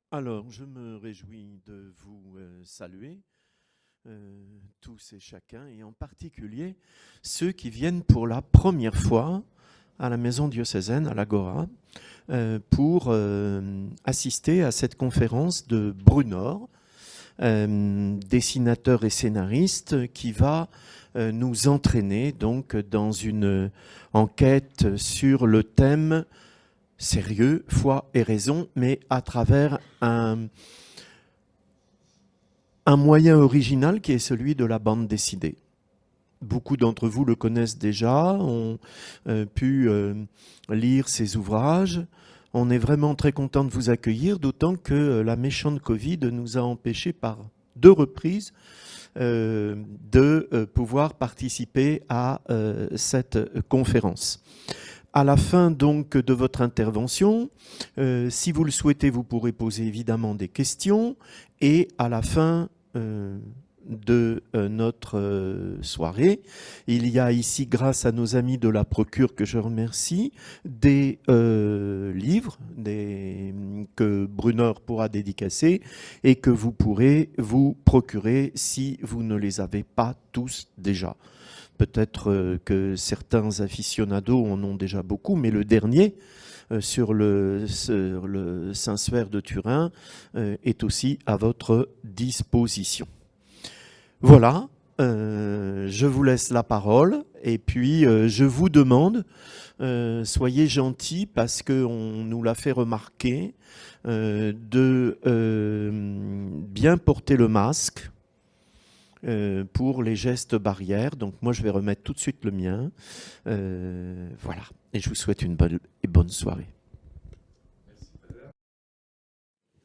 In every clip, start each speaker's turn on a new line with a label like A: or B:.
A: Alors, je me réjouis de vous saluer, tous et chacun, et en particulier ceux qui viennent pour la première fois à la maison diocésaine, à l'Agora, pour assister à cette conférence de Brunor, dessinateur et scénariste, qui va nous entraîner donc dans une enquête sur le thème sérieux, foi et raison, mais à travers un moyen original qui est celui de la bande dessinée. Beaucoup d'entre vous le connaissent déjà, ont pu lire ses ouvrages. On est vraiment très content de vous accueillir, d'autant que la méchante Covid nous a empêchés par 2 reprises de pouvoir participer à cette conférence. À la fin donc de votre intervention, si vous le souhaitez, vous pourrez poser évidemment des questions, et à la fin de notre soirée, il y a ici, grâce à nos amis de la Procure que je remercie, des livres que Brunner pourra dédicacer et que vous pourrez vous procurer si vous ne les avez pas tous déjà. Peut-être que certains aficionados en ont déjà beaucoup, mais le dernier, sur le Saint-Suaire de Turin, est aussi à votre disposition. Voilà, je vous laisse la parole, et puis je vous demande, soyez gentils parce qu'on nous l'a fait remarquer, de bien porter le masque, pour les gestes barrières. Donc moi, je vais remettre tout de suite le mien. Voilà. Et je vous souhaite une bonne soirée.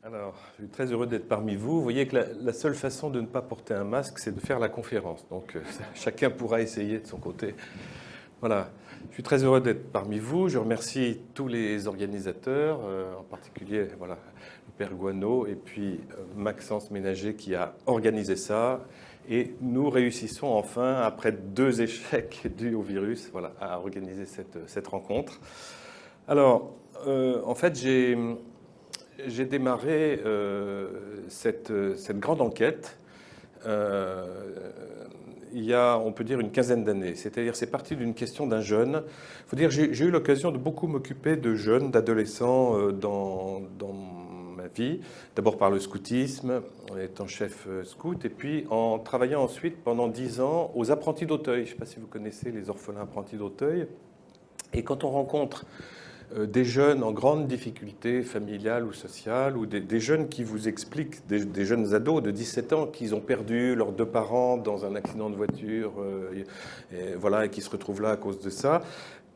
B: Alors, je suis très heureux d'être parmi vous. Vous voyez que la seule façon de ne pas porter un masque, c'est de faire la conférence. Donc, chacun pourra essayer de son côté. Voilà. Je suis très heureux d'être parmi vous. Je remercie tous les organisateurs, en particulier voilà, le Père Guano et puis Maxence Ménager qui a organisé ça. Et nous réussissons enfin, après 2 échecs dus au virus, voilà, à organiser cette rencontre. Alors, en fait, j'ai démarré cette grande enquête il y a, on peut dire, une quinzaine d'années. C'est-à-dire, c'est parti d'une question d'un jeune. Il faut dire, j'ai eu l'occasion de beaucoup m'occuper de jeunes, d'adolescents dans ma vie. D'abord par le scoutisme, en étant chef scout, et puis en travaillant ensuite pendant 10 ans aux apprentis d'Auteuil. Je ne sais pas si vous connaissez les orphelins apprentis d'Auteuil. Et quand on rencontre des jeunes en grande difficulté familiale ou sociale, ou des jeunes qui vous expliquent, des jeunes ados de 17 ans, qu'ils ont perdu leurs 2 parents dans un accident de voiture, voilà, et qui se retrouvent là à cause de ça.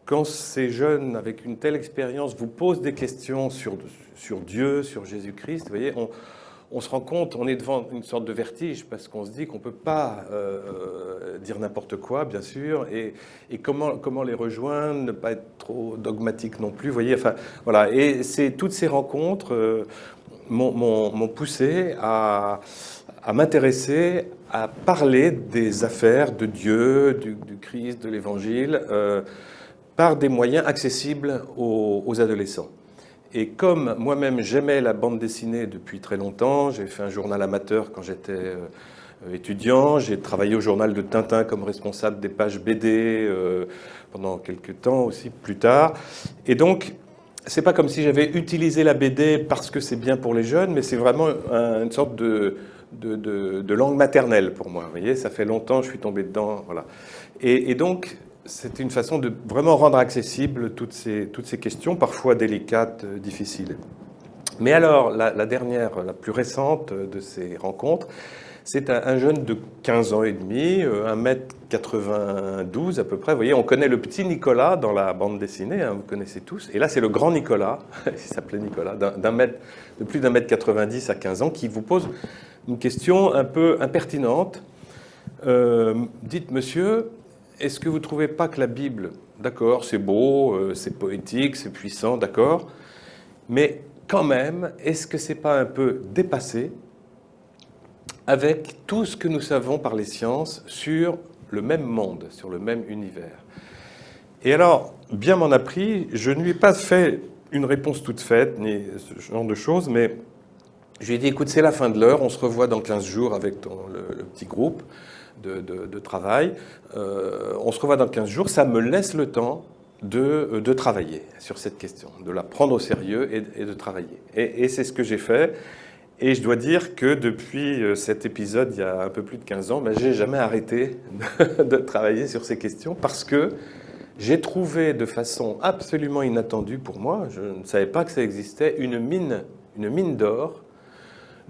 B: Quand ces jeunes, avec une telle expérience, vous posent des questions sur Dieu, sur Jésus-Christ, vous voyez, on se rend compte, on est devant une sorte de vertige parce qu'on se dit qu'on ne peut pas dire n'importe quoi, bien sûr, et comment les rejoindre, ne pas être trop dogmatique non plus, vous voyez, enfin, voilà. Et toutes ces rencontres m'ont poussé à m'intéresser, à parler des affaires de Dieu, du Christ, de l'Évangile, par des moyens accessibles aux adolescents. Et comme moi-même j'aimais la bande dessinée depuis très longtemps, j'ai fait un journal amateur quand j'étais étudiant, j'ai travaillé au journal de Tintin comme responsable des pages BD pendant quelques temps aussi plus tard. Et donc, c'est pas comme si j'avais utilisé la BD parce que c'est bien pour les jeunes, mais c'est vraiment une sorte de langue maternelle pour moi. Vous voyez, ça fait longtemps que je suis tombé dedans. Voilà. Et donc, c'est une façon de vraiment rendre accessibles toutes ces questions, parfois délicates, difficiles. Mais alors, la dernière, la plus récente de ces rencontres, c'est un jeune de 15 ans et demi, 1m92 à peu près. Vous voyez, on connaît le petit Nicolas dans la bande dessinée, hein, vous connaissez tous. Et là, c'est le grand Nicolas, il s'appelait Nicolas, de plus d'1m90 à 15 ans, qui vous pose une question un peu impertinente. Dites, monsieur, est-ce que vous ne trouvez pas que la Bible, d'accord, c'est beau, c'est poétique, c'est puissant, d'accord, mais quand même, est-ce que c'est pas un peu dépassé avec tout ce que nous savons par les sciences sur le même monde, sur le même univers? Et alors, bien m'en a pris, je ne lui ai pas fait une réponse toute faite, ni ce genre de choses, mais Je lui ai dit, écoute, c'est la fin de l'heure, on se revoit dans 15 jours avec le petit groupe de travail. On se revoit dans 15 jours, ça me laisse le temps de travailler sur cette question, de la prendre au sérieux et de travailler. Et c'est ce que j'ai fait. Et je dois dire que depuis cet épisode, il y a un peu plus de 15 ans, je n'ai jamais arrêté de travailler sur ces questions parce que j'ai trouvé de façon absolument inattendue pour moi, je ne savais pas que ça existait, une mine d'or,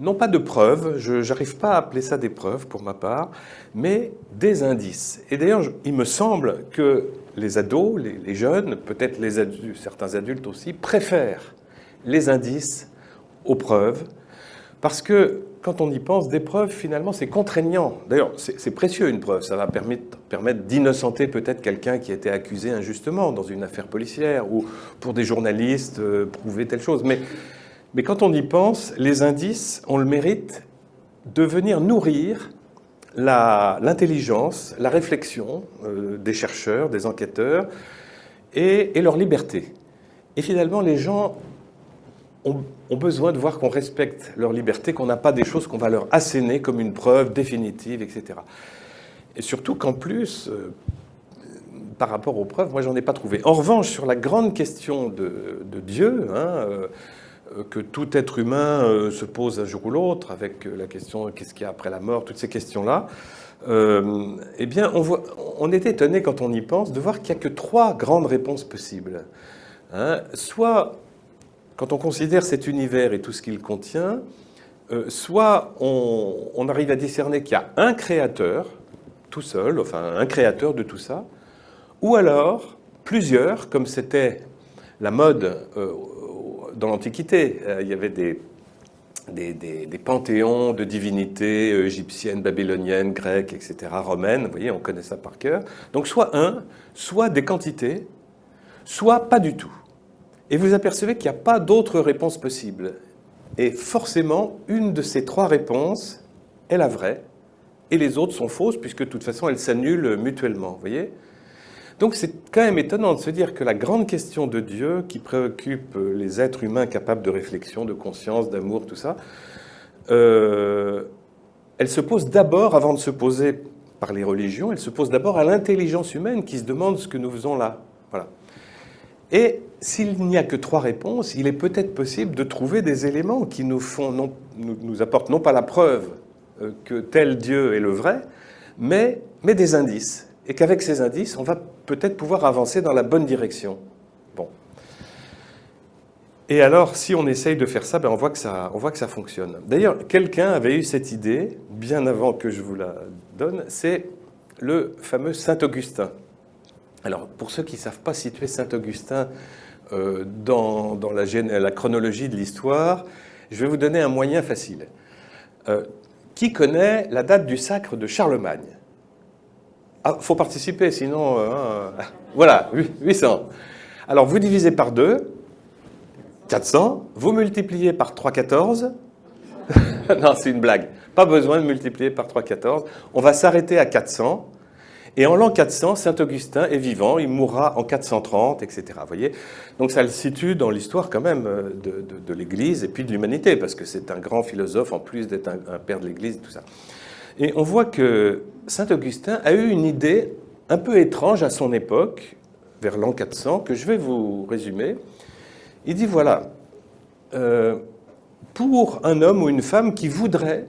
B: non pas de preuves, je n'arrive pas à appeler ça des preuves pour ma part, mais des indices. Et d'ailleurs, il me semble que les ados, les jeunes, peut-être certains adultes aussi, préfèrent les indices aux preuves, parce que quand on y pense, des preuves, finalement, c'est contraignant. D'ailleurs, c'est précieux une preuve, ça va permettre d'innocenter peut-être quelqu'un qui a été accusé injustement dans une affaire policière, ou pour des journalistes, prouver telle chose. Mais quand on y pense, les indices ont le mérite de venir nourrir l'intelligence, la réflexion des chercheurs, des enquêteurs, et leur liberté. Et finalement, les gens ont besoin de voir qu'on respecte leur liberté, qu'on n'a pas des choses qu'on va leur asséner comme une preuve définitive, etc. Et surtout qu'en plus, par rapport aux preuves, moi, j'en ai pas trouvé. En revanche, sur la grande question de Dieu, que tout être humain se pose un jour ou l'autre, avec la question qu'est-ce qu'il y a après la mort, toutes ces questions-là, eh bien, on est étonné quand on y pense de voir qu'il n'y a que 3 grandes réponses possibles. Soit, quand on considère cet univers et tout ce qu'il contient, soit on arrive à discerner qu'il y a un créateur, tout seul, enfin un créateur de tout ça, ou alors plusieurs, comme c'était la mode dans l'Antiquité. Il y avait des panthéons de divinités égyptiennes, babyloniennes, grecques, etc., romaines. Vous voyez, on connaît ça par cœur. Donc soit un, soit des quantités, soit pas du tout. Et vous apercevez qu'il n'y a pas d'autre réponse possible. Et forcément, une de ces 3 réponses est la vraie, et les autres sont fausses, puisque de toute façon, elles s'annulent mutuellement. Vous voyez ? Donc c'est quand même étonnant de se dire que la grande question de Dieu, qui préoccupe les êtres humains capables de réflexion, de conscience, d'amour, tout ça, elle se pose d'abord, avant de se poser par les religions, elle se pose d'abord à l'intelligence humaine qui se demande ce que nous faisons là. Voilà. Et s'il n'y a que 3 réponses, il est peut-être possible de trouver des éléments qui nous apportent non pas la preuve que tel Dieu est le vrai, mais des indices. Et qu'avec ces indices, on va peut-être pouvoir avancer dans la bonne direction. Bon. Et alors, si on essaye de faire ça, on voit que ça fonctionne. D'ailleurs, quelqu'un avait eu cette idée, bien avant que je vous la donne, c'est le fameux Saint-Augustin. Alors, pour ceux qui ne savent pas situer Saint-Augustin dans la chronologie de l'histoire, je vais vous donner un moyen facile. Qui connaît la date du sacre de Charlemagne ? Ah, faut participer, sinon... voilà, 800. Alors, vous divisez par 2, 400. Vous multipliez par 314. Non, c'est une blague. Pas besoin de multiplier par 314. On va s'arrêter à 400. Et en l'an 400, Saint-Augustin est vivant. Il mourra en 430, etc. Vous voyez ? Donc, ça le situe dans l'histoire quand même de l'Église et puis de l'humanité, parce que c'est un grand philosophe, en plus d'être un père de l'Église et tout ça. Et on voit que Saint-Augustin a eu une idée un peu étrange à son époque, vers l'an 400, que je vais vous résumer. Il dit, voilà, pour un homme ou une femme qui voudrait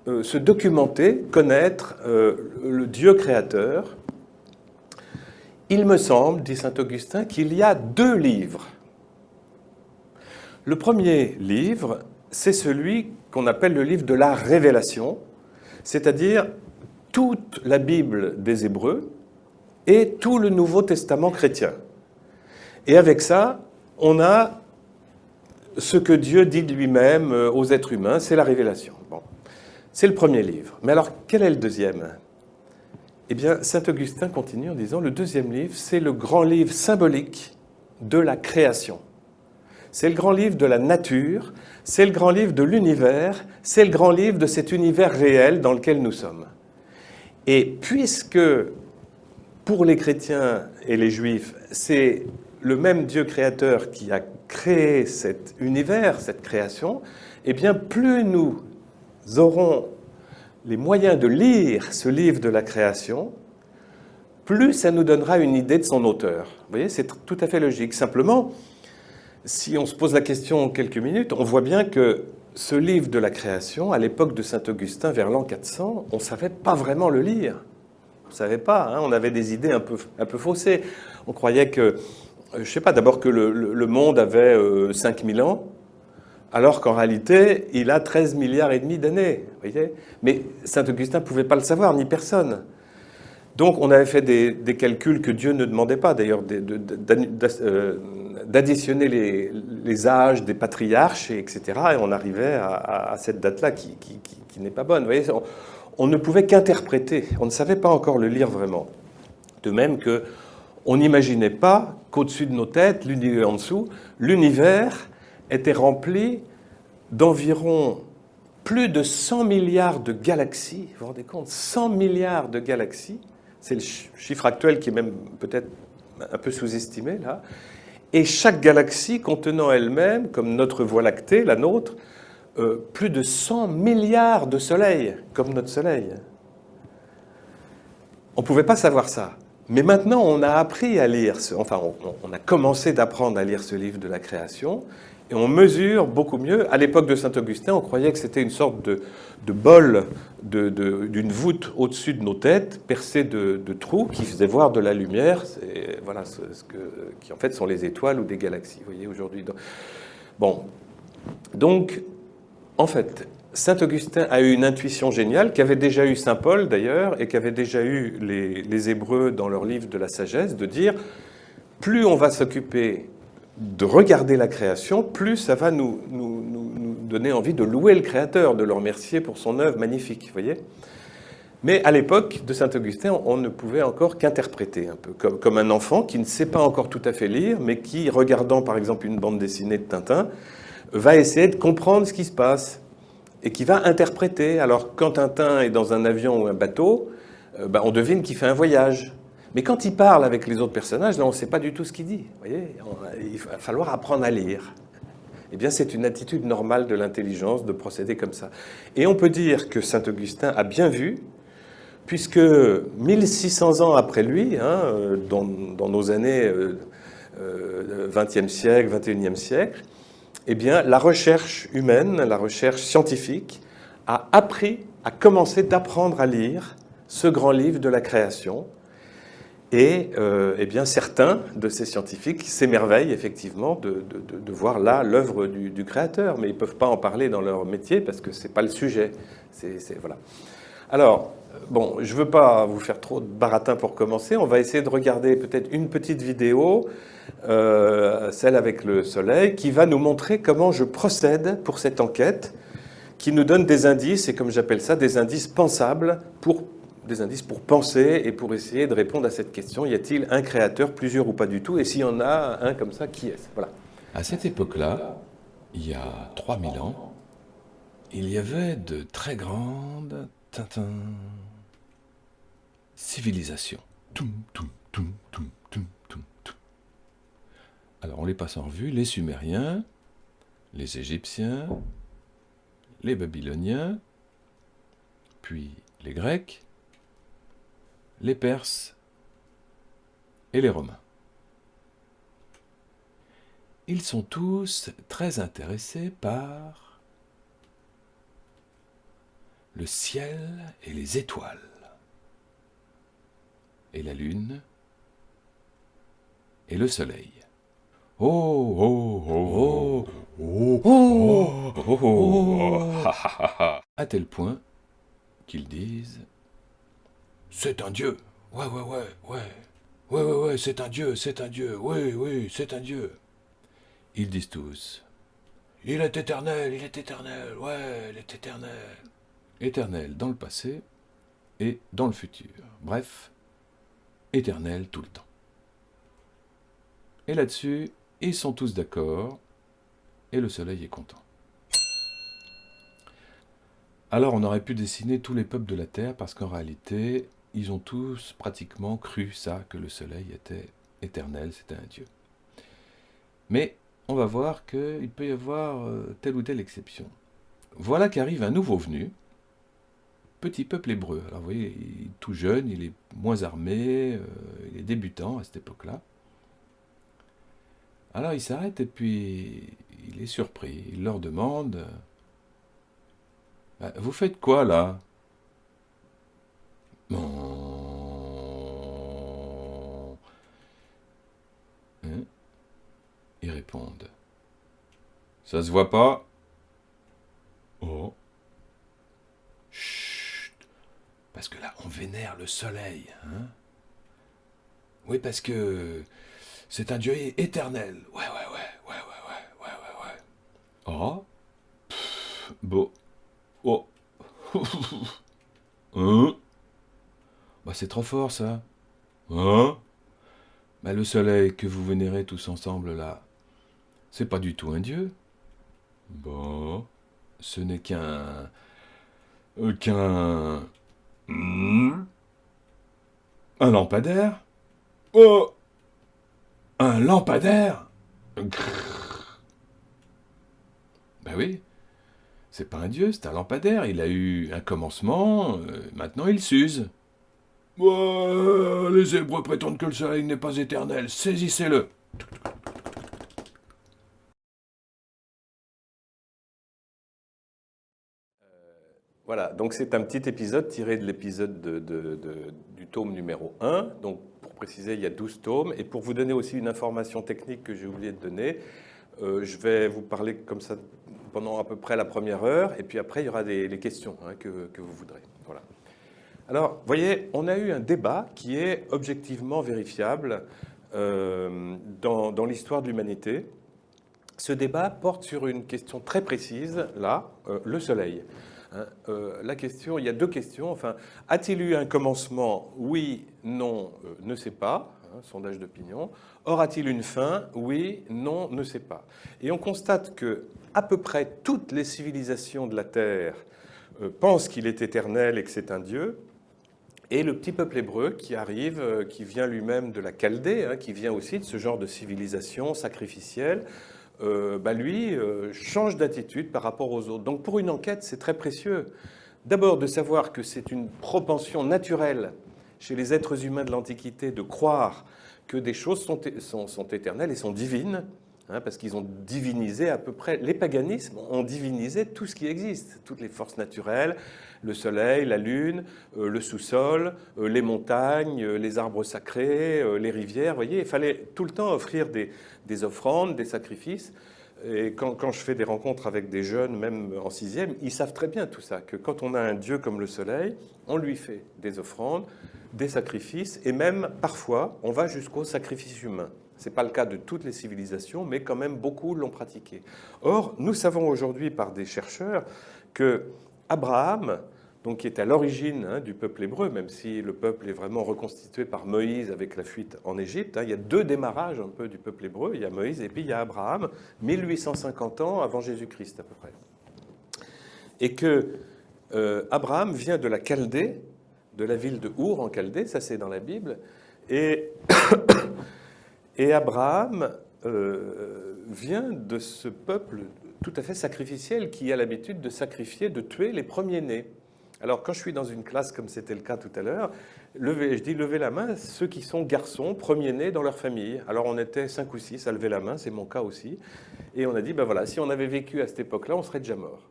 B: se documenter, connaître le Dieu créateur, il me semble, dit Saint-Augustin, qu'il y a 2 livres. Le premier livre, c'est celui qu'on appelle le livre de la Révélation, c'est-à-dire toute la Bible des Hébreux et tout le Nouveau Testament chrétien. Et avec ça, on a ce que Dieu dit de lui-même aux êtres humains, c'est la Révélation. Bon. C'est le premier livre. Mais alors, quel est le deuxième ? Eh bien, Saint-Augustin continue en disant, le deuxième livre, c'est le grand livre symbolique de la création. C'est le grand livre de la nature, c'est le grand livre de l'univers, c'est le grand livre de cet univers réel dans lequel nous sommes. Et puisque, pour les chrétiens et les juifs, c'est le même Dieu créateur qui a créé cet univers, cette création, eh bien, plus nous aurons les moyens de lire ce livre de la création, plus ça nous donnera une idée de son auteur. Vous voyez, c'est tout à fait logique. Simplement, si on se pose la question en quelques minutes, on voit bien que ce livre de la création, à l'époque de Saint-Augustin, vers l'an 400, on ne savait pas vraiment le lire. On ne savait pas, hein, on avait des idées un peu faussées. On croyait que, je ne sais pas, d'abord que le monde avait 5000 ans, alors qu'en réalité, il a 13 milliards et demi d'années. Voyez, mais Saint-Augustin ne pouvait pas le savoir, ni personne. Donc on avait fait des calculs que Dieu ne demandait pas, d'ailleurs, d'additionner les âges des patriarches, etc. Et on arrivait à cette date-là qui n'est pas bonne. Vous voyez, on ne pouvait qu'interpréter, on ne savait pas encore le lire vraiment. De même qu'on n'imaginait pas qu'au-dessus de nos têtes, l'univers en dessous, l'univers était rempli d'environ plus de 100 milliards de galaxies. Vous vous rendez compte? 100 milliards de galaxies. C'est le chiffre actuel qui est même peut-être un peu sous-estimé, là. Et chaque galaxie contenant elle-même, comme notre Voie lactée, la nôtre, plus de 100 milliards de soleils, comme notre Soleil. On ne pouvait pas savoir ça. Mais maintenant, on a appris à lire, on a commencé d'apprendre à lire ce livre de la création, et on mesure beaucoup mieux. À l'époque de Saint-Augustin, on croyait que c'était une sorte de bol, d'une voûte au-dessus de nos têtes, percée de trous, qui faisait voir de la lumière. Voilà qui en fait sont les étoiles ou des galaxies, vous voyez, aujourd'hui. Bon, donc, en fait, Saint-Augustin a eu une intuition géniale, qu'avait déjà eu Saint Paul d'ailleurs, et qu'avaient déjà eu les Hébreux dans leur livre de la sagesse, de dire, plus on va s'occuper de regarder la création, plus ça va nous donner envie de louer le Créateur, de le remercier pour son œuvre magnifique, vous voyez. Mais à l'époque de Saint-Augustin, on ne pouvait encore qu'interpréter, un peu comme un enfant qui ne sait pas encore tout à fait lire, mais qui, regardant par exemple une bande dessinée de Tintin, va essayer de comprendre ce qui se passe et qui va interpréter. Alors quand Tintin est dans un avion ou un bateau, on devine qu'il fait un voyage. Mais quand il parle avec les autres personnages, là, on ne sait pas du tout ce qu'il dit. Vous voyez, il va falloir apprendre à lire. Eh bien, c'est une attitude normale de l'intelligence de procéder comme ça. Et on peut dire que Saint-Augustin a bien vu, puisque 1600 ans après lui, hein, dans nos années 20e siècle, 21e siècle, eh bien, la recherche humaine, la recherche scientifique a commencé d'apprendre à lire ce grand livre de la création. Et eh bien, certains de ces scientifiques s'émerveillent effectivement de voir là l'œuvre du Créateur, mais ils ne peuvent pas en parler dans leur métier parce que ce n'est pas le sujet. Voilà. Alors, bon, je ne veux pas vous faire trop de baratin pour commencer. On va essayer de regarder peut-être une petite vidéo, celle avec le soleil, qui va nous montrer comment je procède pour cette enquête, qui nous donne des indices, et comme j'appelle ça, des indices pensables pour penser et pour essayer de répondre à cette question. Y a-t-il un créateur, plusieurs ou pas du tout? Et s'il y en a un comme ça, qui est-ce? Voilà.
C: À cette époque-là, il y a 3000 ans, il y avait de très grandes civilisations. Alors on les passe en revue, les Sumériens, les Égyptiens, les Babyloniens, puis les Grecs, les Perses et les Romains. Ils sont tous très intéressés par le ciel et les étoiles, et la lune et le soleil. Oh, oh, oh, oh, oh, oh, oh, à tel point qu'ils disent « C'est un dieu, ouais, c'est un dieu, oui, c'est un dieu. » Ils disent tous « Il est éternel, ouais, il est éternel. » Éternel dans le passé et dans le futur. Bref, éternel tout le temps. Et là-dessus, ils sont tous d'accord, et le soleil est content. Alors on aurait pu dessiner tous les peuples de la Terre, parce qu'en réalité, ils ont tous pratiquement cru ça, que le soleil était éternel, c'était un dieu. Mais on va voir qu'il peut y avoir telle ou telle exception. Voilà qu'arrive un nouveau venu, petit peuple hébreu. Alors vous voyez, il est tout jeune, il est moins armé, il est débutant à cette époque-là. Alors il s'arrête et puis il est surpris. Il leur demande « Vous faites quoi là ?» Bon. Hein? Ils répondent « Ça se voit pas ?»« Oh. Chut. Parce que là, on vénère le soleil. Hein? Oui, parce que c'est un Dieu éternel. Ouais. Oh. Bon. Oh. Hein? Bah, c'est trop fort, ça. Hein? Bah, le soleil que vous vénérez tous ensemble, là, c'est pas du tout un dieu. Bon, ce n'est qu'un... un lampadaire. Oh! Un lampadaire? Ben oui, c'est pas un dieu, c'est un lampadaire. Il a eu un commencement, maintenant il s'use. Les Hébreux prétendent que le soleil n'est pas éternel, saisissez-le.
B: Voilà, donc c'est un petit épisode tiré de l'épisode du tome numéro 1. Donc pour préciser, il y a 12 tomes. Et pour vous donner aussi une information technique que j'ai oublié de donner, je vais vous parler comme ça pendant à peu près la première heure. Et puis après, il y aura les questions que vous voudrez. Voilà. Alors, vous voyez, on a eu un débat qui est objectivement vérifiable dans l'histoire de l'humanité. Ce débat porte sur une question très précise, là, le soleil. La question, il y a deux questions. Enfin, a-t-il eu un commencement? Oui, non, ne sait pas. Sondage d'opinion. Aura-t-il une fin? Oui, non, ne sait pas. Et on constate que à peu près toutes les civilisations de la Terre pensent qu'il est éternel et que c'est un Dieu. Et le petit peuple hébreu qui arrive, qui vient lui-même de la Chaldée, qui vient aussi de ce genre de civilisation sacrificielle, lui change d'attitude par rapport aux autres. Donc pour une enquête, c'est très précieux. D'abord de savoir que c'est une propension naturelle chez les êtres humains de l'Antiquité de croire que des choses sont éternelles et sont divines, parce qu'ils ont divinisé à peu près, les paganismes ont divinisé tout ce qui existe, toutes les forces naturelles, le soleil, la lune, le sous-sol, les montagnes, les arbres sacrés, les rivières. Vous voyez, il fallait tout le temps offrir des offrandes, des sacrifices. Et quand je fais des rencontres avec des jeunes, même en sixième, ils savent très bien tout ça, que quand on a un dieu comme le soleil, on lui fait des offrandes, des sacrifices, et même parfois, on va jusqu'au sacrifice humain. Ce n'est pas le cas de toutes les civilisations, mais quand même beaucoup l'ont pratiqué. Or, nous savons aujourd'hui par des chercheurs que Abraham, donc qui est à l'origine du peuple hébreu, même si le peuple est vraiment reconstitué par Moïse avec la fuite en Égypte, il y a deux démarrages un peu du peuple hébreu, il y a Moïse et puis il y a Abraham, 1850 ans avant Jésus-Christ à peu près. Et que Abraham vient de la Chaldée, de la ville de Our en Chaldée, ça c'est dans la Bible, et Abraham vient de ce peuple tout à fait sacrificiel qui a l'habitude de sacrifier, de tuer les premiers-nés. Alors quand je suis dans une classe comme c'était le cas tout à l'heure, je dis levez la main ceux qui sont garçons, premiers-nés dans leur famille. Alors on était 5 ou 6 à lever la main, c'est mon cas aussi. Et on a dit, ben voilà, si on avait vécu à cette époque-là, on serait déjà mort.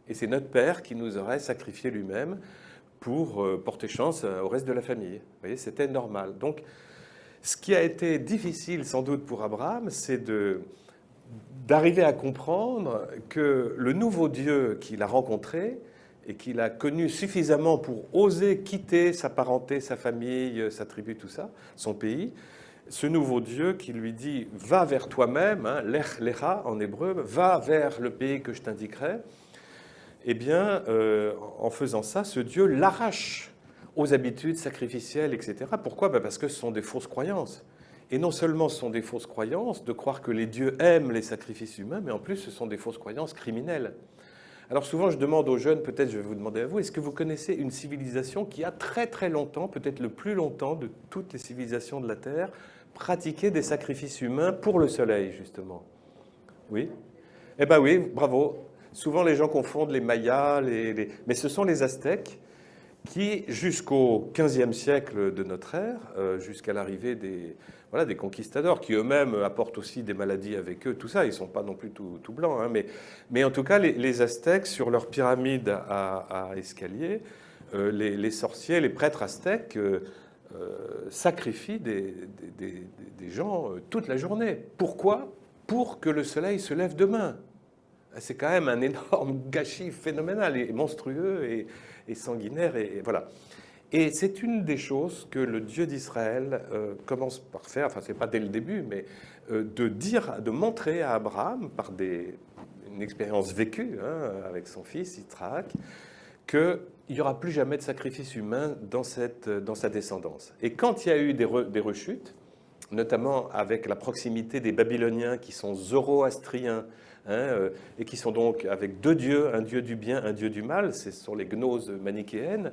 B: Et c'est notre père qui nous aurait sacrifié lui-même pour porter chance au reste de la famille. Vous voyez, c'était normal. Donc, ce qui a été difficile sans doute pour Abraham, c'est d'arriver à comprendre que le nouveau Dieu qu'il a rencontré et qu'il a connu suffisamment pour oser quitter sa parenté, sa famille, sa tribu, tout ça, son pays, ce nouveau Dieu qui lui dit « va vers toi-même », lech lecha en hébreu, « va vers le pays que je t'indiquerai », eh bien, en faisant ça, ce Dieu l'arrache aux habitudes sacrificielles, etc. Pourquoi? Parce que ce sont des fausses croyances. Et non seulement ce sont des fausses croyances de croire que les dieux aiment les sacrifices humains, mais en plus ce sont des fausses croyances criminelles. Alors souvent je demande aux jeunes, peut-être je vais vous demander à vous, est-ce que vous connaissez une civilisation qui a très très longtemps, peut-être le plus longtemps de toutes les civilisations de la Terre, pratiquer des sacrifices humains pour le soleil, justement. Oui? Eh bien oui, bravo. Souvent les gens confondent les Mayas, mais ce sont les Aztèques qui, jusqu'au XVe siècle de notre ère, jusqu'à l'arrivée des conquistadors, qui eux-mêmes apportent aussi des maladies avec eux, tout ça, ils ne sont pas non plus tout blancs, hein, mais en tout cas, les Aztèques, sur leur pyramide à escalier, les sorciers, les prêtres aztèques sacrifient des gens toute la journée. Pourquoi? Pour que le soleil se lève demain. C'est quand même un énorme gâchis phénoménal et monstrueux et sanguinaire. Et voilà. Et c'est une des choses que le Dieu d'Israël commence par faire, enfin c'est pas dès le début, mais de montrer à Abraham, par une expérience vécue avec son fils Yitzhak, qu'il n'y aura plus jamais de sacrifice humain dans sa descendance. Et quand il y a eu des rechutes, notamment avec la proximité des Babyloniens qui sont zoroastriens, et qui sont donc avec deux dieux, un dieu du bien, un dieu du mal, ce sont les gnoses manichéennes,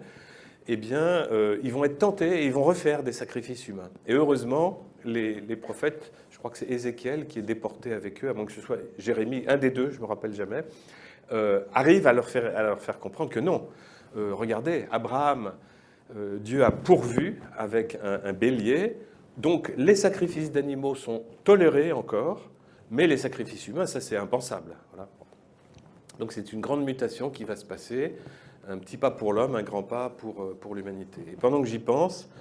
B: eh bien, ils vont être tentés et ils vont refaire des sacrifices humains. Et heureusement, les prophètes, je crois que c'est Ézéchiel qui est déporté avec eux, à moins que ce soit Jérémie, un des deux, je ne me rappelle jamais, arrivent à leur faire comprendre que non. Regardez, Abraham, Dieu a pourvu avec un bélier, donc les sacrifices d'animaux sont tolérés encore, mais les sacrifices humains, ça c'est impensable. Voilà. Donc c'est une grande mutation qui va se passer, un petit pas pour l'homme, un grand pas pour l'humanité. Et pendant que j'y pense,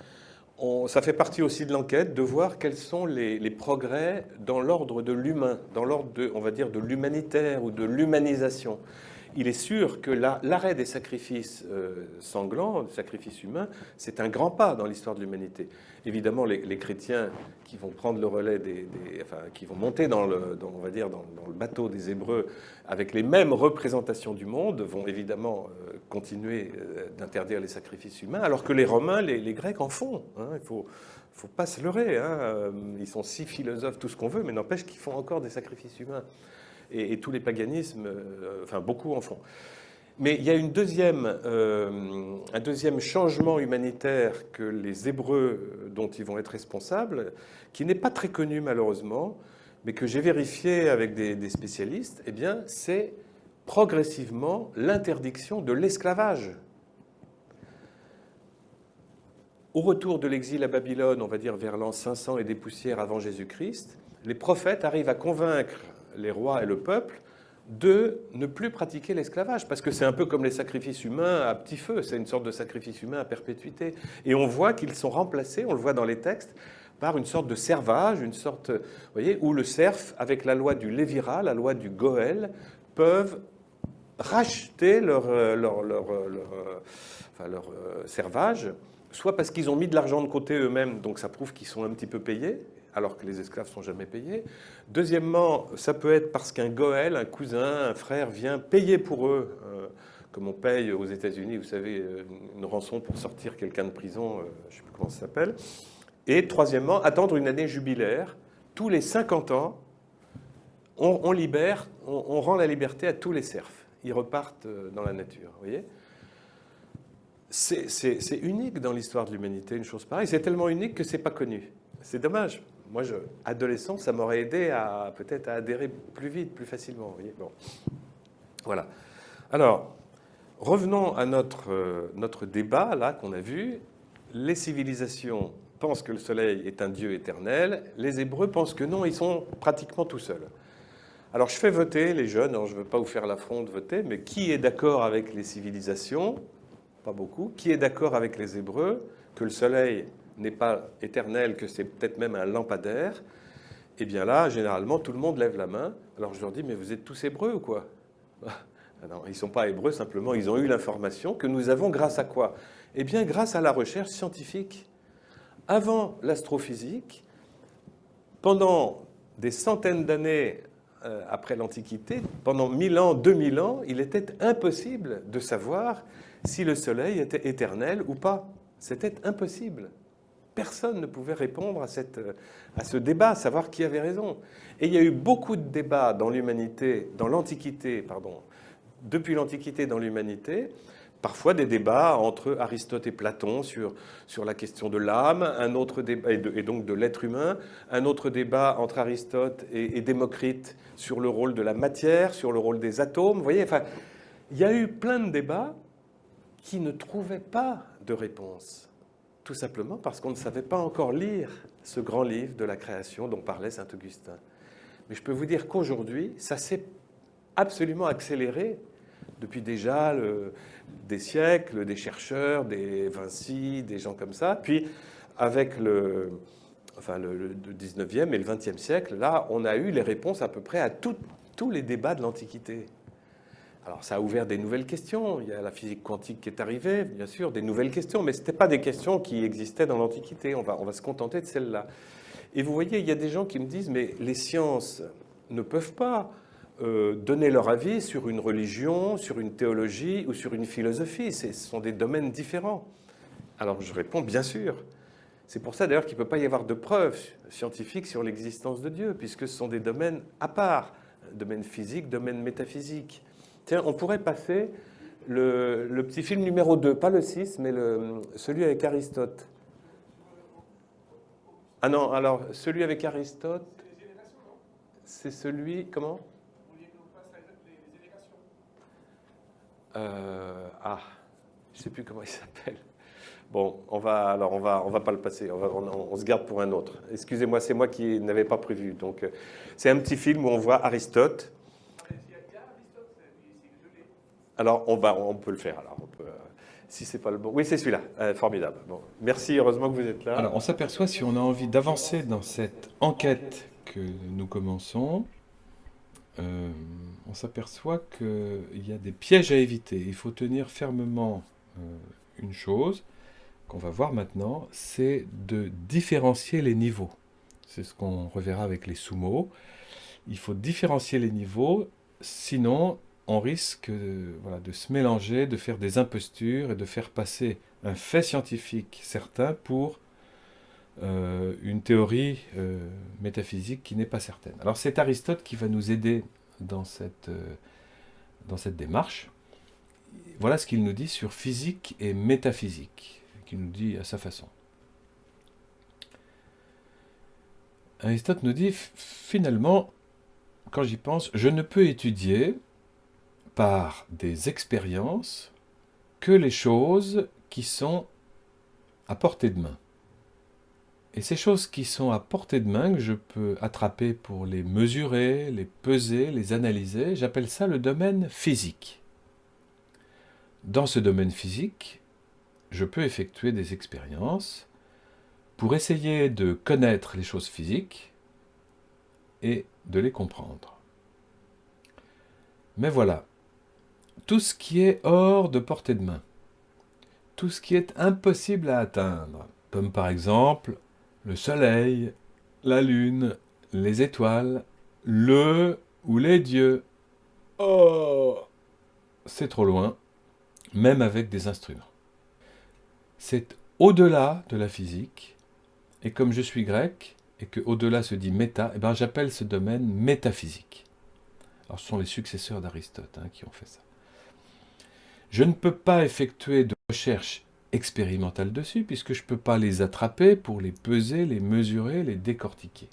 B: ça fait partie aussi de l'enquête de voir quels sont les progrès dans l'ordre de l'humain, dans l'ordre on va dire, de l'humanitaire ou de l'humanisation. Il est sûr que l'arrêt des sacrifices sanglants, des sacrifices humains, c'est un grand pas dans l'histoire de l'humanité. Évidemment, les chrétiens qui vont prendre le relais qui vont monter dans le bateau des Hébreux avec les mêmes représentations du monde, vont évidemment continuer d'interdire les sacrifices humains, alors que les Romains, les Grecs en font. Hein, il faut pas se leurrer. Hein, ils sont si philosophes, tout ce qu'on veut, mais n'empêche qu'ils font encore des sacrifices humains. Et tous les paganismes, beaucoup en font. Mais il y a un deuxième changement humanitaire que les Hébreux, dont ils vont être responsables, qui n'est pas très connu malheureusement, mais que j'ai vérifié avec des spécialistes, eh bien, c'est progressivement l'interdiction de l'esclavage. Au retour de l'exil à Babylone, on va dire vers l'an 500 et des poussières avant Jésus-Christ, les prophètes arrivent à convaincre les rois et le peuple de ne plus pratiquer l'esclavage, parce que c'est un peu comme les sacrifices humains à petit feu, c'est une sorte de sacrifice humain à perpétuité. Et on voit qu'ils sont remplacés, on le voit dans les textes, par une sorte de servage, une sorte, vous voyez, où le serf, avec la loi du Lévira, la loi du Goël, peuvent racheter leur servage, soit parce qu'ils ont mis de l'argent de côté eux-mêmes, donc ça prouve qu'ils sont un petit peu payés, alors que les esclaves ne sont jamais payés. Deuxièmement, ça peut être parce qu'un goël, un cousin, un frère vient payer pour eux, comme on paye aux États-Unis, vous savez, une rançon pour sortir quelqu'un de prison, je ne sais plus comment ça s'appelle. Et troisièmement, attendre une année jubilaire. Tous les 50 ans, on rend la liberté à tous les serfs. Ils repartent dans la nature, vous voyez ? C'est unique dans l'histoire de l'humanité, une chose pareille. C'est tellement unique que ce n'est pas connu. C'est dommage. Moi, adolescent, ça m'aurait aidé peut-être à adhérer plus vite, plus facilement. Vous voyez, bon. Voilà. Alors, revenons à notre débat, là, qu'on a vu. Les civilisations pensent que le soleil est un dieu éternel. Les Hébreux pensent que non, ils sont pratiquement tout seuls. Alors, je fais voter les jeunes. Alors, je ne veux pas vous faire l'affront de voter, mais qui est d'accord avec les civilisations ? Pas beaucoup. Qui est d'accord avec les Hébreux que le soleil n'est pas éternel, que c'est peut-être même un lampadaire? Eh bien là, généralement, tout le monde lève la main. Alors je leur dis, mais vous êtes tous hébreux ou quoi? Non, ils ne sont pas hébreux, simplement, ils ont eu l'information que nous avons grâce à quoi? Eh bien, grâce à la recherche scientifique. Avant l'astrophysique, pendant des centaines d'années après l'Antiquité, pendant 1000 ans, 2000 ans, il était impossible de savoir si le soleil était éternel ou pas. C'était impossible. Personne ne pouvait répondre à ce débat, savoir qui avait raison. Et il y a eu beaucoup de débats dans l'humanité, dans l'Antiquité, pardon, depuis l'Antiquité dans l'humanité, parfois des débats entre Aristote et Platon sur la question de l'âme, un autre débat, et donc de l'être humain, un autre débat entre Aristote et Démocrite sur le rôle de la matière, sur le rôle des atomes. Vous voyez, enfin, il y a eu plein de débats qui ne trouvaient pas de réponse, tout simplement parce qu'on ne savait pas encore lire ce grand livre de la création dont parlait saint Augustin. Mais je peux vous dire qu'aujourd'hui, ça s'est absolument accéléré depuis déjà des siècles, des chercheurs, des Vinci, des gens comme ça. Puis avec le 19e et le 20e siècle, là, on a eu les réponses à peu près à tous les débats de l'Antiquité. Alors ça a ouvert des nouvelles questions. Il y a la physique quantique qui est arrivée, bien sûr, des nouvelles questions, mais ce n'étaient pas des questions qui existaient dans l'Antiquité. On va se contenter de celles-là. Et vous voyez, il y a des gens qui me disent, mais les sciences ne peuvent pas donner leur avis sur une religion, sur une théologie ou sur une philosophie. Ce sont des domaines différents. Alors je réponds, bien sûr. C'est pour ça d'ailleurs qu'il ne peut pas y avoir de preuves scientifiques sur l'existence de Dieu, puisque ce sont des domaines à part, domaine physique, domaine métaphysique. Tiens, on pourrait passer le petit film numéro 2, pas le 6, mais celui avec Aristote. Ah non, alors celui avec Aristote, c'est celui, comment? Je ne sais plus comment il s'appelle. Bon, on va pas le passer. On se garde pour un autre. Excusez-moi, c'est moi qui n'avais pas prévu. Donc, c'est un petit film où on voit Aristote. Alors, on peut le faire. Alors, si c'est pas le bon. Oui, c'est celui-là. Formidable. Bon, merci. Heureusement que vous êtes là.
C: Alors, on s'aperçoit, si on a envie d'avancer dans cette enquête que nous commençons, on s'aperçoit qu'il y a des pièges à éviter. Il faut tenir fermement une chose qu'on va voir maintenant, c'est de différencier les niveaux. C'est ce qu'on reverra avec les sous-mots. Il faut différencier les niveaux, sinon on risque de se mélanger, de faire des impostures et de faire passer un fait scientifique certain pour une théorie métaphysique qui n'est pas certaine. Alors c'est Aristote qui va nous aider dans cette démarche. Voilà ce qu'il nous dit sur physique et métaphysique, qu'il nous dit à sa façon. Aristote nous dit, finalement, quand j'y pense, je ne peux étudier par des expériences que les choses qui sont à portée de main. Et ces choses qui sont à portée de main, que je peux attraper pour les mesurer, les peser, les analyser, j'appelle ça le domaine physique. Dans ce domaine physique, je peux effectuer des expériences pour essayer de connaître les choses physiques et de les comprendre. Mais voilà, tout ce qui est hors de portée de main, tout ce qui est impossible à atteindre, comme par exemple le soleil, la lune, les étoiles, le ou les dieux. Oh, c'est trop loin, même avec des instruments. C'est au-delà de la physique, et comme je suis grec, et que au-delà se dit méta, eh ben j'appelle ce domaine métaphysique. Alors ce sont les successeurs d'Aristote qui ont fait ça. Je ne peux pas effectuer de recherche expérimentale dessus, puisque je ne peux pas les attraper pour les peser, les mesurer, les décortiquer.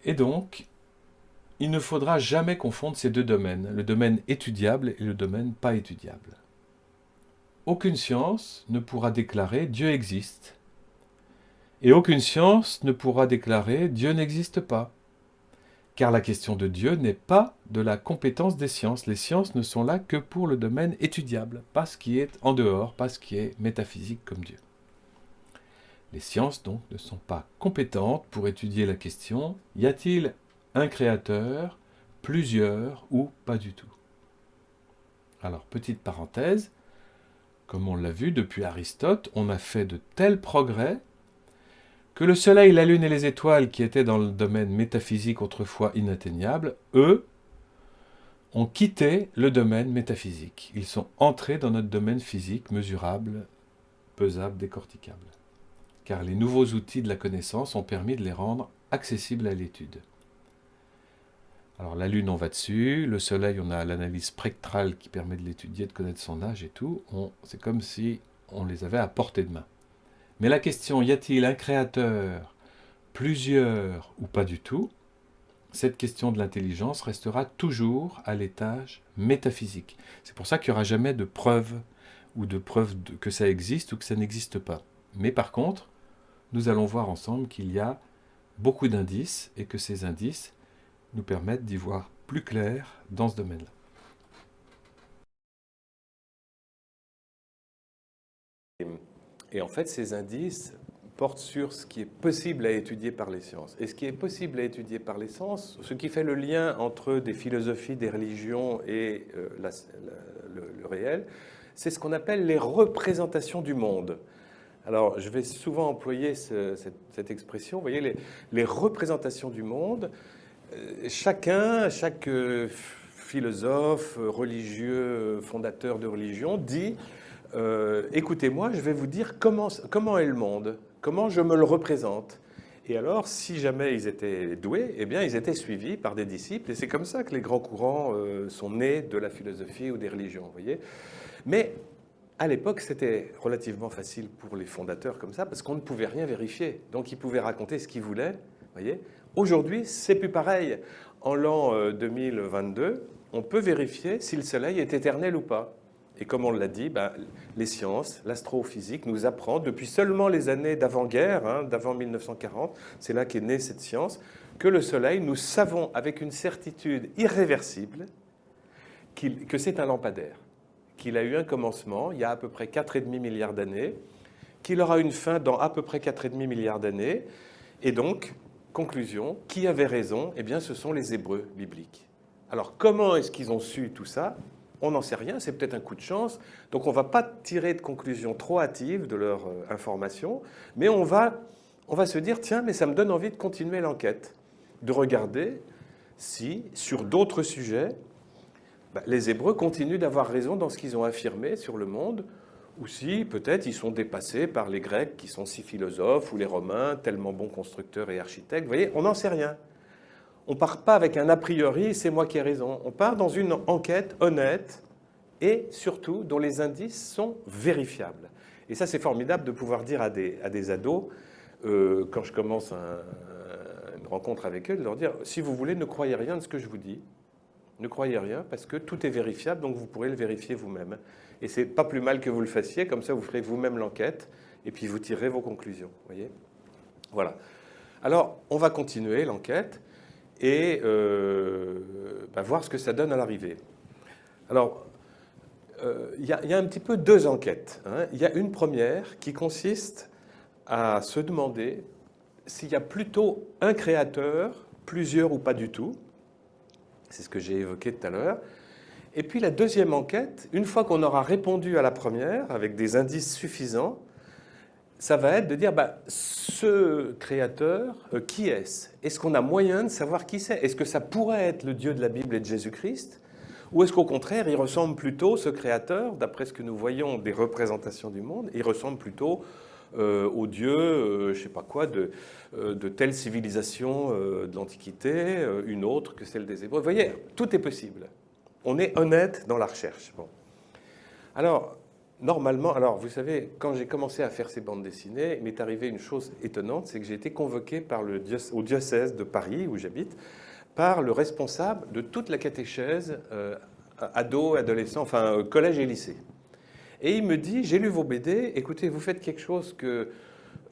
C: Et donc, il ne faudra jamais confondre ces deux domaines, le domaine étudiable et le domaine pas étudiable. Aucune science ne pourra déclarer « Dieu existe » et aucune science ne pourra déclarer « Dieu n'existe pas ». Car la question de Dieu n'est pas de la compétence des sciences. Les sciences ne sont là que pour le domaine étudiable, pas ce qui est en dehors, pas ce qui est métaphysique comme Dieu. Les sciences, donc, ne sont pas compétentes pour étudier la question « Y a-t-il un créateur, plusieurs ou pas du tout ?» Alors, petite parenthèse, comme on l'a vu depuis Aristote, on a fait de tels progrès que le soleil, la lune et les étoiles, qui étaient dans le domaine métaphysique autrefois inatteignables, eux, ont quitté le domaine métaphysique. Ils sont entrés dans notre domaine physique, mesurable, pesable, décorticable. Car les nouveaux outils de la connaissance ont permis de les rendre accessibles à l'étude. Alors la Lune, on va dessus. Le Soleil, on a l'analyse spectrale qui permet de l'étudier, de connaître son âge et tout. C'est comme si on les avait à portée de main. Mais la question, y a-t-il un créateur, plusieurs ou pas du tout? Cette question de l'intelligence restera toujours à l'étage métaphysique. C'est pour ça qu'il n'y aura jamais de preuve ou de preuve que ça existe ou que ça n'existe pas. Mais par contre, nous allons voir ensemble qu'il y a beaucoup d'indices et que ces indices nous permettent d'y voir plus clair dans ce domaine-là.
B: Et en fait, ces indices portent sur ce qui est possible à étudier par les sciences. Et ce qui est possible à étudier par les sciences, ce qui fait le lien entre des philosophies, des religions et le réel, c'est ce qu'on appelle les représentations du monde. Alors, je vais souvent employer cette expression. Vous voyez, les représentations du monde, chaque philosophe, religieux, fondateur de religion dit écoutez-moi, je vais vous dire comment est le monde, comment je me le représente. Et alors, si jamais ils étaient doués, eh bien, ils étaient suivis par des disciples. Et c'est comme ça que les grands courants sont nés de la philosophie ou des religions, vous voyez. Mais à l'époque, c'était relativement facile pour les fondateurs comme ça, parce qu'on ne pouvait rien vérifier. Donc, ils pouvaient raconter ce qu'ils voulaient, vous voyez. Aujourd'hui, c'est plus pareil. En l'an 2022, on peut vérifier si le Soleil est éternel ou pas. Et comme on l'a dit, les sciences, l'astrophysique nous apprend, depuis seulement les années d'avant-guerre, d'avant 1940, c'est là qu'est née cette science, que le Soleil, nous savons avec une certitude irréversible que c'est un lampadaire, qu'il a eu un commencement il y a à peu près 4,5 milliards d'années, qu'il aura une fin dans à peu près 4,5 milliards d'années. Et donc, conclusion, qui avait raison? Eh bien, ce sont les Hébreux bibliques. Alors, comment est-ce qu'ils ont su tout ça? On n'en sait rien, c'est peut-être un coup de chance. Donc on ne va pas tirer de conclusions trop hâtives de leur information, mais on va se dire, tiens, mais ça me donne envie de continuer l'enquête, de regarder si, sur d'autres sujets, les Hébreux continuent d'avoir raison dans ce qu'ils ont affirmé sur le monde, ou si peut-être ils sont dépassés par les Grecs qui sont si philosophes, ou les Romains tellement bons constructeurs et architectes. Vous voyez, on n'en sait rien. On ne part pas avec un a priori, c'est moi qui ai raison. On part dans une enquête honnête et surtout dont les indices sont vérifiables. Et ça, c'est formidable de pouvoir dire à des ados, quand je commence une rencontre avec eux, de leur dire, si vous voulez, ne croyez rien de ce que je vous dis. Ne croyez rien parce que tout est vérifiable, donc vous pourrez le vérifier vous-même. Et c'est pas plus mal que vous le fassiez, comme ça vous ferez vous-même l'enquête et puis vous tirerez vos conclusions. Voyez ? Voilà. Alors, on va continuer l'enquête et voir ce que ça donne à l'arrivée. Alors, il y a un petit peu deux enquêtes. Il y a une première qui consiste à se demander s'il y a plutôt un créateur, plusieurs ou pas du tout. C'est ce que j'ai évoqué tout à l'heure. Et puis la deuxième enquête, une fois qu'on aura répondu à la première avec des indices suffisants, ça va être de dire, ce créateur, qui est-ce? Est-ce qu'on a moyen de savoir qui c'est? Est-ce que ça pourrait être le Dieu de la Bible et de Jésus-Christ? Ou est-ce qu'au contraire, il ressemble plutôt, ce créateur, d'après ce que nous voyons des représentations du monde, il ressemble plutôt au Dieu, je ne sais pas quoi, de telle civilisation de l'Antiquité, une autre que celle des Hébreux. Vous voyez, tout est possible. On est honnête dans la recherche. Bon. Alors, normalement, vous savez, quand j'ai commencé à faire ces bandes dessinées, il m'est arrivé une chose étonnante, c'est que j'ai été convoqué au diocèse de Paris, où j'habite, par le responsable de toute la catéchèse ados, adolescents, enfin collège et lycée. Et il me dit, j'ai lu vos BD, écoutez, vous faites quelque chose que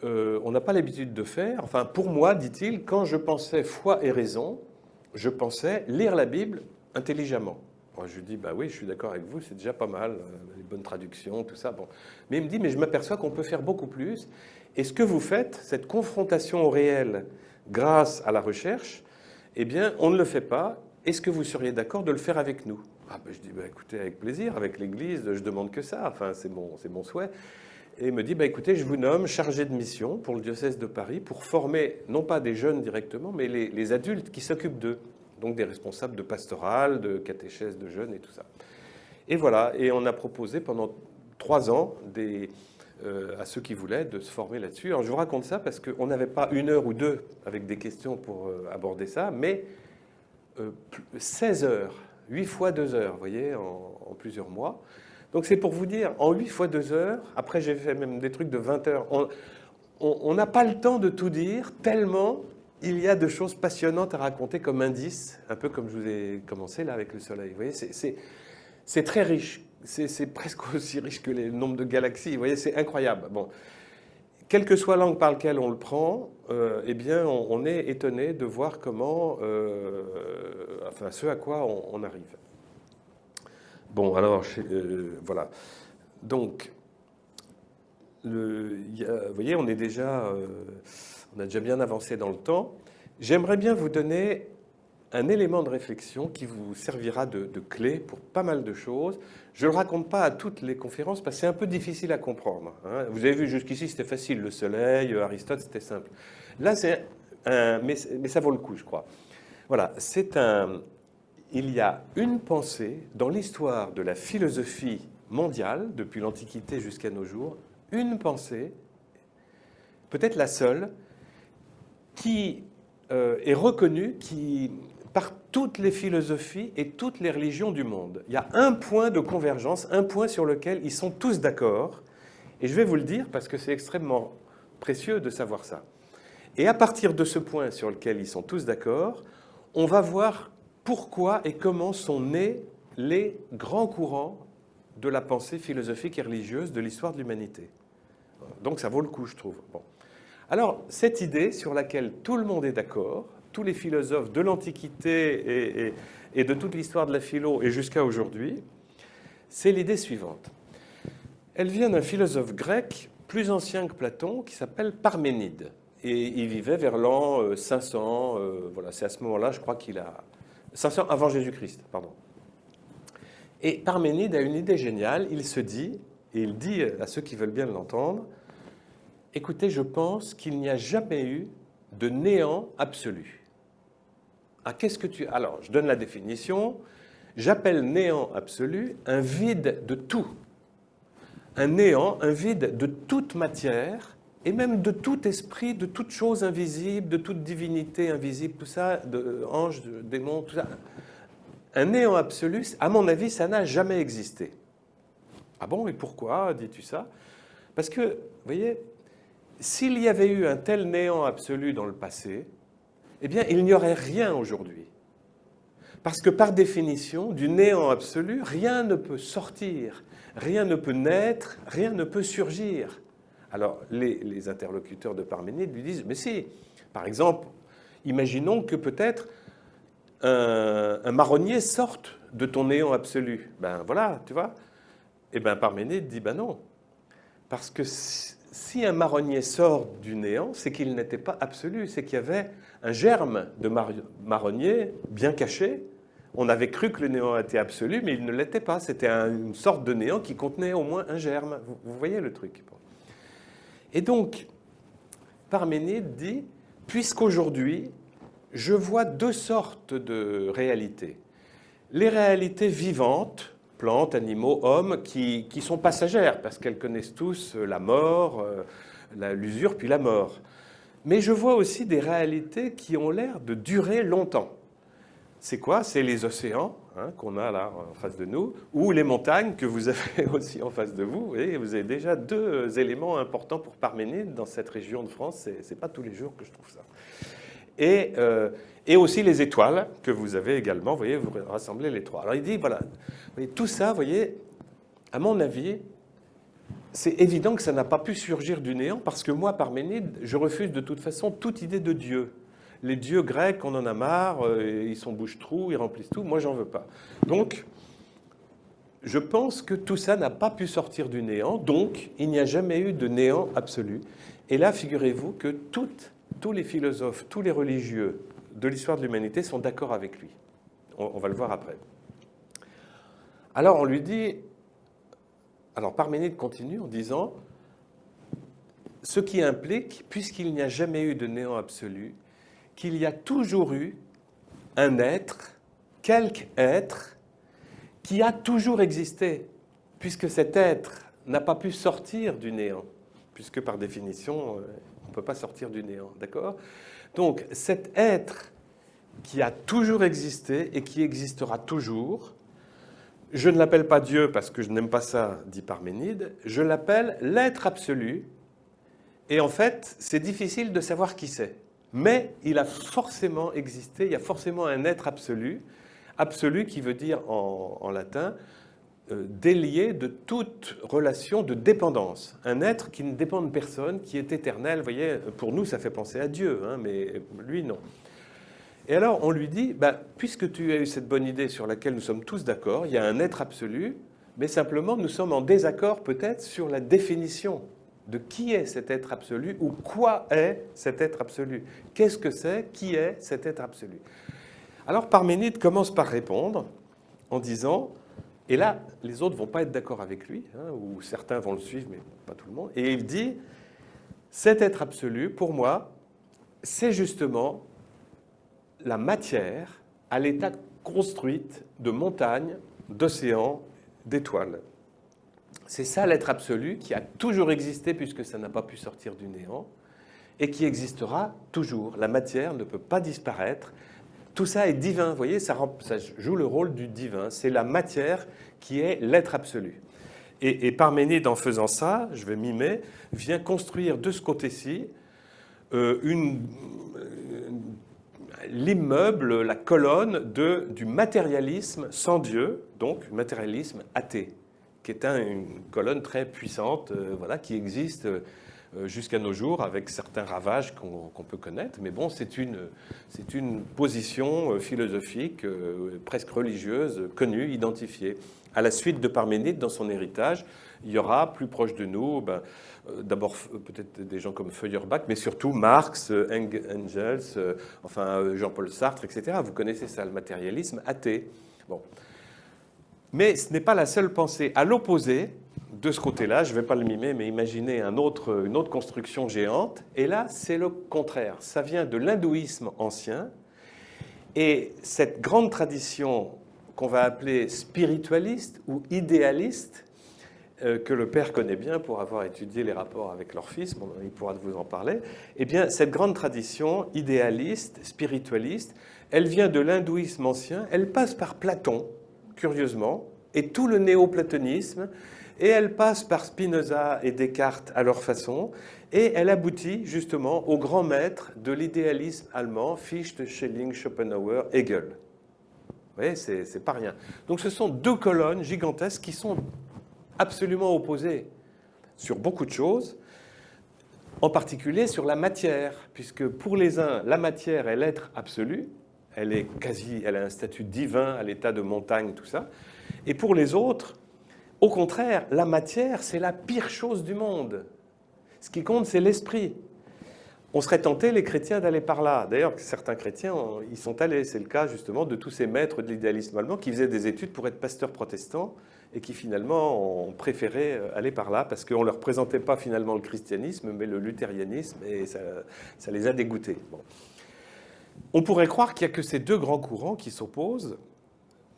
B: on n'a pas l'habitude de faire. Enfin, pour moi, dit-il, quand je pensais foi et raison, je pensais lire la Bible intelligemment. Moi, je lui dis, oui, je suis d'accord avec vous, c'est déjà pas mal, les bonnes traductions, tout ça. Bon. Mais il me dit, mais je m'aperçois qu'on peut faire beaucoup plus. Et ce que vous faites, cette confrontation au réel grâce à la recherche, eh bien, on ne le fait pas. Est-ce que vous seriez d'accord de le faire avec nous? Je dis, écoutez, avec plaisir, avec l'Église, je demande que ça, enfin, c'est mon souhait. Et il me dit, écoutez, je vous nomme chargé de mission pour le diocèse de Paris pour former, non pas des jeunes directement, mais les adultes qui s'occupent d'eux. Donc des responsables de pastoral, de catéchèse de jeunes et tout ça. Et voilà, et on a proposé pendant 3 ans à ceux qui voulaient de se former là-dessus. Alors je vous raconte ça parce qu'on n'avait pas 1 heure ou 2 avec des questions pour aborder ça, mais 16 heures, 8 fois 2 heures, vous voyez, en plusieurs mois. Donc c'est pour vous dire, en 8 fois 2 heures, après j'ai fait même des trucs de 20 heures, on n'a pas le temps de tout dire, tellement il y a de choses passionnantes à raconter comme indice, un peu comme je vous ai commencé là avec le Soleil. Vous voyez, c'est très riche, c'est presque aussi riche que le nombre de galaxies, vous voyez, c'est incroyable. Bon. Quelle que soit l'angle par lequel on le prend, eh bien, on est étonné de voir comment, enfin, ce à quoi on arrive. Bon, alors, voilà. Donc, vous voyez, on a déjà bien avancé dans le temps. J'aimerais bien vous donner un élément de réflexion qui vous servira de clé pour pas mal de choses. Je ne le raconte pas à toutes les conférences parce que c'est un peu difficile à comprendre. Hein. Vous avez vu jusqu'ici, c'était facile. Le Soleil, Aristote, c'était simple. Là, mais ça vaut le coup, je crois. Voilà, il y a une pensée dans l'histoire de la philosophie mondiale, depuis l'Antiquité jusqu'à nos jours, une pensée, peut-être la seule, qui est reconnue par toutes les philosophies et toutes les religions du monde. Il y a un point de convergence, un point sur lequel ils sont tous d'accord, et je vais vous le dire parce que c'est extrêmement précieux de savoir ça. Et à partir de ce point sur lequel ils sont tous d'accord, on va voir pourquoi et comment sont nés les grands courants de la pensée philosophique et religieuse de l'histoire de l'humanité. Donc ça vaut le coup, je trouve. Bon. Alors, cette idée sur laquelle tout le monde est d'accord, tous les philosophes de l'Antiquité et de toute l'histoire de la philo et jusqu'à aujourd'hui, c'est l'idée suivante. Elle vient d'un philosophe grec plus ancien que Platon qui s'appelle Parménide. Et il vivait vers l'an 500, voilà, c'est à ce moment-là, je crois qu'il a... 500 avant Jésus-Christ, pardon. Et Parménide a une idée géniale, il se dit, et il dit à ceux qui veulent bien l'entendre, écoutez, je pense qu'il n'y a jamais eu de néant absolu. Ah, qu'est-ce que tu... Alors, je donne la définition. J'appelle néant absolu un vide de tout. Un néant, un vide de toute matière, et même de tout esprit, de toute chose invisible, de toute divinité invisible, tout ça, de anges, de démons, tout ça. Un néant absolu, à mon avis, ça n'a jamais existé. Ah bon, et pourquoi dis-tu ça? Parce que, vous voyez, s'il y avait eu un tel néant absolu dans le passé, eh bien, il n'y aurait rien aujourd'hui. Parce que par définition, du néant absolu, rien ne peut sortir, rien ne peut naître, rien ne peut surgir. Alors, les interlocuteurs de Parménide lui disent, mais si, par exemple, imaginons que peut-être un marronnier sorte de ton néant absolu. Ben voilà, tu vois. Et bien Parménide dit, ben non. Parce que si un marronnier sort du néant, c'est qu'il n'était pas absolu, c'est qu'il y avait un germe de marronnier bien caché. On avait cru que le néant était absolu, mais il ne l'était pas. C'était une sorte de néant qui contenait au moins un germe. Vous voyez le truc. Et donc, Parménide dit, puisqu'aujourd'hui, je vois deux sortes de réalités. Les réalités vivantes, plantes, animaux, hommes, qui sont passagères, parce qu'elles connaissent tous la mort, l'usure, puis la mort. Mais je vois aussi des réalités qui ont l'air de durer longtemps. C'est quoi? C'est les océans, hein, qu'on a là en face de nous, ou les montagnes que vous avez aussi en face de vous. Vous avez déjà deux éléments importants pour Parménide dans cette région de France. C'est pas tous les jours que je trouve ça. Et aussi les étoiles que vous avez également. Vous voyez, vous rassemblez les trois. Alors il dit, voilà, vous voyez, tout ça, vous voyez, à mon avis, c'est évident que ça n'a pas pu surgir du néant, parce que moi, Parménide, je refuse de toute façon toute idée de Dieu. Les dieux grecs, on en a marre, ils sont bouche-trous, ils remplissent tout, moi j'en veux pas. Donc, je pense que tout ça n'a pas pu sortir du néant, donc il n'y a jamais eu de néant absolu. Et là, figurez-vous que tous les philosophes, tous les religieux de l'histoire de l'humanité sont d'accord avec lui. On va le voir après. Alors on lui dit, alors Parménide continue en disant, ce qui implique, puisqu'il n'y a jamais eu de néant absolu, qu'il y a toujours eu un être, quelque être, qui a toujours existé, puisque cet être n'a pas pu sortir du néant, puisque par définition, on ne peut pas sortir du néant, d'accord? Donc cet être qui a toujours existé et qui existera toujours. Je ne l'appelle pas Dieu parce que je n'aime pas ça, dit Parménide, je l'appelle l'être absolu. Et en fait, c'est difficile de savoir qui c'est. Mais il a forcément existé, il y a forcément un être absolu, absolu qui veut dire en latin délié de toute relation de dépendance. Un être qui ne dépend de personne, qui est éternel. Vous voyez, pour nous, ça fait penser à Dieu, hein, mais lui, non. Et alors, on lui dit, puisque tu as eu cette bonne idée sur laquelle nous sommes tous d'accord, il y a un être absolu, mais simplement, nous sommes en désaccord peut-être sur la définition de qui est cet être absolu ou quoi est cet être absolu. Qu'est-ce que c'est? Qui est cet être absolu? Alors, Parménide commence par répondre en disant, et là, les autres ne vont pas être d'accord avec lui, hein, ou certains vont le suivre, mais pas tout le monde, et il dit, cet être absolu, pour moi, c'est justement la matière à l'état construite de montagnes, d'océans, d'étoiles. C'est ça l'être absolu qui a toujours existé puisque ça n'a pas pu sortir du néant et qui existera toujours. La matière ne peut pas disparaître. Tout ça est divin, vous voyez, ça joue le rôle du divin. C'est la matière qui est l'être absolu. Et Parménide, en faisant ça, je vais mimer, vient construire de ce côté-ci l'immeuble, la colonne du matérialisme sans Dieu, donc matérialisme athée, qui est une colonne très puissante, voilà, qui existe jusqu'à nos jours avec certains ravages qu'on peut connaître. Mais bon, c'est une position philosophique, presque religieuse, connue, identifiée. À la suite de Parménide, dans son héritage, il y aura plus proche de nous, d'abord peut-être des gens comme Feuerbach, mais surtout Marx, Engels, Jean-Paul Sartre, etc. Vous connaissez ça, le matérialisme athée. Bon. Mais ce n'est pas la seule pensée. À l'opposé, de ce côté-là, je ne vais pas le mimer, mais imaginez une autre construction géante. Et là, c'est le contraire. Ça vient de l'hindouisme ancien. Et cette grande tradition qu'on va appeler spiritualiste ou idéaliste, que le père connaît bien pour avoir étudié les rapports avec leur fils, il pourra vous en parler, eh bien, cette grande tradition idéaliste, spiritualiste, elle vient de l'hindouisme ancien, elle passe par Platon, curieusement, et tout le néoplatonisme, et elle passe par Spinoza et Descartes à leur façon, et elle aboutit justement aux grands maîtres de l'idéalisme allemand, Fichte, Schelling, Schopenhauer, Hegel. Vous voyez, c'est pas rien. Donc ce sont deux colonnes gigantesques qui sont absolument opposées sur beaucoup de choses, en particulier sur la matière, puisque pour les uns, la matière est l'être absolu, elle a un statut divin à l'état de montagne, tout ça, et pour les autres, au contraire, la matière, c'est la pire chose du monde. Ce qui compte, c'est l'esprit. On serait tenté, les chrétiens, d'aller par là. D'ailleurs, certains chrétiens y sont allés. C'est le cas, justement, de tous ces maîtres de l'idéalisme allemand qui faisaient des études pour être pasteurs protestants et qui, finalement, ont préféré aller par là parce qu'on ne leur présentait pas, finalement, le christianisme, mais le luthérianisme, et ça les a dégoûtés. Bon. On pourrait croire qu'il n'y a que ces deux grands courants qui s'opposent,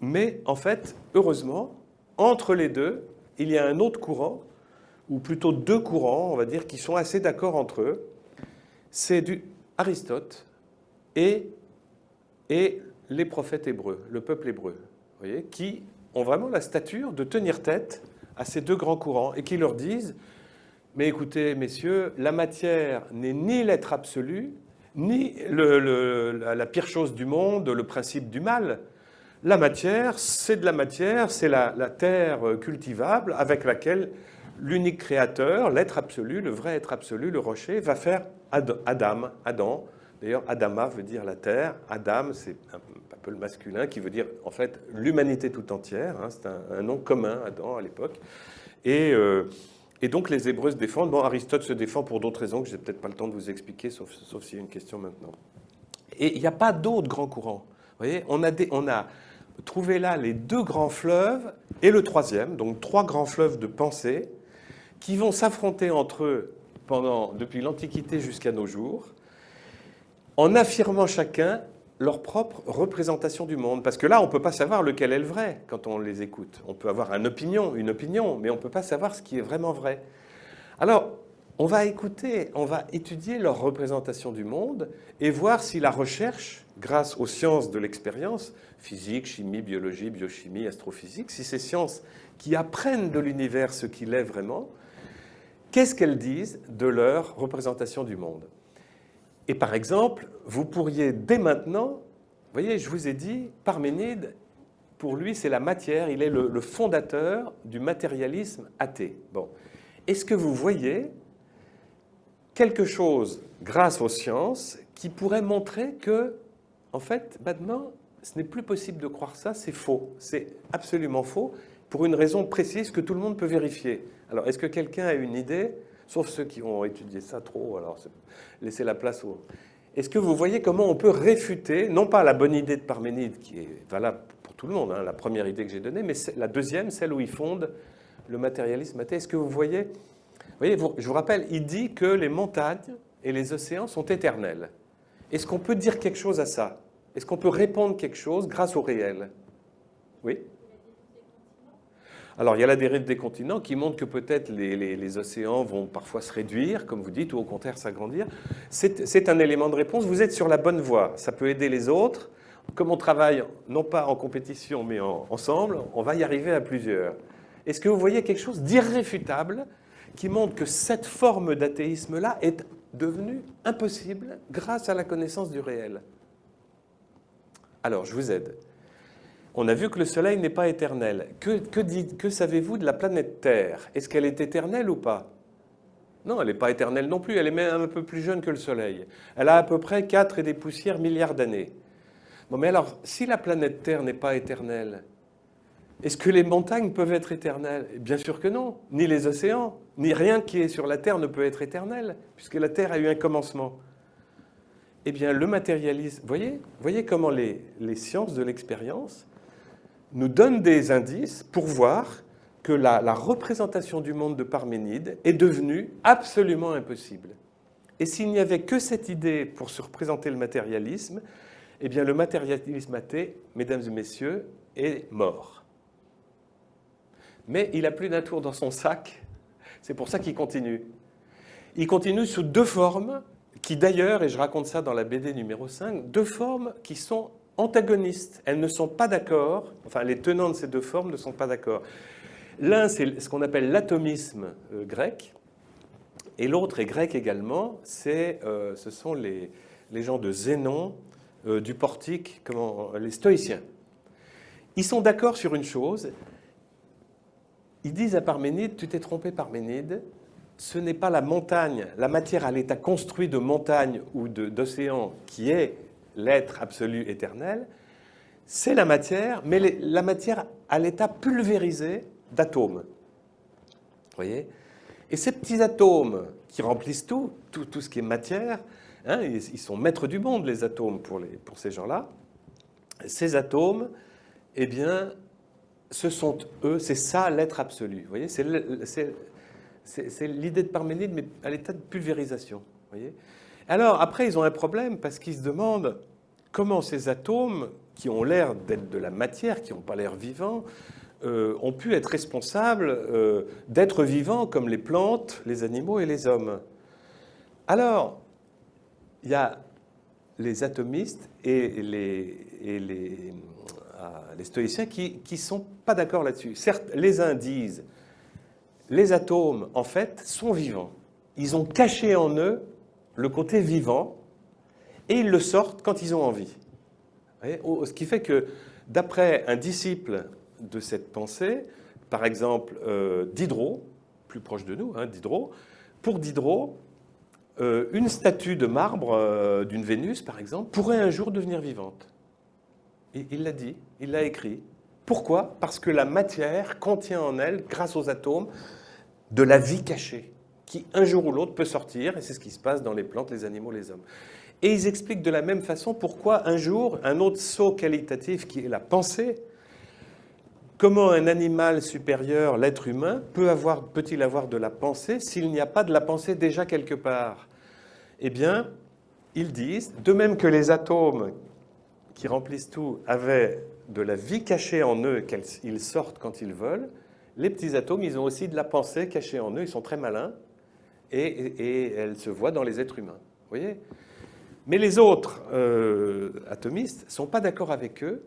B: mais, en fait, heureusement, entre les deux, il y a un autre courant, ou plutôt deux courants, on va dire, qui sont assez d'accord entre eux. C'est du Aristote et les prophètes hébreux, le peuple hébreu, vous voyez, qui ont vraiment la stature de tenir tête à ces deux grands courants et qui leur disent « Mais écoutez, messieurs, la matière n'est ni l'être absolu, ni la pire chose du monde, le principe du mal. La matière, c'est de la matière, c'est la terre cultivable avec laquelle l'unique créateur, l'être absolu, le vrai être absolu, le rocher, va faire Adam. D'ailleurs, Adama veut dire la terre. Adam, c'est un peu le masculin qui veut dire, en fait, l'humanité tout entière. Hein, c'est un nom commun, Adam, à l'époque. Et donc, les Hébreux se défendent. Bon, Aristote se défend pour d'autres raisons que je n'ai peut-être pas le temps de vous expliquer, sauf s'il y a une question maintenant. Et il n'y a pas d'autres grands courants. Vous voyez, on a trouvé là les deux grands fleuves et le troisième, donc trois grands fleuves de pensée qui vont s'affronter entre eux depuis l'Antiquité jusqu'à nos jours, en affirmant chacun leur propre représentation du monde. Parce que là, on ne peut pas savoir lequel est le vrai quand on les écoute. On peut avoir une opinion, mais on ne peut pas savoir ce qui est vraiment vrai. Alors, on va écouter, on va étudier leur représentation du monde et voir si la recherche, grâce aux sciences de l'expérience, physique, chimie, biologie, biochimie, astrophysique, si ces sciences qui apprennent de l'univers ce qu'il est vraiment, qu'est-ce qu'elles disent de leur représentation du monde? Et par exemple, vous pourriez dès maintenant, vous voyez, je vous ai dit, Parménide, pour lui, c'est la matière, il est le fondateur du matérialisme athée. Bon. Est-ce que vous voyez quelque chose, grâce aux sciences, qui pourrait montrer que, en fait, maintenant, ce n'est plus possible de croire ça, c'est faux. C'est absolument faux, pour une raison précise que tout le monde peut vérifier. Alors, est-ce que quelqu'un a une idée? Sauf ceux qui ont étudié ça trop, alors laissez la place aux... Est-ce que vous voyez comment on peut réfuter, non pas la bonne idée de Parménide, qui est valable pour tout le monde, hein, la première idée que j'ai donnée, mais la deuxième, celle où il fonde le matérialisme athée. Est-ce que vous voyez, je vous rappelle, il dit que les montagnes et les océans sont éternels. Est-ce qu'on peut dire quelque chose à ça? Est-ce qu'on peut répondre quelque chose grâce au réel? Oui? Alors, il y a la dérive des continents qui montre que peut-être les océans vont parfois se réduire, comme vous dites, ou au contraire s'agrandir. C'est un élément de réponse. Vous êtes sur la bonne voie. Ça peut aider les autres. Comme on travaille, non pas en compétition, mais ensemble, on va y arriver à plusieurs. Est-ce que vous voyez quelque chose d'irréfutable qui montre que cette forme d'athéisme-là est devenue impossible grâce à la connaissance du réel? Alors, je vous aide. On a vu que le Soleil n'est pas éternel. Que savez-vous de la planète Terre? Est-ce qu'elle est éternelle ou pas? Non, elle n'est pas éternelle non plus. Elle est même un peu plus jeune que le Soleil. Elle a à peu près 4 et des poussières milliards d'années. Bon, mais alors, si la planète Terre n'est pas éternelle, est-ce que les montagnes peuvent être éternelles? Bien sûr que non. Ni les océans, ni rien qui est sur la Terre ne peut être éternel, puisque la Terre a eu un commencement. Eh bien, le matérialisme... Voyez comment les sciences de l'expérience nous donne des indices pour voir que la représentation du monde de Parménide est devenue absolument impossible. Et s'il n'y avait que cette idée pour se représenter le matérialisme, eh bien le matérialisme athée, mesdames et messieurs, est mort. Mais il a plus d'un tour dans son sac, c'est pour ça qu'il continue. Il continue sous deux formes qui d'ailleurs, et je raconte ça dans la BD numéro 5, deux formes qui sont antagonistes. Elles ne sont pas d'accord, enfin les tenants de ces deux formes ne sont pas d'accord. L'un, c'est ce qu'on appelle l'atomisme grec, et l'autre est grec également, ce sont les gens de Zénon, du Portique, les stoïciens. Ils sont d'accord sur une chose, ils disent à Parménide, tu t'es trompé Parménide, ce n'est pas la montagne, la matière à l'état construit de montagne ou d'océan qui est l'être absolu éternel, c'est la matière, mais la matière à l'état pulvérisé d'atomes. Vous voyez? Et ces petits atomes qui remplissent tout ce qui est matière, hein, ils sont maîtres du monde, les atomes, pour ces gens-là. Ces atomes, eh bien, ce sont eux, c'est ça l'être absolu. Vous voyez? C'est l'idée de Parménide, mais à l'état de pulvérisation. Vous voyez? Alors, après, ils ont un problème parce qu'ils se demandent comment ces atomes, qui ont l'air d'être de la matière, qui n'ont pas l'air vivants, ont pu être responsables d'êtres vivants comme les plantes, les animaux et les hommes. Alors, il y a les atomistes et les stoïciens qui ne sont pas d'accord là-dessus. Certes, les uns disent les atomes, en fait, sont vivants. Ils ont caché en eux le côté vivant, et ils le sortent quand ils ont envie. Vous voyez, ce qui fait que, d'après un disciple de cette pensée, par exemple Diderot, plus proche de nous, hein, Diderot, pour Diderot, une statue de marbre d'une Vénus, par exemple, pourrait un jour devenir vivante. Et il l'a dit, il l'a écrit. Pourquoi? Parce que la matière contient en elle, grâce aux atomes, de la vie cachée, qui un jour ou l'autre peut sortir, et c'est ce qui se passe dans les plantes, les animaux, les hommes. Et ils expliquent de la même façon pourquoi un jour, un autre saut qualitatif qui est la pensée, comment un animal supérieur, l'être humain, peut-il avoir de la pensée s'il n'y a pas de la pensée déjà quelque part? Eh bien, ils disent, de même que les atomes qui remplissent tout avaient de la vie cachée en eux, qu'ils sortent quand ils veulent, les petits atomes, ils ont aussi de la pensée cachée en eux, ils sont très malins, et elle se voit dans les êtres humains. Vous voyez ? Mais les autres atomistes ne sont pas d'accord avec eux.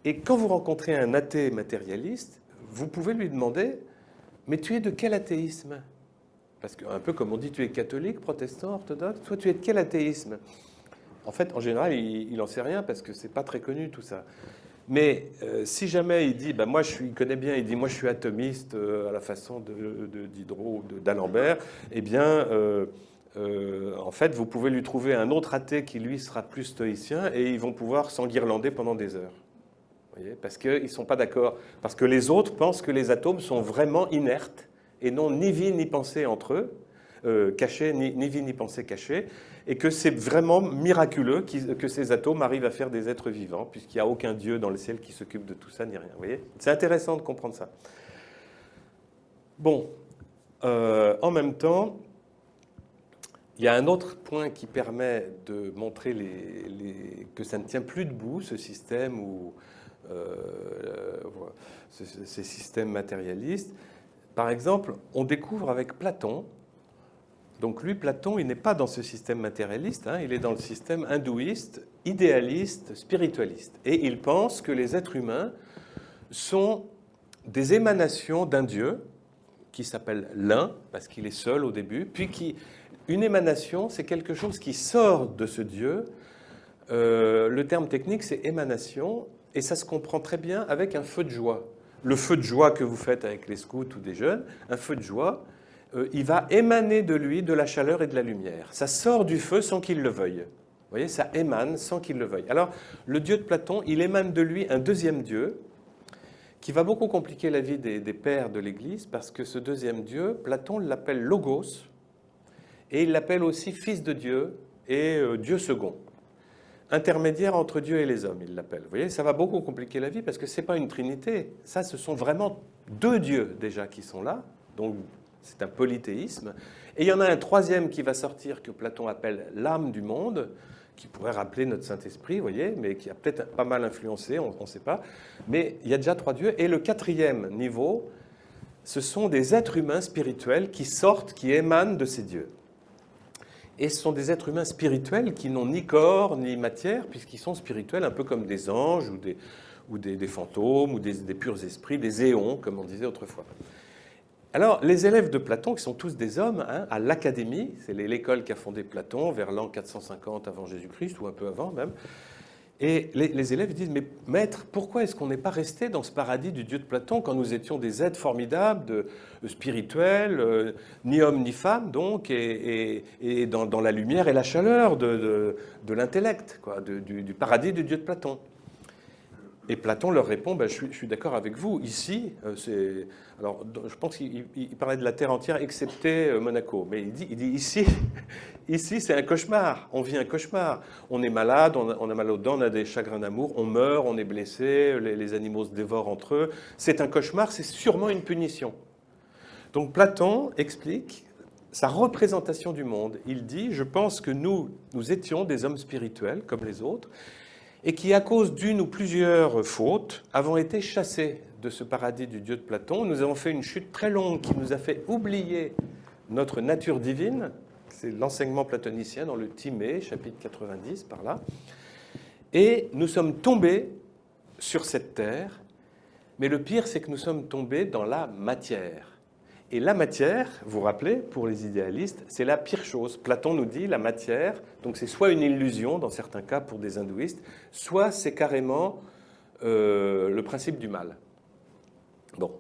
B: Et quand vous rencontrez un athée matérialiste, vous pouvez lui demander « Mais tu es de quel athéisme ?» Parce qu'un peu comme on dit « Tu es catholique, protestant, orthodoxe, toi tu es de quel athéisme ?» En fait, en général, il n'en sait rien parce que c'est pas très connu tout ça. Mais si jamais il dit, bah, il connaît bien, il dit, moi je suis atomiste à la façon de Diderot ou d'Alembert, eh bien, en fait, vous pouvez lui trouver un autre athée qui, lui, sera plus stoïcien et ils vont pouvoir s'enguirlander pendant des heures. Vous voyez, parce qu'ils ne sont pas d'accord. Parce que les autres pensent que les atomes sont vraiment inertes et n'ont ni vie ni pensée entre eux, cachés, ni vie ni pensée cachée, et que c'est vraiment miraculeux que ces atomes arrivent à faire des êtres vivants, puisqu'il n'y a aucun Dieu dans le ciel qui s'occupe de tout ça, ni rien. Vous voyez ? C'est intéressant de comprendre ça. Bon, en même temps, il y a un autre point qui permet de montrer que ça ne tient plus debout, ce système, ces systèmes matérialistes. Par exemple, on découvre avec Platon. Donc lui, Platon, il n'est pas dans ce système matérialiste, il est dans le système hindouiste, idéaliste, spiritualiste. Et il pense que les êtres humains sont des émanations d'un Dieu qui s'appelle l'un, parce qu'il est seul au début, puis une émanation, c'est quelque chose qui sort de ce Dieu. Le terme technique, c'est émanation, et ça se comprend très bien avec un feu de joie. Le feu de joie que vous faites avec les scouts ou des jeunes, un feu de joie, il va émaner de lui de la chaleur et de la lumière. Ça sort du feu sans qu'il le veuille. Vous voyez, ça émane sans qu'il le veuille. Alors, le Dieu de Platon, il émane de lui un deuxième Dieu qui va beaucoup compliquer la vie des pères de l'Église parce que ce deuxième Dieu, Platon l'appelle Logos et il l'appelle aussi Fils de Dieu et Dieu second. Intermédiaire entre Dieu et les hommes, il l'appelle. Vous voyez, ça va beaucoup compliquer la vie parce que ce n'est pas une trinité. Ça, ce sont vraiment deux dieux déjà qui sont là. Donc, c'est un polythéisme. Et il y en a un troisième qui va sortir que Platon appelle l'âme du monde, qui pourrait rappeler notre Saint-Esprit, vous voyez, mais qui a peut-être pas mal influencé, on ne sait pas. Mais il y a déjà trois dieux. Et le quatrième niveau, ce sont des êtres humains spirituels qui sortent, qui émanent de ces dieux. Et ce sont des êtres humains spirituels qui n'ont ni corps ni matière, puisqu'ils sont spirituels, un peu comme des anges ou des fantômes ou des purs esprits, des éons, comme on disait autrefois. Alors, les élèves de Platon, qui sont tous des hommes, à l'Académie, c'est l'école qu'a fondée Platon vers l'an 450 avant Jésus-Christ, ou un peu avant même, et les élèves disent, mais maître, pourquoi est-ce qu'on n'est pas resté dans ce paradis du Dieu de Platon quand nous étions des êtres formidables, spirituels, ni hommes ni femmes, donc, et dans la lumière et la chaleur de l'intellect, du paradis du Dieu de Platon. Et Platon leur répond, je suis d'accord avec vous, ici, alors je pense qu'il parlait de la terre entière, excepté Monaco, mais il dit ici c'est un cauchemar, on vit un cauchemar, on est malade, on a mal aux dents, on a des chagrins d'amour, on meurt, on est blessé, les animaux se dévorent entre eux, c'est un cauchemar, c'est sûrement une punition. Donc Platon explique sa représentation du monde, il dit, je pense que nous étions des hommes spirituels comme les autres, et qui, à cause d'une ou plusieurs fautes, avons été chassés de ce paradis du Dieu de Platon. Nous avons fait une chute très longue qui nous a fait oublier notre nature divine. C'est l'enseignement platonicien dans le Timée, chapitre 90, par là. Et nous sommes tombés sur cette terre, mais le pire, c'est que nous sommes tombés dans la matière. Et la matière, vous vous rappelez, pour les idéalistes, c'est la pire chose. Platon nous dit la matière, donc c'est soit une illusion, dans certains cas pour des hindouistes, soit c'est carrément le principe du mal. Bon.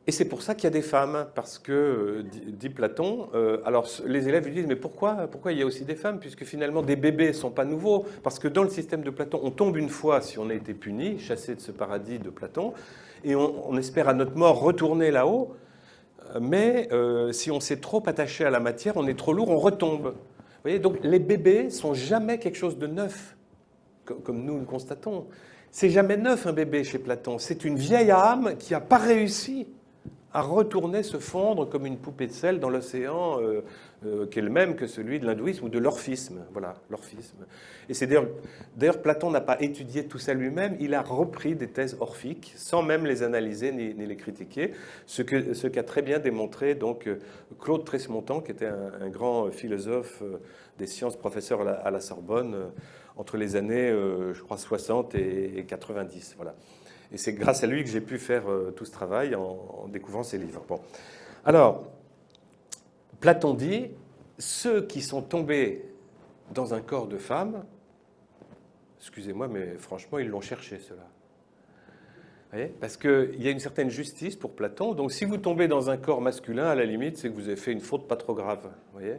B: Et c'est pour ça qu'il y a des femmes, parce que, dit Platon, alors les élèves lui disent, mais pourquoi il y a aussi des femmes, puisque finalement des bébés ne sont pas nouveaux, parce que dans le système de Platon, on tombe une fois si on a été puni, chassé de ce paradis de Platon, et on espère à notre mort retourner là-haut, mais si on s'est trop attaché à la matière, on est trop lourd, on retombe. Vous voyez, donc les bébés sont jamais quelque chose de neuf, comme nous le constatons. C'est jamais neuf un bébé chez Platon, c'est une vieille âme qui n'a pas réussi à retourner se fondre comme une poupée de sel dans l'océan qui est le même que celui de l'hindouisme ou de l'orphisme. Voilà, l'orphisme. Et c'est d'ailleurs, Platon n'a pas étudié tout ça lui-même, il a repris des thèses orphiques sans même les analyser ni les critiquer, ce qu'a très bien démontré donc Claude Tresmontant, qui était un grand philosophe des sciences, professeur à la Sorbonne, entre les années, je crois, 60 et 90. Voilà. Et c'est grâce à lui que j'ai pu faire tout ce travail en découvrant ses livres. Bon. Alors, Platon dit, ceux qui sont tombés dans un corps de femme, excusez-moi, mais franchement, ils l'ont cherché, cela. Parce qu'il y a une certaine justice pour Platon. Donc, si vous tombez dans un corps masculin, à la limite, c'est que vous avez fait une faute pas trop grave. Voyez.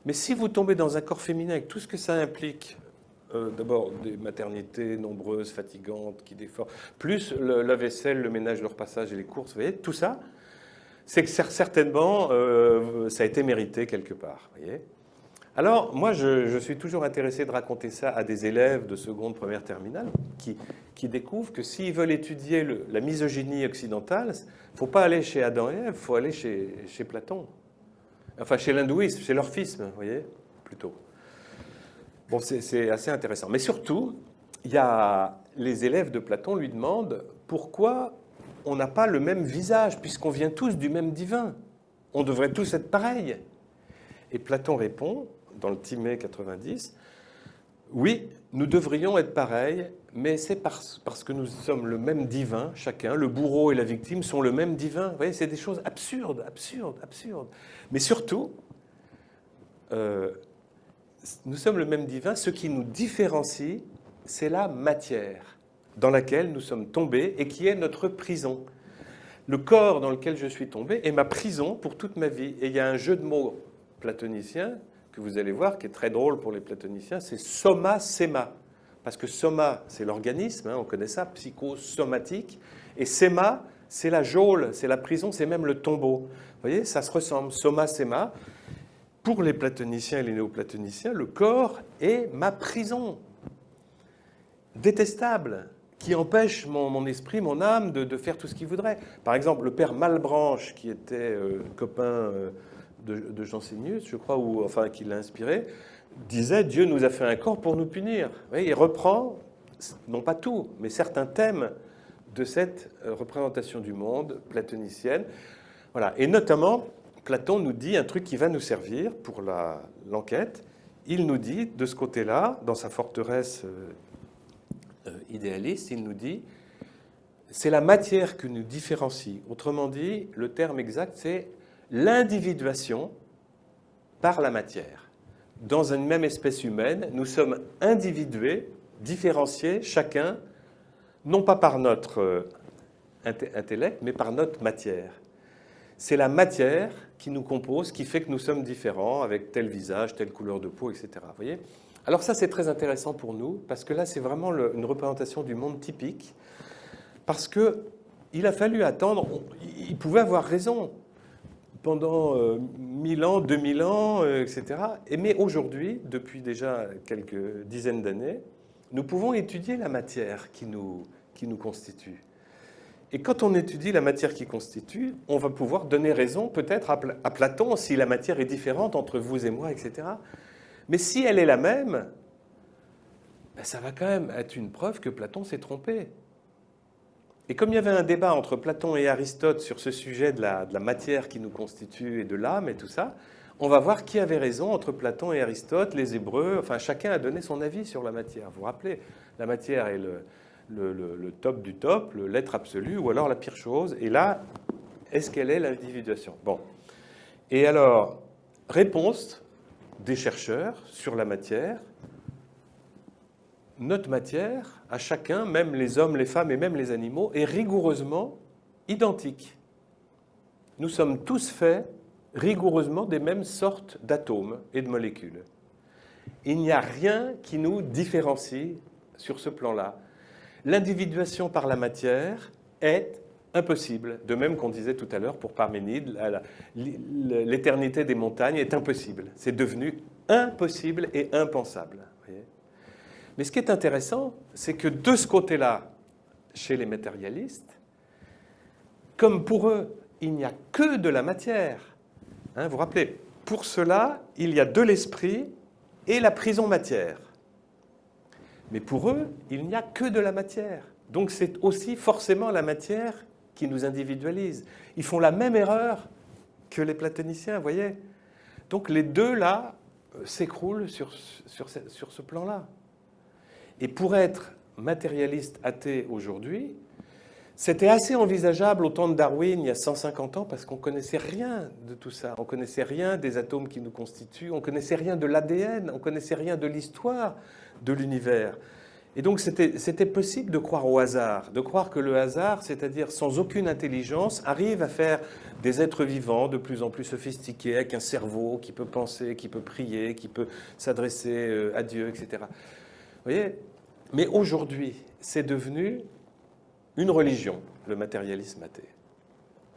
B: Mais si vous tombez dans un corps féminin, avec tout ce que ça implique, d'abord des maternités nombreuses, fatigantes, qui déforment, plus la vaisselle, le ménage, le repassage et les courses, vous voyez, tout ça, c'est que certainement, ça a été mérité quelque part. Voyez. Alors, moi, je suis toujours intéressé de raconter ça à des élèves de seconde, première, terminale, qui découvrent que s'ils veulent étudier la misogynie occidentale, il ne faut pas aller chez Adam et Ève, il faut aller chez Platon. Enfin, chez l'hindouisme, chez l'orphisme, vous voyez, plutôt. Bon, c'est assez intéressant. Mais surtout, il y a les élèves de Platon lui demandent pourquoi on n'a pas le même visage, puisqu'on vient tous du même divin. On devrait tous être pareils. Et Platon répond, dans le Timée 90, oui, nous devrions être pareils, mais c'est parce que nous sommes le même divin, chacun, le bourreau et la victime sont le même divin. Vous voyez, c'est des choses absurdes, absurdes, absurdes. Mais surtout, nous sommes le même divin, ce qui nous différencie, c'est la matière dans laquelle nous sommes tombés et qui est notre prison. Le corps dans lequel je suis tombé est ma prison pour toute ma vie. Et il y a un jeu de mots platonicien que vous allez voir, qui est très drôle pour les platoniciens, c'est soma-séma. Parce que soma, c'est l'organisme, hein, on connaît ça, psychosomatique, et séma, c'est la geôle, c'est la prison, c'est même le tombeau. Vous voyez, ça se ressemble, soma-séma. Pour les platoniciens et les néoplatoniciens, le corps est ma prison, détestable, qui empêche mon esprit, mon âme de faire tout ce qu'il voudrait. Par exemple, le père Malebranche, qui était copain de Jansénius, je crois, ou enfin qui l'a inspiré, disait « Dieu nous a fait un corps pour nous punir ». Vous voyez, il reprend, non pas tout, mais certains thèmes de cette représentation du monde platonicienne. Voilà. Et notamment, Platon nous dit un truc qui va nous servir pour l'enquête. Il nous dit, de ce côté-là, dans sa forteresse idéaliste, il nous dit c'est la matière qui nous différencie. Autrement dit, le terme exact, c'est l'individuation par la matière. Dans une même espèce humaine, nous sommes individués, différenciés, chacun, non pas par notre intellect, mais par notre matière. C'est la matière qui nous compose, qui fait que nous sommes différents, avec tel visage, telle couleur de peau, etc. Vous voyez ? Alors ça, c'est très intéressant pour nous, parce que là, c'est vraiment une représentation du monde typique, parce qu'il a fallu attendre, il pouvait avoir raison pendant 1000 ans, 2000 ans, etc. Mais aujourd'hui, depuis déjà quelques dizaines d'années, nous pouvons étudier la matière qui nous constitue. Et quand on étudie la matière qui constitue, on va pouvoir donner raison peut-être à Platon si la matière est différente entre vous et moi, etc. Mais si elle est la même, ben ça va quand même être une preuve que Platon s'est trompé. Et comme il y avait un débat entre Platon et Aristote sur ce sujet de la matière qui nous constitue et de l'âme et tout ça, on va voir qui avait raison entre Platon et Aristote, les Hébreux, enfin chacun a donné son avis sur la matière. Vous vous rappelez, la matière est le top du top, l'être absolu, ou alors la pire chose. Et là, est-ce qu'elle est l'individuation ? Bon. Et alors, réponse des chercheurs sur la matière. Notre matière, à chacun, même les hommes, les femmes et même les animaux, est rigoureusement identique. Nous sommes tous faits rigoureusement des mêmes sortes d'atomes et de molécules. Il n'y a rien qui nous différencie sur ce plan-là. L'individuation par la matière est impossible. De même qu'on disait tout à l'heure pour Parménide, l'éternité des montagnes est impossible. C'est devenu impossible et impensable. Voyez ? Mais ce qui est intéressant, c'est que de ce côté-là, chez les matérialistes, comme pour eux, il n'y a que de la matière. Hein, vous vous rappelez, pour cela, il y a de l'esprit et la prison matière. Mais pour eux, il n'y a que de la matière. Donc c'est aussi forcément la matière qui nous individualise. Ils font la même erreur que les platoniciens, vous voyez. Donc les deux, là, s'écroulent sur ce plan-là. Et pour être matérialiste athée aujourd'hui, c'était assez envisageable au temps de Darwin, il y a 150 ans, parce qu'on ne connaissait rien de tout ça. On ne connaissait rien des atomes qui nous constituent, on ne connaissait rien de l'ADN, on ne connaissait rien de l'histoire de l'univers. Et donc c'était possible de croire au hasard, de croire que le hasard, c'est-à-dire sans aucune intelligence, arrive à faire des êtres vivants de plus en plus sophistiqués, avec un cerveau qui peut penser, qui peut prier, qui peut s'adresser à Dieu, etc. Vous voyez ? Mais aujourd'hui, c'est devenu une religion, le matérialisme athée.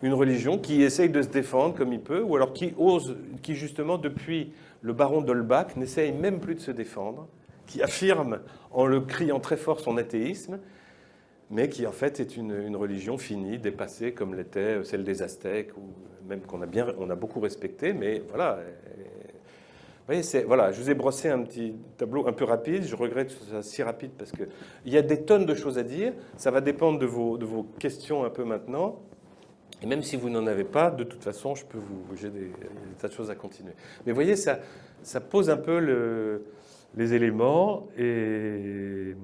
B: Une religion qui essaye de se défendre comme il peut, ou alors qui ose, qui justement, depuis le baron d'Holbach, n'essaye même plus de se défendre, qui affirme en le criant très fort son athéisme, mais qui en fait est une religion finie, dépassée, comme l'était celle des Aztèques, ou même on a beaucoup respecté, mais voilà. Vous voyez, voilà, je vous ai brossé un petit tableau un peu rapide. Je regrette que ce soit si rapide parce qu'il y a des tonnes de choses à dire. Ça va dépendre de vos questions un peu maintenant. Et même si vous n'en avez pas, de toute façon, j'ai des tas de choses à continuer. Mais vous voyez, ça pose un peu les éléments. Et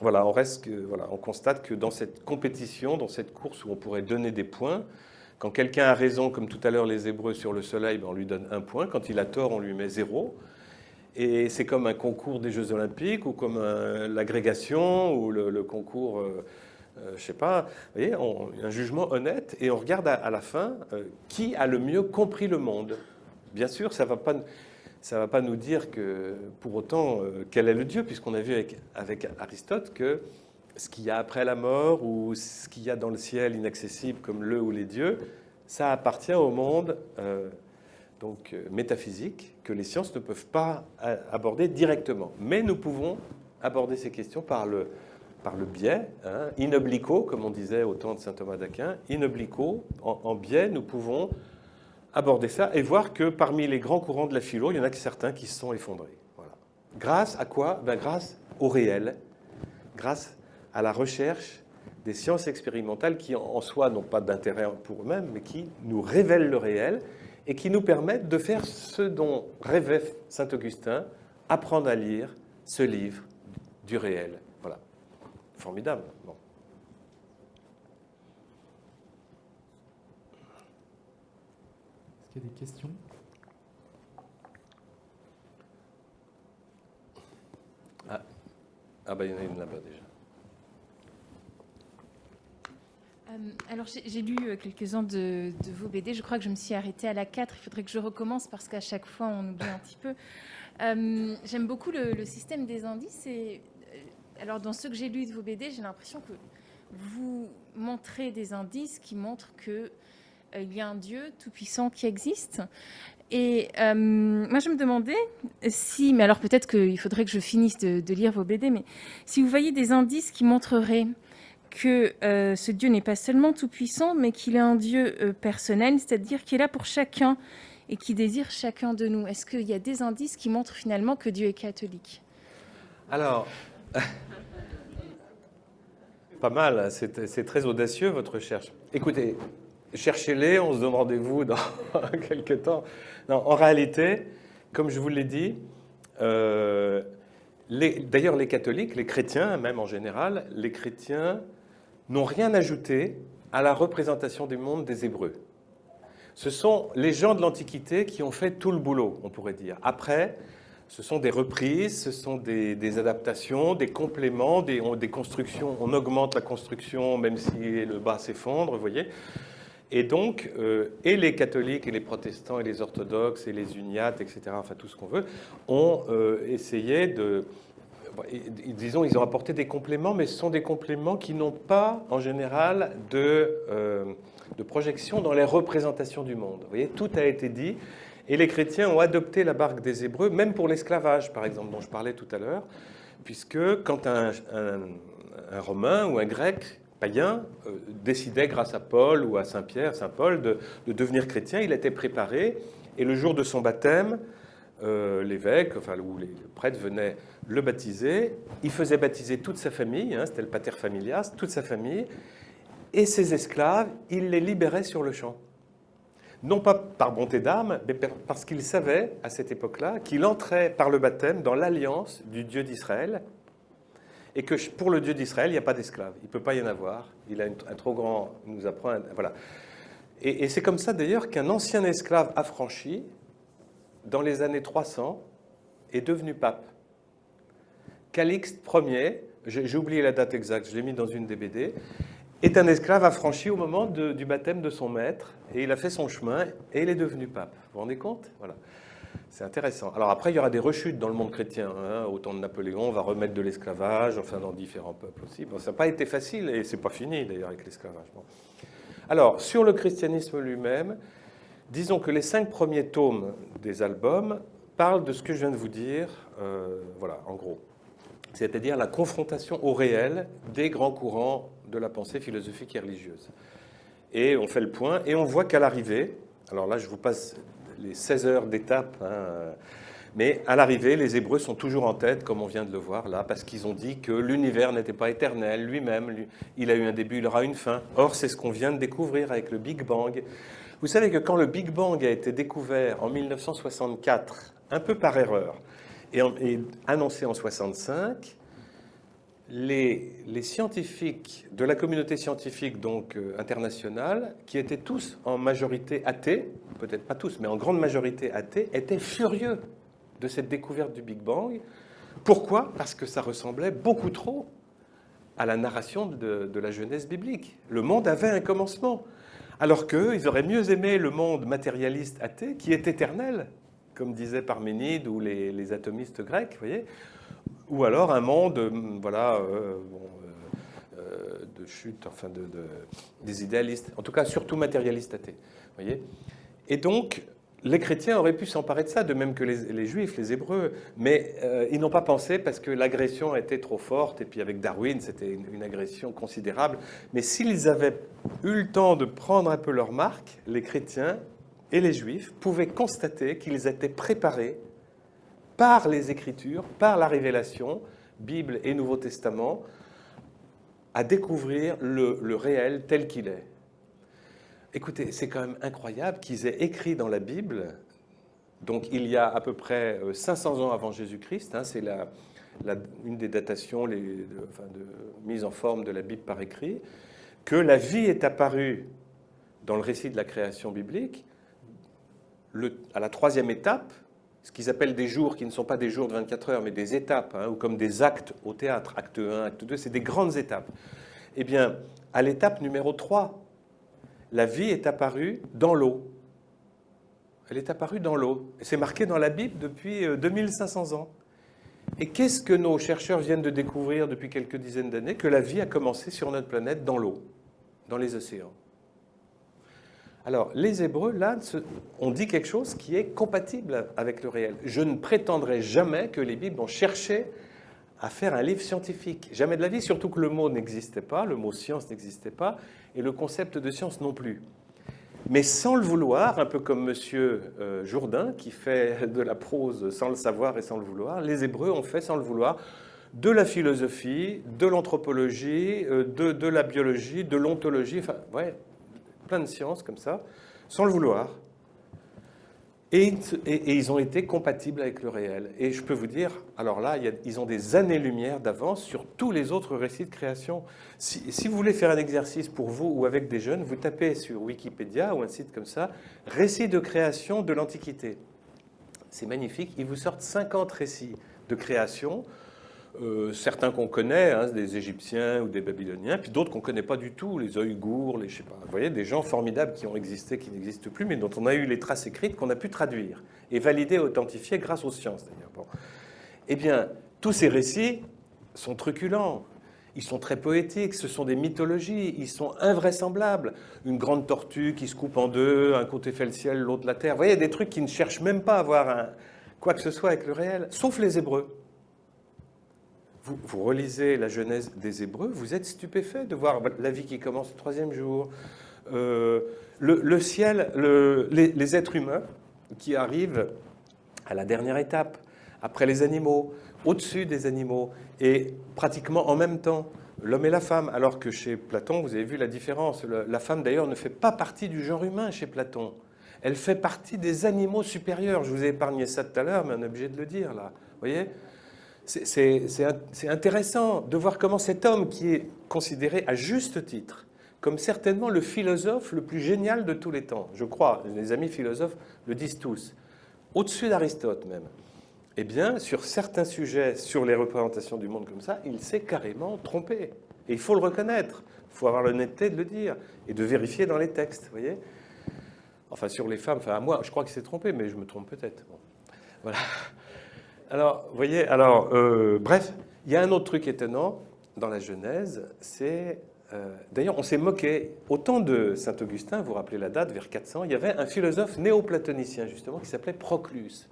B: voilà, on constate que dans cette compétition, dans cette course où on pourrait donner des points, quand quelqu'un a raison, comme tout à l'heure les Hébreux sur le soleil, on lui donne 1 point. Quand il a tort, on lui met 0. Et c'est comme un concours des Jeux Olympiques ou comme l'agrégation ou le concours, je ne sais pas. Vous voyez, un jugement honnête et on regarde à la fin qui a le mieux compris le monde. Bien sûr, ça ne va pas nous dire que pour autant quel est le Dieu, puisqu'on a vu avec Aristote que ce qu'il y a après la mort ou ce qu'il y a dans le ciel inaccessible comme le ou les dieux, ça appartient au monde métaphysique que les sciences ne peuvent pas aborder directement. Mais nous pouvons aborder ces questions par le biais, in obliquo, comme on disait au temps de saint Thomas d'Aquin, in obliquo, en biais, nous pouvons aborder ça et voir que parmi les grands courants de la philo, il y en a que certains qui se sont effondrés. Voilà. Grâce à quoi ? Grâce au réel, grâce à la recherche des sciences expérimentales qui, en soi, n'ont pas d'intérêt pour eux-mêmes, mais qui nous révèlent le réel et qui nous permettent de faire ce dont rêvait saint Augustin, apprendre à lire ce livre du réel. Voilà. Formidable. Bon.
D: Est-ce qu'il y a des questions ?
B: Ah ben il y en a une là-bas déjà.
E: Alors, j'ai lu quelques-uns de vos BD. Je crois que je me suis arrêtée à la 4. Il faudrait que je recommence parce qu'à chaque fois, on oublie un petit peu. J'aime beaucoup le système des indices. Et, alors, dans ceux que j'ai lus de vos BD, j'ai l'impression que vous montrez des indices qui montrent qu'il y a un Dieu tout-puissant qui existe. Et moi, je me demandais si... Mais alors, peut-être qu'il faudrait que je finisse de lire vos BD. Mais si vous voyez des indices qui montreraient que ce Dieu n'est pas seulement tout-puissant, mais qu'il est un Dieu personnel, c'est-à-dire qu'il est là pour chacun et qui désire chacun de nous. Est-ce qu'il y a des indices qui montrent finalement que Dieu est catholique ?
B: Alors, pas mal, c'est très audacieux votre recherche. Écoutez, cherchez-les, on se donne rendez-vous dans quelques temps. Non, en réalité, comme je vous l'ai dit, d'ailleurs les catholiques, les chrétiens même en général, les chrétiens n'ont rien ajouté à la représentation du monde des Hébreux. Ce sont les gens de l'Antiquité qui ont fait tout le boulot, on pourrait dire. Après, ce sont des reprises, ce sont des adaptations, des compléments, des constructions. On augmente la construction même si le bas s'effondre, vous voyez. Et donc, et les catholiques, et les protestants, et les orthodoxes, et les uniates, etc., enfin tout ce qu'on veut, ont essayé de... Disons, ils ont apporté des compléments, mais ce sont des compléments qui n'ont pas, en général, de projection dans les représentations du monde. Vous voyez, tout a été dit, et les chrétiens ont adopté la barque des Hébreux, même pour l'esclavage, par exemple, dont je parlais tout à l'heure, puisque quand un Romain ou un Grec païen décidait, grâce à Paul ou à Saint-Pierre, Saint-Paul, de devenir chrétien, il était préparé, Et le jour de son baptême, l'évêque, ou les prêtres venaient le baptiser. Il faisait baptiser toute sa famille, hein, c'était le pater familias, toute sa famille. Et ses esclaves, il les libérait sur le champ. Non pas par bonté d'âme, mais parce qu'il savait, à cette époque-là, qu'il entrait par le baptême dans l'alliance du Dieu d'Israël, et que pour le Dieu d'Israël, il n'y a pas d'esclaves. Il ne peut pas y en avoir. Il a un trop grand... Il nous apprend... Voilà. Et c'est comme ça, d'ailleurs, qu'un ancien esclave affranchi, dans les années 300, est devenu pape. Calixte Ier, j'ai oublié la date exacte, je l'ai mis dans une des BD, est un esclave affranchi au moment du baptême de son maître, et il a fait son chemin, et il est devenu pape. Vous vous rendez compte? Voilà. C'est intéressant. Alors après, il y aura des rechutes dans le monde chrétien. Hein. Au temps de Napoléon, on va remettre de l'esclavage, enfin dans différents peuples aussi. Bon, ça n'a pas été facile, et c'est pas fini d'ailleurs avec l'esclavage. Bon. Alors, sur le christianisme lui-même, disons que les 5 premiers tomes des albums parlent de ce que je viens de vous dire, voilà, en gros. C'est-à-dire la confrontation au réel des grands courants de la pensée philosophique et religieuse. Et on fait le point, et on voit qu'à l'arrivée, alors là je vous passe les 16 heures d'étape, hein, mais à l'arrivée, les Hébreux sont toujours en tête, comme on vient de le voir là, parce qu'ils ont dit que l'univers n'était pas éternel, lui-même, il a eu un début, il aura une fin. Or, c'est ce qu'on vient de découvrir avec le Big Bang. Vous savez que quand le Big Bang a été découvert en 1964, un peu par erreur, et annoncé en 1965, les scientifiques de la communauté scientifique donc internationale, qui étaient tous en majorité athées, peut-être pas tous, mais en grande majorité athées, étaient furieux de cette découverte du Big Bang. Pourquoi? Parce que ça ressemblait beaucoup trop à la narration de la Genèse biblique. Le monde avait un commencement, alors qu'eux, ils auraient mieux aimé le monde matérialiste athée, qui est éternel, comme disait Parménide ou les atomistes grecs, vous voyez, ou alors un monde, voilà, de chute, enfin des idéalistes, en tout cas surtout matérialistes athées, vous voyez. Et donc, les chrétiens auraient pu s'emparer de ça, de même que les juifs, les hébreux, mais ils n'ont pas pensé parce que l'agression était trop forte, et puis avec Darwin, c'était une agression considérable. Mais s'ils avaient eu le temps de prendre un peu leur marque, les chrétiens et les juifs pouvaient constater qu'ils étaient préparés par les Écritures, par la révélation, Bible et Nouveau Testament, à découvrir le réel tel qu'il est. Écoutez, c'est quand même incroyable qu'ils aient écrit dans la Bible, donc il y a à peu près 500 ans avant Jésus-Christ, hein, c'est une des datations de mise en forme de la Bible par écrit, que la vie est apparue dans le récit de la création biblique à la 3e étape, ce qu'ils appellent des jours qui ne sont pas des jours de 24 heures, mais des étapes, hein, ou comme des actes au théâtre, acte 1, acte 2, c'est des grandes étapes. Eh bien, à l'étape numéro 3, la vie est apparue dans l'eau. Elle est apparue dans l'eau. C'est marqué dans la Bible depuis 2500 ans. Et qu'est-ce que nos chercheurs viennent de découvrir depuis quelques dizaines d'années? Que la vie a commencé sur notre planète dans l'eau, dans les océans. Alors, les Hébreux, là, ont dit quelque chose qui est compatible avec le réel. Je ne prétendrai jamais que les Bibles ont cherché à faire un livre scientifique. Jamais de la vie, surtout que le mot n'existait pas, le mot science n'existait pas, et le concept de science non plus. Mais sans le vouloir, un peu comme Monsieur Jourdain, qui fait de la prose sans le savoir et sans le vouloir, les Hébreux ont fait sans le vouloir de la philosophie, de l'anthropologie, de la biologie, de l'ontologie, enfin, ouais, plein de sciences comme ça, sans le vouloir. Et ils ont été compatibles avec le réel. Et je peux vous dire, alors là, ils ont des années-lumière d'avance sur tous les autres récits de création. Si vous voulez faire un exercice pour vous ou avec des jeunes, vous tapez sur Wikipédia ou un site comme ça, « Récits de création de l'Antiquité ». C'est magnifique. Ils vous sortent 50 récits de création, certains qu'on connaît, hein, des Égyptiens ou des Babyloniens, puis d'autres qu'on ne connaît pas du tout, les Ouïghours, je sais pas, vous voyez, des gens formidables qui ont existé, qui n'existent plus, mais dont on a eu les traces écrites qu'on a pu traduire et valider, authentifier grâce aux sciences d'ailleurs. Bon. Eh bien, tous ces récits sont truculents, ils sont très poétiques, ce sont des mythologies, ils sont invraisemblables. Une grande tortue qui se coupe en deux, un côté fait le ciel, l'autre la terre. Vous voyez, des trucs qui ne cherchent même pas à avoir quoi que ce soit avec le réel, sauf les Hébreux. Vous relisez la Genèse des Hébreux, vous êtes stupéfait de voir la vie qui commence le 3e jour, le ciel, les êtres humains qui arrive à la dernière étape, après les animaux, au-dessus des animaux, et pratiquement en même temps, l'homme et la femme, alors que chez Platon, vous avez vu la différence. La femme, d'ailleurs, ne fait pas partie du genre humain chez Platon. Elle fait partie des animaux supérieurs. Je vous ai épargné ça tout à l'heure, mais on est obligé de le dire, là. Vous voyez ? C'est intéressant de voir comment cet homme, qui est considéré à juste titre comme certainement le philosophe le plus génial de tous les temps, je crois, les amis philosophes le disent tous, au-dessus d'Aristote même, eh bien, sur certains sujets, sur les représentations du monde comme ça, il s'est carrément trompé. Et il faut le reconnaître, il faut avoir l'honnêteté de le dire et de vérifier dans les textes, vous voyez ? Enfin, sur les femmes, enfin, à moi, je crois qu'il s'est trompé, mais je me trompe peut-être. Bon. Voilà. Alors, vous voyez, bref, il y a un autre truc étonnant dans la Genèse, c'est... D'ailleurs, on s'est moqué. Au temps de Saint-Augustin, vous vous rappelez la date, vers 400, il y avait un philosophe néoplatonicien, justement, qui s'appelait Proclus.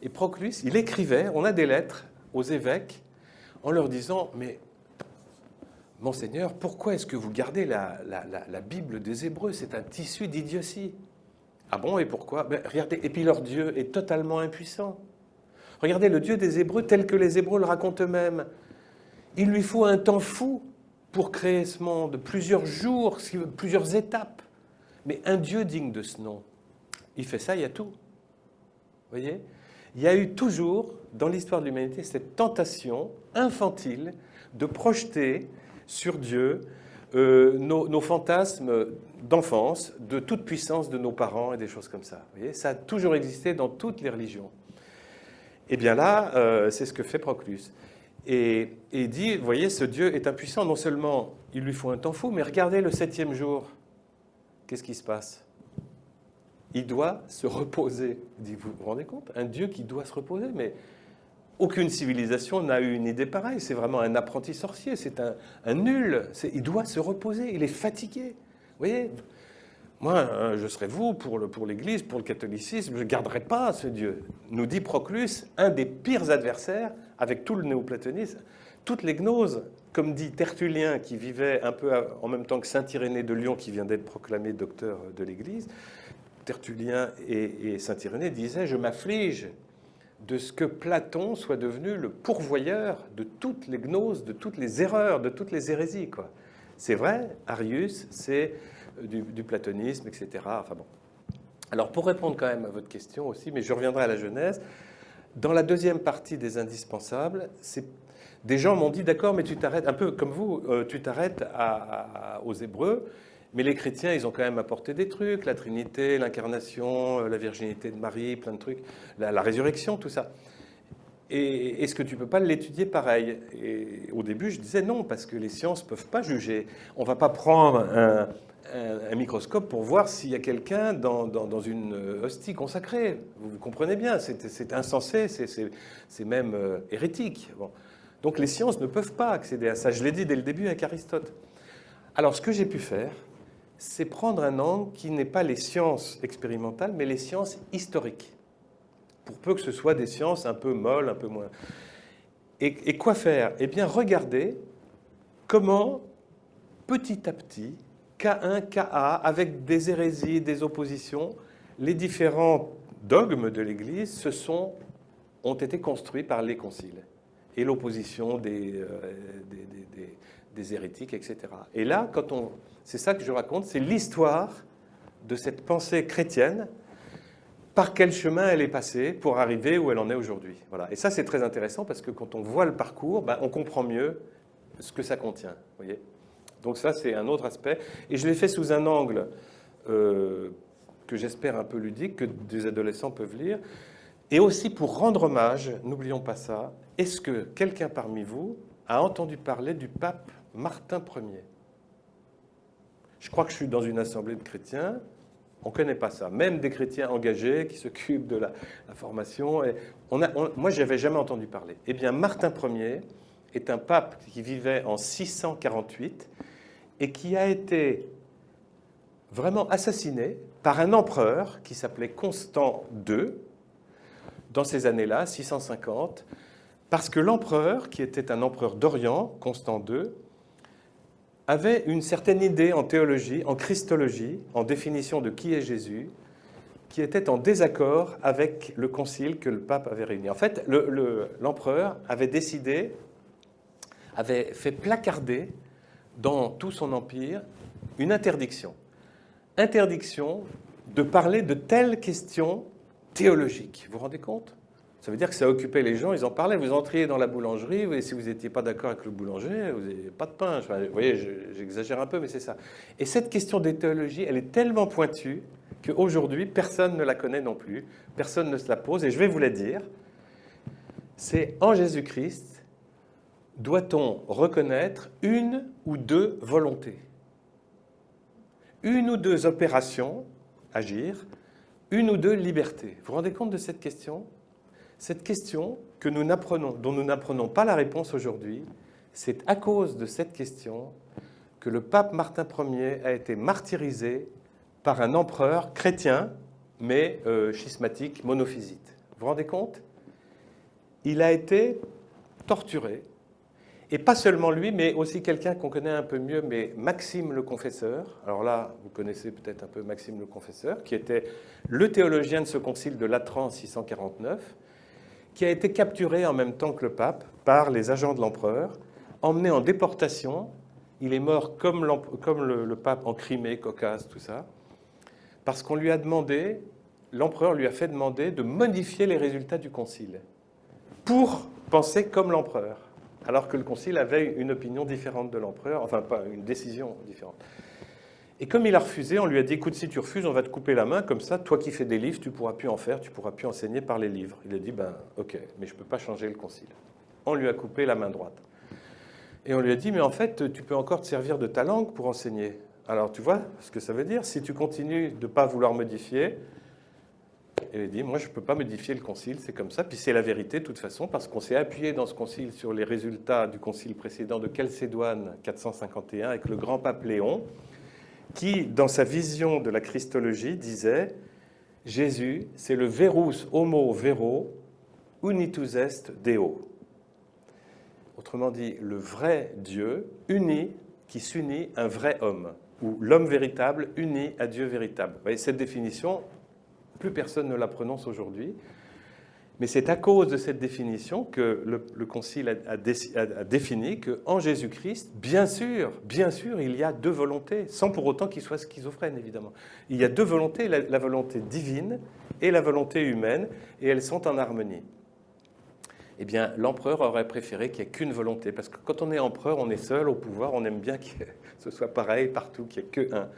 B: Et Proclus, il écrivait, on a des lettres aux évêques, en leur disant, mais, Monseigneur, pourquoi est-ce que vous gardez la Bible des Hébreux? C'est un tissu d'idiotie. Ah bon, et pourquoi? Ben, regardez, et puis leur Dieu est totalement impuissant. Regardez le Dieu des Hébreux tel que les Hébreux le racontent eux-mêmes. Il lui faut un temps fou pour créer ce monde, plusieurs jours, plusieurs étapes. Mais un Dieu digne de ce nom, il fait ça, il y a tout. Vous voyez ? Il y a eu toujours, dans l'histoire de l'humanité, cette tentation infantile de projeter sur Dieu nos fantasmes d'enfance, de toute puissance de nos parents et des choses comme ça. Vous voyez ? Ça a toujours existé dans toutes les religions. Et bien là, c'est ce que fait Proclus. Et il dit, vous voyez, ce Dieu est impuissant, non seulement il lui faut un temps fou, mais regardez le 7e jour. Qu'est-ce qui se passe? Il doit se reposer. Il dit, vous vous rendez compte? Un Dieu qui doit se reposer, mais aucune civilisation n'a eu une idée pareille. C'est vraiment un apprenti sorcier, c'est un nul. Il doit se reposer, il est fatigué. Vous voyez? Moi, je serais vous, pour l'Église, pour le catholicisme, je ne garderais pas ce Dieu. Nous dit Proclus, un des pires adversaires, avec tout le néoplatonisme, toutes les gnoses, comme dit Tertullien, qui vivait un peu en même temps que saint Irénée de Lyon, qui vient d'être proclamé docteur de l'Église. Tertullien et saint Irénée disaient « Je m'afflige de ce que Platon soit devenu le pourvoyeur de toutes les gnoses, de toutes les erreurs, de toutes les hérésies. » quoi. C'est vrai, Arius, c'est du platonisme, etc. Enfin bon. Alors pour répondre quand même à votre question aussi, mais je reviendrai à la Genèse, dans la deuxième partie des indispensables, des gens m'ont dit d'accord, mais tu t'arrêtes, un peu comme vous, tu t'arrêtes aux Hébreux, mais les chrétiens, ils ont quand même apporté des trucs, la Trinité, l'incarnation, la virginité de Marie, plein de trucs, la résurrection, tout ça. Et est-ce que tu ne peux pas l'étudier pareil? Et au début, je disais non, parce que les sciences ne peuvent pas juger. On ne va pas prendre un microscope pour voir s'il y a quelqu'un dans une hostie consacrée. Vous comprenez bien, c'est insensé, c'est même hérétique. Bon. Donc les sciences ne peuvent pas accéder à ça. Je l'ai dit dès le début avec Aristote. Alors ce que j'ai pu faire, c'est prendre un angle qui n'est pas les sciences expérimentales, mais les sciences historiques. Pour peu que ce soit des sciences un peu molles, un peu moins. Et quoi faire? Eh bien, regardez comment, petit à petit, K1, KA, avec des hérésies, des oppositions, les différents dogmes de l'Église ont été construits par les conciles et l'opposition des hérétiques, etc. Et là, c'est ça que je raconte, c'est l'histoire de cette pensée chrétienne, par quel chemin elle est passée pour arriver où elle en est aujourd'hui. Voilà. Et ça, c'est très intéressant parce que quand on voit le parcours, on comprend mieux ce que ça contient. Vous voyez ? Donc ça, c'est un autre aspect. Et je l'ai fait sous un angle que j'espère un peu ludique, que des adolescents peuvent lire. Et aussi pour rendre hommage, n'oublions pas ça, est-ce que quelqu'un parmi vous a entendu parler du pape Martin Ier? Je crois que je suis dans une assemblée de chrétiens. On ne connaît pas ça. Même des chrétiens engagés qui s'occupent de la formation. Et moi, je n'avais jamais entendu parler. Eh bien, Martin Ier est un pape qui vivait en 648 et qui a été vraiment assassiné par un empereur qui s'appelait Constant II, dans ces années-là, 650, parce que l'empereur, qui était un empereur d'Orient, Constant II, avait une certaine idée en théologie, en christologie, en définition de qui est Jésus, qui était en désaccord avec le concile que le pape avait réuni. En fait, l'empereur avait décidé, avait fait placarder dans tout son empire une interdiction. Interdiction de parler de telles questions théologiques. Vous vous rendez compte ? Ça veut dire que ça occupait les gens, ils en parlaient. Vous entriez dans la boulangerie, et si vous n'étiez pas d'accord avec le boulanger, vous n'avez pas de pain. Enfin, vous voyez, j'exagère un peu, mais c'est ça. Et cette question des théologies, elle est tellement pointue qu'aujourd'hui, personne ne la connaît non plus, personne ne se la pose, et je vais vous la dire. C'est en Jésus-Christ, doit-on reconnaître une ou deux volontés, une ou deux opérations, agir, une ou deux libertés. Vous vous rendez compte de cette question ? Cette question que dont nous n'apprenons pas la réponse aujourd'hui, c'est à cause de cette question que le pape Martin Ier a été martyrisé par un empereur chrétien, mais schismatique, monophysite. Vous vous rendez compte ? Il a été torturé, et pas seulement lui, mais aussi quelqu'un qu'on connaît un peu mieux, mais Maxime le Confesseur. Alors là, vous connaissez peut-être un peu Maxime le Confesseur, qui était le théologien de ce concile de Latran en 649, qui a été capturé en même temps que le pape par les agents de l'empereur, emmené en déportation. Il est mort comme le pape en Crimée, Caucase, tout ça, parce qu'on lui a demandé, l'empereur lui a fait demander de modifier les résultats du concile pour penser comme l'empereur, alors que le concile avait une opinion différente de l'empereur, enfin pas une décision différente. Et comme il a refusé, on lui a dit, écoute, si tu refuses, on va te couper la main, comme ça, toi qui fais des livres, tu ne pourras plus en faire, tu ne pourras plus enseigner par les livres. Il a dit, ben ok, mais je ne peux pas changer le concile. On lui a coupé la main droite. Et on lui a dit, mais en fait, tu peux encore te servir de ta langue pour enseigner. Alors tu vois ce que ça veut dire ? Si tu continues de ne pas vouloir modifier, il a dit, moi je ne peux pas modifier le concile, c'est comme ça. Puis c'est la vérité de toute façon, parce qu'on s'est appuyé dans ce concile sur les résultats du concile précédent de Chalcédoine 451 avec le grand pape Léon, qui, dans sa vision de la Christologie, disait « Jésus, c'est le verus homo vero, unitus est Deo ». Autrement dit, le vrai Dieu uni, qui s'unit un vrai homme, ou l'homme véritable uni à Dieu véritable. Vous voyez, cette définition, plus personne ne la prononce aujourd'hui, mais c'est à cause de cette définition que le Concile a défini qu'en Jésus-Christ, bien sûr, il y a deux volontés, sans pour autant qu'il soit schizophrène, évidemment. Il y a deux volontés, la volonté divine et la volonté humaine, et elles sont en harmonie. Eh bien, l'empereur aurait préféré qu'il n'y ait qu'une volonté, parce que quand on est empereur, on est seul au pouvoir, on aime bien que ce soit pareil partout, qu'il n'y ait qu'un.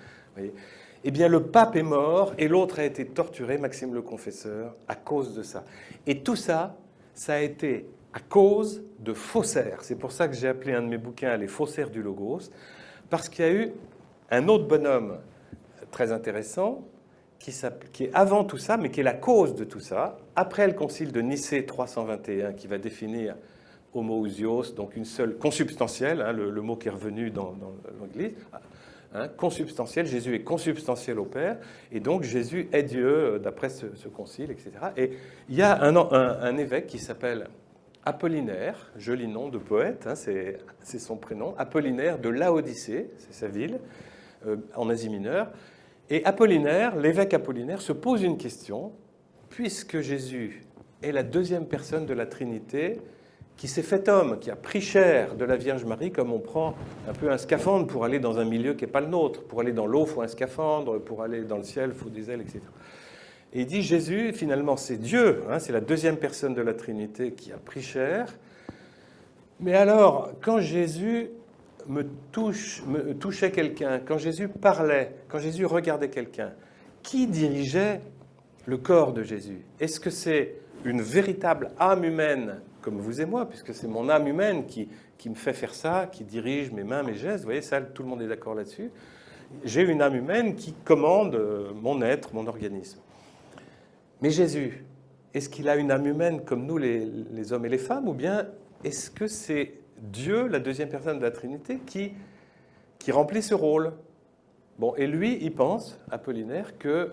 B: Eh bien, le pape est mort et l'autre a été torturé, Maxime le Confesseur, à cause de ça. Et tout ça, ça a été à cause de faussaires. C'est pour ça que j'ai appelé un de mes bouquins « Les faussaires du Logos », parce qu'il y a eu un autre bonhomme très intéressant qui est avant tout ça, mais qui est la cause de tout ça, après le concile de Nicée 321, qui va définir homoousios, donc une seule consubstantielle, hein, le mot qui est revenu dans l'Église. Hein, consubstantiel, Jésus est consubstantiel au Père, et donc Jésus est Dieu d'après ce concile, etc. Et il y a un évêque qui s'appelle Apollinaire, joli nom de poète, hein, c'est son prénom, Apollinaire de Laodicée, c'est sa ville, en Asie mineure. Et Apollinaire, l'évêque Apollinaire, se pose une question, puisque Jésus est la deuxième personne de la Trinité, qui s'est fait homme, qui a pris chair de la Vierge Marie, comme on prend un peu un scaphandre pour aller dans un milieu qui n'est pas le nôtre. Pour aller dans l'eau, il faut un scaphandre, pour aller dans le ciel, il faut des ailes, etc. Et il dit, Jésus, finalement, c'est Dieu, hein, c'est la deuxième personne de la Trinité qui a pris chair. Mais alors, quand Jésus touchait quelqu'un, quand Jésus parlait, quand Jésus regardait quelqu'un, qui dirigeait le corps de Jésus? Est-ce que c'est une véritable âme humaine comme vous et moi, puisque c'est mon âme humaine qui me fait faire ça, qui dirige mes mains, mes gestes, vous voyez, ça, tout le monde est d'accord là-dessus. J'ai une âme humaine qui commande mon être, mon organisme. Mais Jésus, est-ce qu'il a une âme humaine comme nous, les hommes et les femmes, ou bien est-ce que c'est Dieu, la deuxième personne de la Trinité, qui remplit ce rôle? Bon, et lui, il pense, Apollinaire, qu'il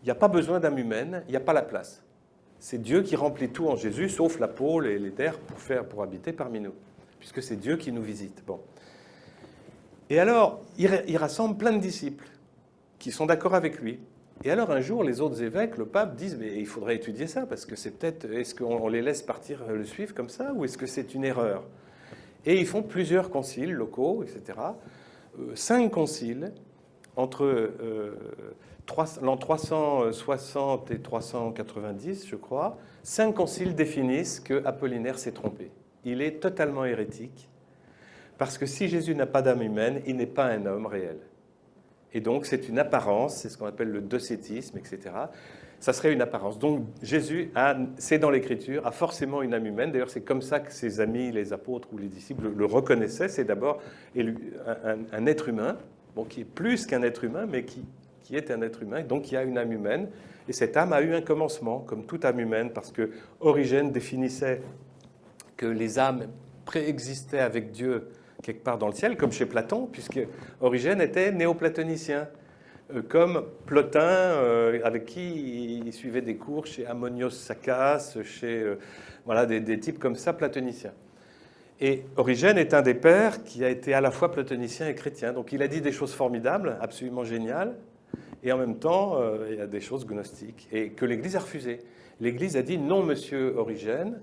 B: n'y a pas besoin d'âme humaine, il n'y a pas la place. C'est Dieu qui remplit tout en Jésus, sauf la peau et les terres pour habiter parmi nous, puisque c'est Dieu qui nous visite. Bon. Et alors, il rassemble plein de disciples qui sont d'accord avec lui. Et alors un jour, les autres évêques, le pape, disent mais il faudrait étudier ça parce que c'est peut-être, est-ce qu'on les laisse partir le suivre comme ça ou est-ce que c'est une erreur? Et ils font plusieurs conciles locaux, etc. 5 conciles entre l'an 360 et 390, je crois. 5 conciles définissent que Apollinaire s'est trompé. Il est totalement hérétique parce que si Jésus n'a pas d'âme humaine, il n'est pas un homme réel. Et donc, c'est une apparence, c'est ce qu'on appelle le docétisme, etc. Ça serait une apparence. Donc, Jésus, c'est dans l'Écriture, a forcément une âme humaine. D'ailleurs, c'est comme ça que ses amis, les apôtres ou les disciples le reconnaissaient. C'est d'abord un être humain, bon, qui est plus qu'un être humain, mais qui est un être humain, donc qui a une âme humaine. Et cette âme a eu un commencement, comme toute âme humaine, parce que Origène définissait que les âmes préexistaient avec Dieu quelque part dans le ciel, comme chez Platon, puisque Origène était néoplatonicien, comme Plotin, avec qui il suivait des cours chez Ammonios Saccas, chez voilà, des types comme ça, platoniciens. Et Origène est un des pères qui a été à la fois platonicien et chrétien. Donc il a dit des choses formidables, absolument géniales, et en même temps, il y a des choses gnostiques, et que l'Église a refusé. L'Église a dit non, monsieur Origène,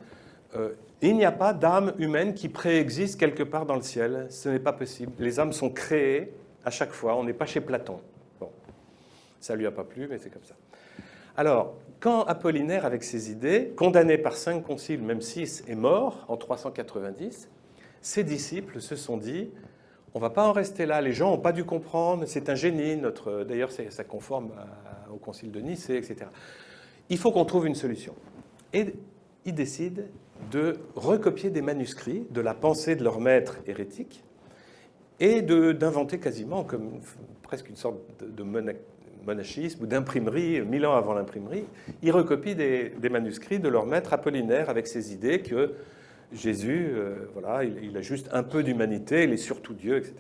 B: il n'y a pas d'âme humaine qui préexiste quelque part dans le ciel. Ce n'est pas possible. Les âmes sont créées à chaque fois. On n'est pas chez Platon. Bon, ça ne lui a pas plu, mais c'est comme ça. Alors, quand Apollinaire, avec ses idées, condamné par 5 conciles, même 6, est mort en 390, ses disciples se sont dit on ne va pas en rester là. Les gens n'ont pas dû comprendre. C'est un génie. D'ailleurs, ça conforme au concile de Nicée, etc. Il faut qu'on trouve une solution. Et ils décident de recopier des manuscrits de la pensée de leur maître hérétique et d'inventer quasiment comme presque une sorte de monachisme ou d'imprimerie, 1000 ans avant l'imprimerie. Ils recopient des manuscrits de leur maître Apollinaire avec ces idées que Jésus, voilà, il a juste un peu d'humanité, il est surtout Dieu, etc.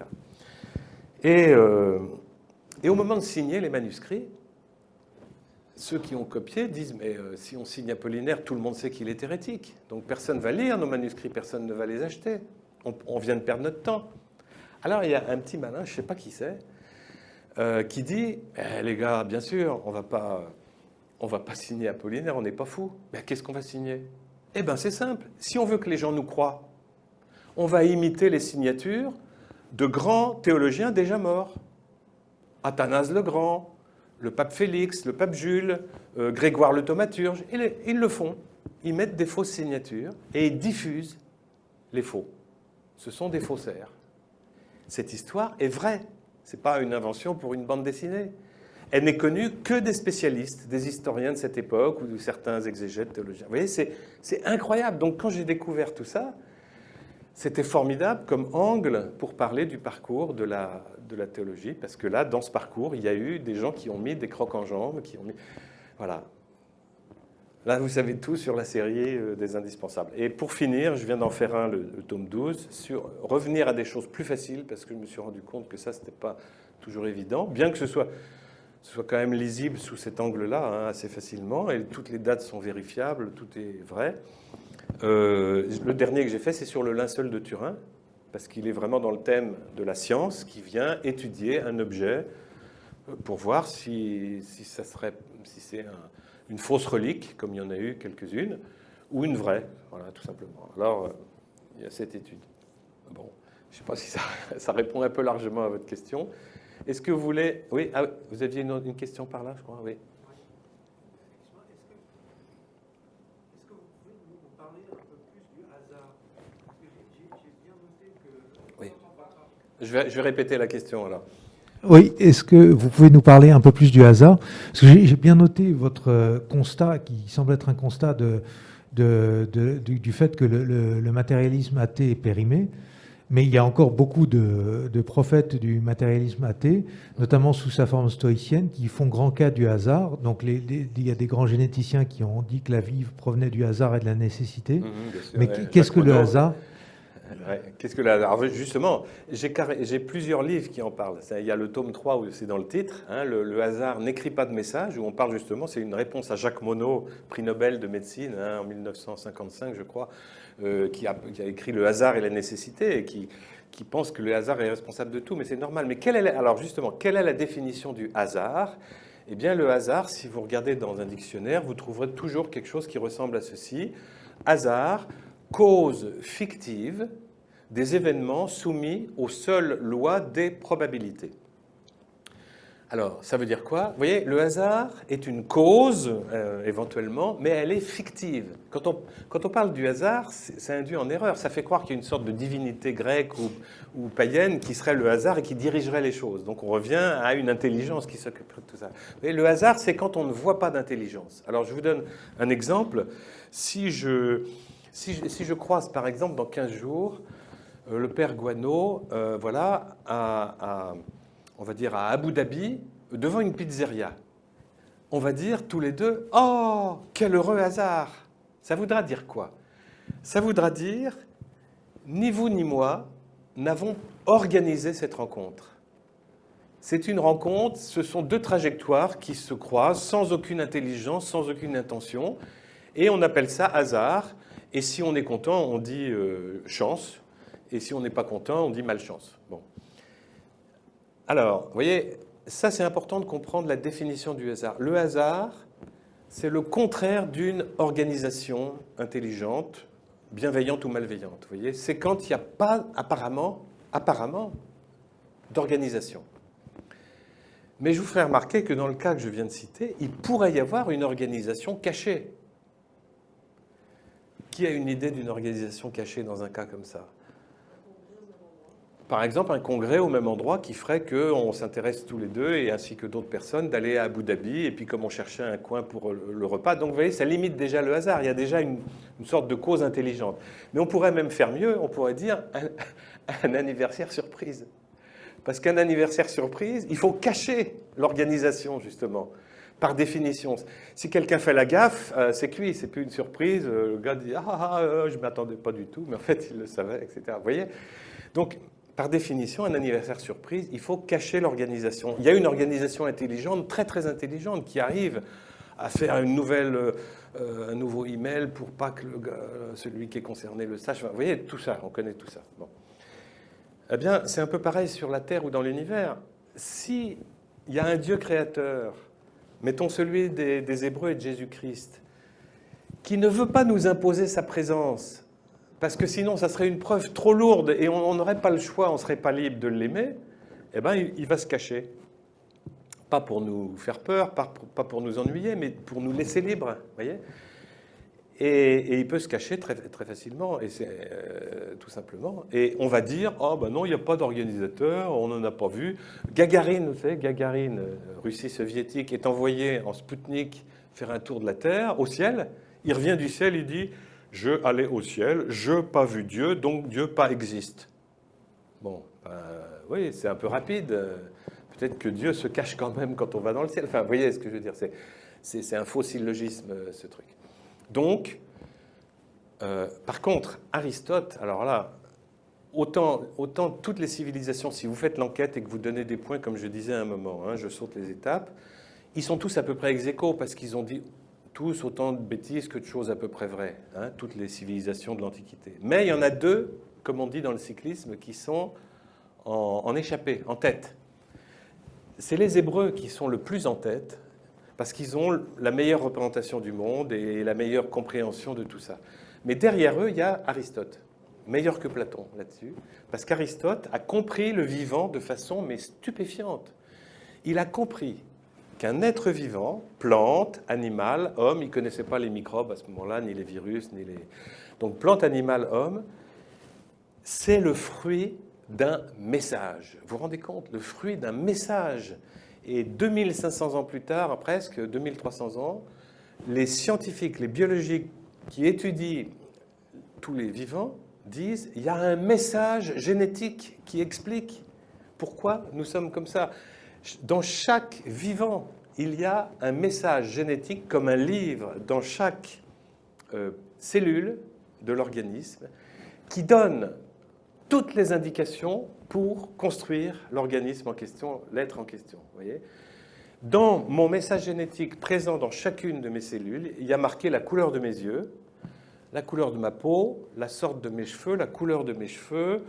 B: Et au moment de signer les manuscrits, ceux qui ont copié disent « mais si on signe Apollinaire, tout le monde sait qu'il est hérétique. Donc personne ne va lire nos manuscrits, personne ne va les acheter. On vient de perdre notre temps. » Alors il y a un petit malin, je ne sais pas qui c'est, qui dit les gars, bien sûr, on va pas signer Apollinaire, on n'est pas fous. Mais qu'est-ce qu'on va signer? Eh bien c'est simple, si on veut que les gens nous croient, on va imiter les signatures de grands théologiens déjà morts. Athanase le Grand, le pape Félix, le pape Jules, Grégoire le Thaumaturge, ils le font. Ils mettent des fausses signatures et ils diffusent les faux. Ce sont des faussaires. Cette histoire est vraie. Ce n'est pas une invention pour une bande dessinée. Elle n'est connue que des spécialistes, des historiens de cette époque ou de certains exégètes théologiens. Vous voyez, c'est incroyable. Donc quand j'ai découvert tout ça, c'était formidable comme angle pour parler du parcours de la théologie, parce que là, dans ce parcours, il y a eu des gens qui ont mis des crocs en jambes, qui ont mis... Voilà. Là, vous savez tout sur la série des indispensables. Et pour finir, je viens d'en faire un, le tome 12, sur revenir à des choses plus faciles, parce que je me suis rendu compte que ça, ce n'était pas toujours évident, bien que ce soit quand même lisible sous cet angle-là, hein, assez facilement, et toutes les dates sont vérifiables, tout est vrai. Le dernier que j'ai fait, c'est sur le linceul de Turin, parce qu'il est vraiment dans le thème de la science qui vient étudier un objet pour voir si c'est une fausse relique, comme il y en a eu quelques-unes, ou une vraie, voilà, tout simplement. Alors, il y a cette étude. Bon, je ne sais pas si ça répond un peu largement à votre question. Est-ce que vous voulez... Oui, vous aviez une question par là, je crois, oui. Je vais répéter la question alors.
F: Oui, est-ce que vous pouvez nous parler un peu plus du hasard? Parce que j'ai bien noté votre constat, qui semble être un constat du fait que le matérialisme athée est périmé, mais il y a encore beaucoup de prophètes du matérialisme athée, notamment sous sa forme stoïcienne, qui font grand cas du hasard. Donc il y a des grands généticiens qui ont dit que la vie provenait du hasard et de la nécessité.
B: Bien sûr,
F: mais qu'est-ce que le hasard?
B: Ouais. Qu'est-ce que alors justement, j'ai plusieurs livres qui en parlent. Il y a le tome 3 où c'est dans le titre, hein, le hasard n'écrit pas de message, où on parle justement, c'est une réponse à Jacques Monod, prix Nobel de médecine, hein, en 1955 je crois, qui a écrit Le hasard et la nécessité, et qui pense que le hasard est responsable de tout, mais c'est normal. Mais alors justement, quelle est la définition du hasard? Eh bien, le hasard, si vous regardez dans un dictionnaire, vous trouverez toujours quelque chose qui ressemble à ceci. Hasard, cause fictive des événements soumis aux seules lois des probabilités. Alors, ça veut dire quoi? Vous voyez, le hasard est une cause, éventuellement, mais elle est fictive. Quand on parle du hasard, c'est induit en erreur. Ça fait croire qu'il y a une sorte de divinité grecque ou païenne qui serait le hasard et qui dirigerait les choses. Donc on revient à une intelligence qui s'occuperait de tout ça. Vous voyez, le hasard, c'est quand on ne voit pas d'intelligence. Alors, je vous donne un exemple. Si je croise, par exemple, dans 15 jours, le père Guano, voilà, on va dire à Abu Dhabi, devant une pizzeria. On va dire tous les deux, oh, quel heureux hasard. Ça voudra dire quoi? Ça voudra dire, ni vous ni moi n'avons organisé cette rencontre. C'est une rencontre, ce sont deux trajectoires qui se croisent sans aucune intelligence, sans aucune intention, et on appelle ça hasard. Et si on est content, on dit chance, et si on n'est pas content, on dit malchance. Bon. Alors, vous voyez, ça c'est important de comprendre la définition du hasard. Le hasard, c'est le contraire d'une organisation intelligente, bienveillante ou malveillante. Vous voyez, c'est quand il n'y a pas apparemment d'organisation. Mais je vous ferai remarquer que dans le cas que je viens de citer, il pourrait y avoir une organisation cachée. Qui a une idée d'une organisation cachée dans un cas comme ça? Par exemple, un congrès au même endroit qui ferait qu'on s'intéresse tous les deux, et ainsi que d'autres personnes, d'aller à Abu Dhabi, et puis comme on cherchait un coin pour le repas. Donc vous voyez, ça limite déjà le hasard. Il y a déjà une sorte de cause intelligente. Mais on pourrait même faire mieux, on pourrait dire un anniversaire surprise. Parce qu'un anniversaire surprise, il faut cacher l'organisation, justement, par définition. Si quelqu'un fait la gaffe, c'est cuit, c'est plus une surprise. Le gars dit « je ne m'attendais pas du tout », mais en fait, il le savait, etc. Vous voyez? Donc, par définition, un anniversaire surprise, il faut cacher l'organisation. Il y a une organisation intelligente, très très intelligente, qui arrive à faire un nouveau email pour pas que celui qui est concerné le sache. Vous voyez, tout ça, on connaît tout ça. Bon. Eh bien, c'est un peu pareil sur la Terre ou dans l'univers. S'il y a un Dieu créateur, mettons celui des Hébreux et de Jésus-Christ, qui ne veut pas nous imposer sa présence, parce que sinon, ça serait une preuve trop lourde et on n'aurait pas le choix, on ne serait pas libre de l'aimer, eh bien, il va se cacher. Pas pour nous faire peur, pas pour nous ennuyer, mais pour nous laisser libres, voyez. Et il peut se cacher très, très facilement, et c'est tout simplement. Et on va dire, oh ben non, il n'y a pas d'organisateur, on n'en a pas vu. Gagarine, vous savez, Gagarine, Russie soviétique, est envoyé en Spoutnik faire un tour de la Terre, au ciel. Il revient du ciel, il dit... Je allais au ciel, je pas vu Dieu, donc Dieu pas existe. Bon, oui, c'est un peu rapide. Peut-être que Dieu se cache quand même quand on va dans le ciel. Enfin, vous voyez ce que je veux dire, c'est un faux syllogisme, ce truc. Donc, par contre, Aristote, alors là, autant toutes les civilisations, si vous faites l'enquête et que vous donnez des points, comme je disais à un moment, je saute les étapes, ils sont tous à peu près ex aequo parce qu'ils ont dit... tous autant de bêtises que de choses à peu près vraies, toutes les civilisations de l'Antiquité. Mais il y en a deux, comme on dit dans le cyclisme, qui sont en échappée, en tête. C'est les Hébreux qui sont le plus en tête, parce qu'ils ont la meilleure représentation du monde et la meilleure compréhension de tout ça. Mais derrière eux, il y a Aristote, meilleur que Platon là-dessus, parce qu'Aristote a compris le vivant de façon mais stupéfiante. Il a compris qu'un être vivant, plante, animal, homme, il ne connaissait pas les microbes à ce moment-là, ni les virus, ni les... Donc plante, animal, homme, c'est le fruit d'un message. Vous vous rendez compte? Le fruit d'un message. Et 2500 ans plus tard, presque 2300 ans, les scientifiques, les biologiques qui étudient tous les vivants disent il y a un message génétique qui explique pourquoi nous sommes comme ça. Dans chaque vivant, il y a un message génétique comme un livre dans chaque cellule de l'organisme qui donne toutes les indications pour construire l'organisme en question, l'être en question. Vous voyez ? Dans mon message génétique présent dans chacune de mes cellules, il y a marqué la couleur de mes yeux, la couleur de ma peau, la sorte de mes cheveux, la couleur de mes cheveux,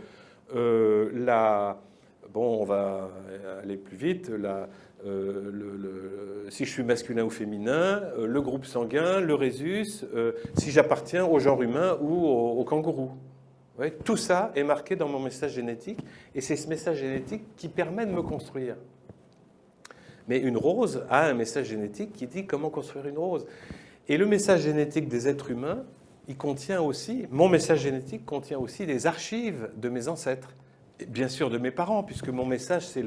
B: bon, on va aller plus vite. Si je suis masculin ou féminin, le groupe sanguin, le rhésus, si j'appartiens au genre humain ou au kangourou. Vous voyez, tout ça est marqué dans mon message génétique, et c'est ce message génétique qui permet de me construire. Mais une rose a un message génétique qui dit comment construire une rose. Et le message génétique des êtres humains, il contient aussi, mon message génétique contient aussi des archives de mes ancêtres. Et bien sûr de mes parents, puisque mon message, ce